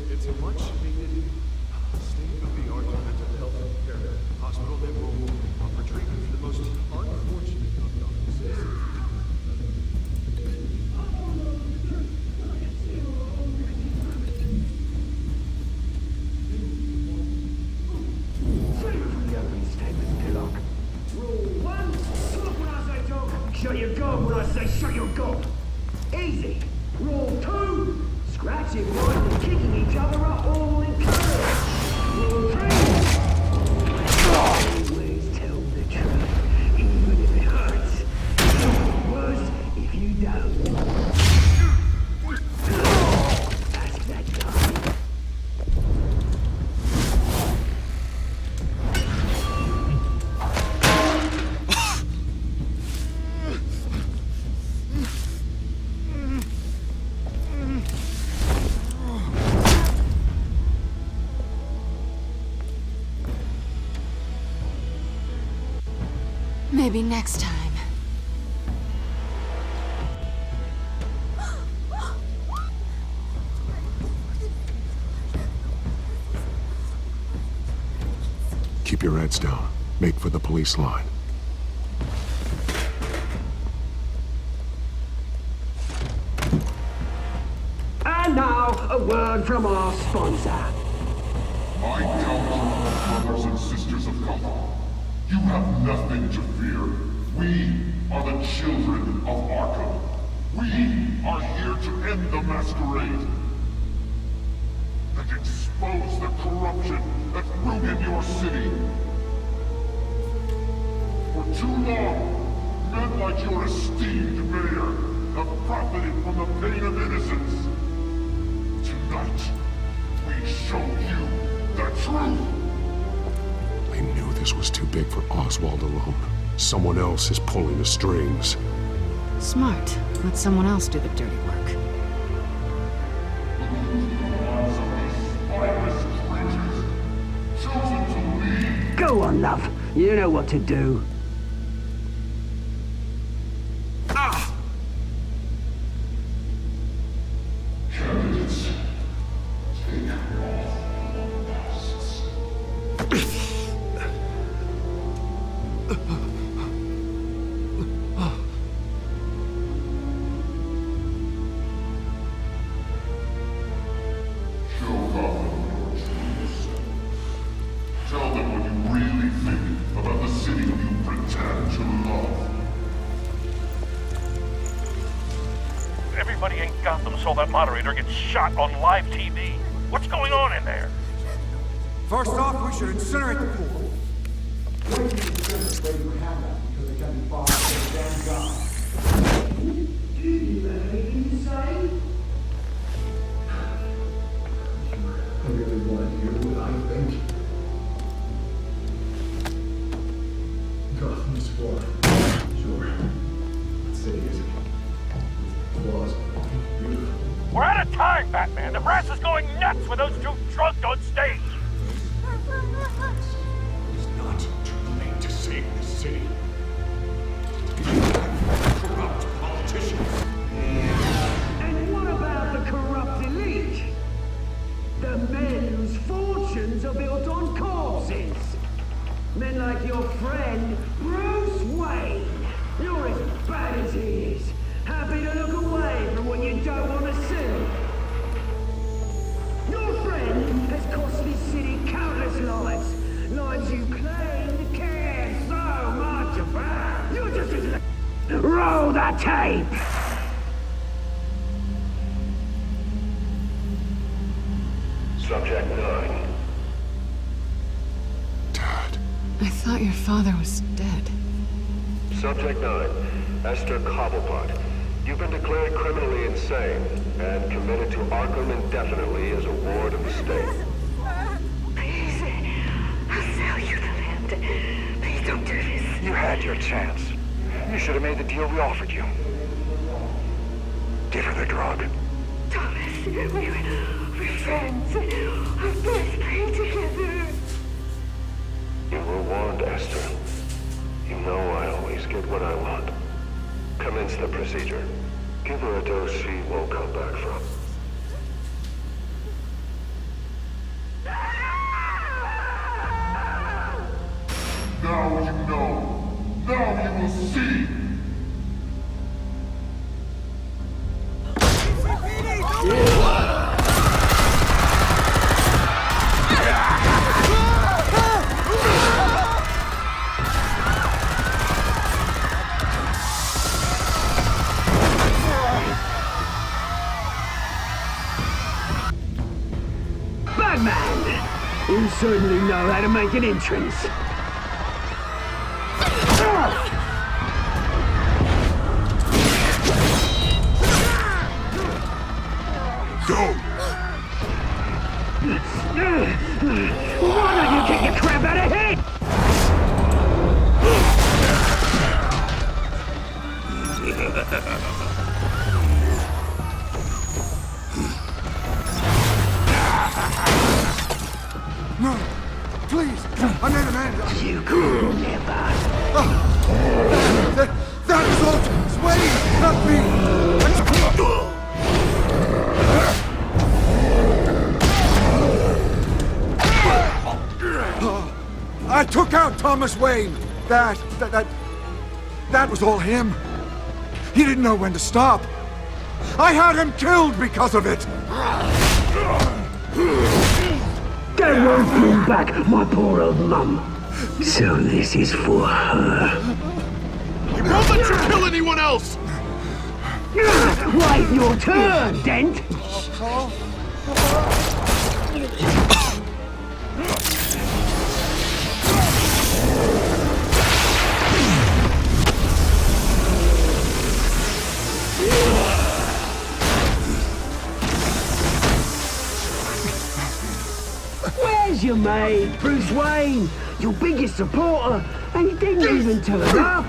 It's a much needed state-of-the-art mental health care hospital that will offer treatment for the most unfortunate of Gotham citizens. Rule 1, talk when I say talk, shut your gob when I say shut your gob. Easy. Rule 2, scratching boys and kicking each other are all encouraged. Rule 3, always tell the truth, even if it hurts. Worse if you don't. Maybe next time. Keep your heads down. Make for the police line. And now, a word from our sponsor. My Telltale brothers and sisters of Gotham, you have nothing to fear. We are the children of Arkham. We are here to end the masquerade and expose the corruption that ruined your city. For too long, men like your esteemed mayor have profited from the pain of innocence. Tonight, we show you the truth! I knew this was too big for Oswald alone. Someone else is pulling the strings. Smart. Let someone else do the dirty work. Go on, love. You know what to do. Candidates, take off all masks. Show Gotham your truth. Tell them what you really think about the city you pretend to love. Everybody in Gotham saw that moderator get shot on live TV. What's going on in there? First off, we should incinerate the pool. I really want to hear what I think. Gotham's war. Sure. That city is flaws. Beautiful. We're out of time, Batman. The brass is going nuts with those two drunk on stage. It's not too late to save the city. Corrupt politicians. And what about the corrupt elite? The men whose fortunes are built on corpses. Men like your friend, Bruce Wayne. You're as bad as he is. Happy to look away from what you don't want to see. Your friend has cost this city countless lives. Lives you claim to care so much about. You're just as... Roll the tape! Subject 9. I thought your father was dead. Subject 9, Esther Cobblepot. You've been declared criminally insane and committed to Arkham indefinitely as a ward of the state. Please, I'll sell you the land. Please don't do this. You had your chance. You should have made the deal we offered you. Give her the drug. Thomas, we're friends. Our best paid together. You were warned, Esther. You know I always get what I want. Commence the procedure. Give her a dose she won't come back from. Now you know. Now you will see. Batman! You certainly know how to make an entrance. Go! Why don't you get your crap out of here? No! Please! I made a man! You could never. That was all Wayne, not me! I took out Thomas Wayne. That was all him. He didn't know when to stop. I had him killed because of it. That won't bring back my poor old mum. So this is for her. He won't let you kill anyone else! Wait your turn, Dent! Where's your mate, Bruce Wayne? Your biggest supporter, and he didn't even turn up.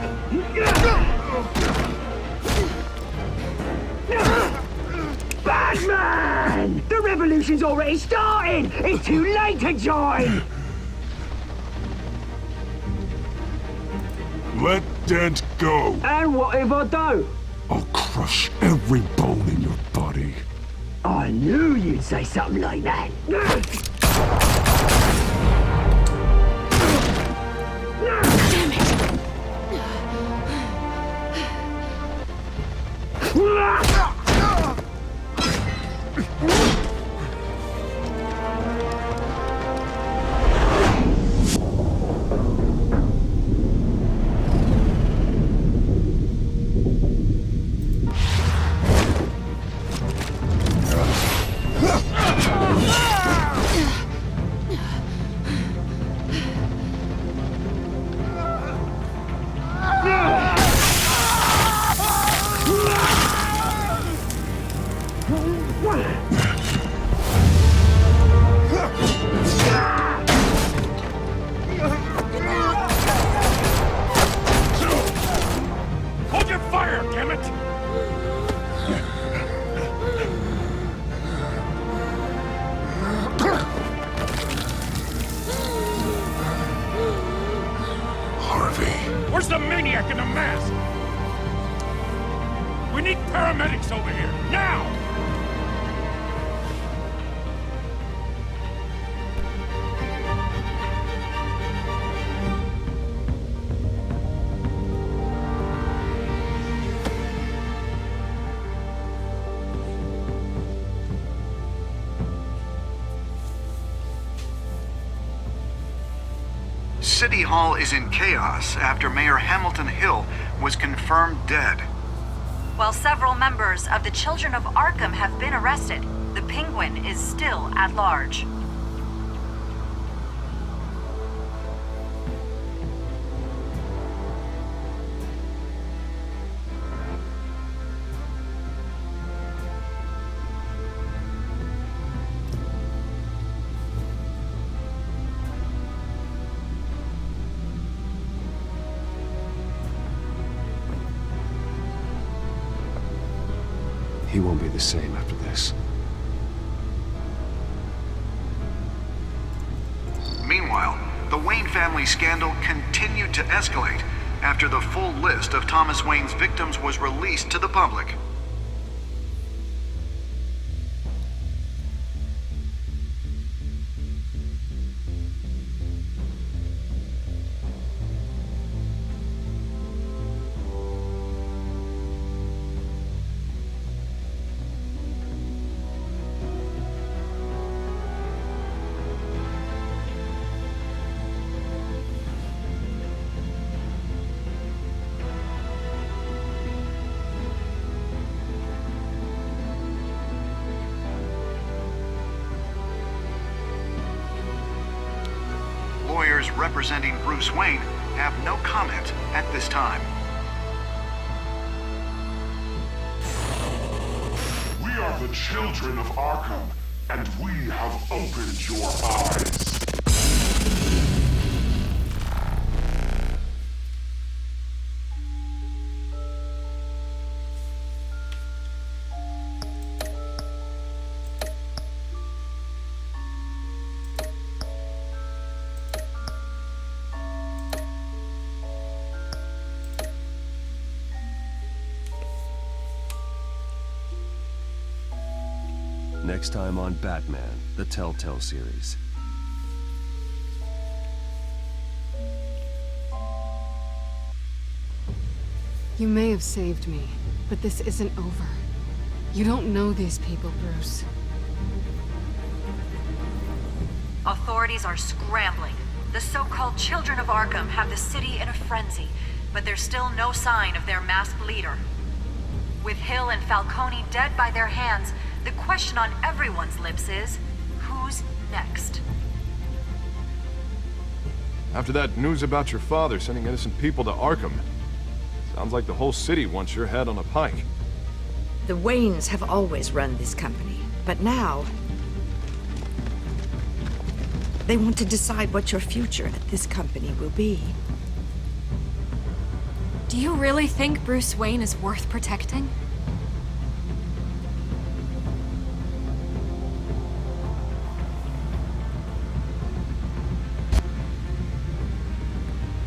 Batman! The revolution's already started! It's too late to join! Let Dent go. And what if I don't? I'll crush every bone in your body. I knew you'd say something like that. Damn it! Hold your fire, damn it! Harvey. Where's the maniac in the mask? We need paramedics over here, now! City Hall is in chaos after Mayor Hamilton Hill was confirmed dead. While several members of the Children of Arkham have been arrested, the Penguin is still at large. He won't be the same after this. Meanwhile, the Wayne family scandal continued to escalate after the full list of Thomas Wayne's victims was released to the public. Lawyers representing Bruce Wayne have no comment at this time. We are the children of Arkham, and we have opened your eyes. Next time on Batman, the Telltale series. You may have saved me, but this isn't over. You don't know these people, Bruce. Authorities are scrambling. The so-called Children of Arkham have the city in a frenzy, but there's still no sign of their masked leader. With Hill and Falcone dead by their hands, the question on everyone's lips is, who's next? After that news about your father sending innocent people to Arkham, sounds like the whole city wants your head on a pike. The Waynes have always run this company, but now they want to decide what your future at this company will be. Do you really think Bruce Wayne is worth protecting?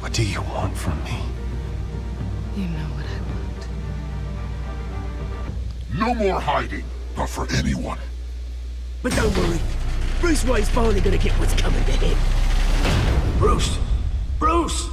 What do you want from me? You know what I want. No more hiding, not for anyone. But don't worry. Bruce Wayne's finally gonna get what's coming to him. Bruce! Bruce!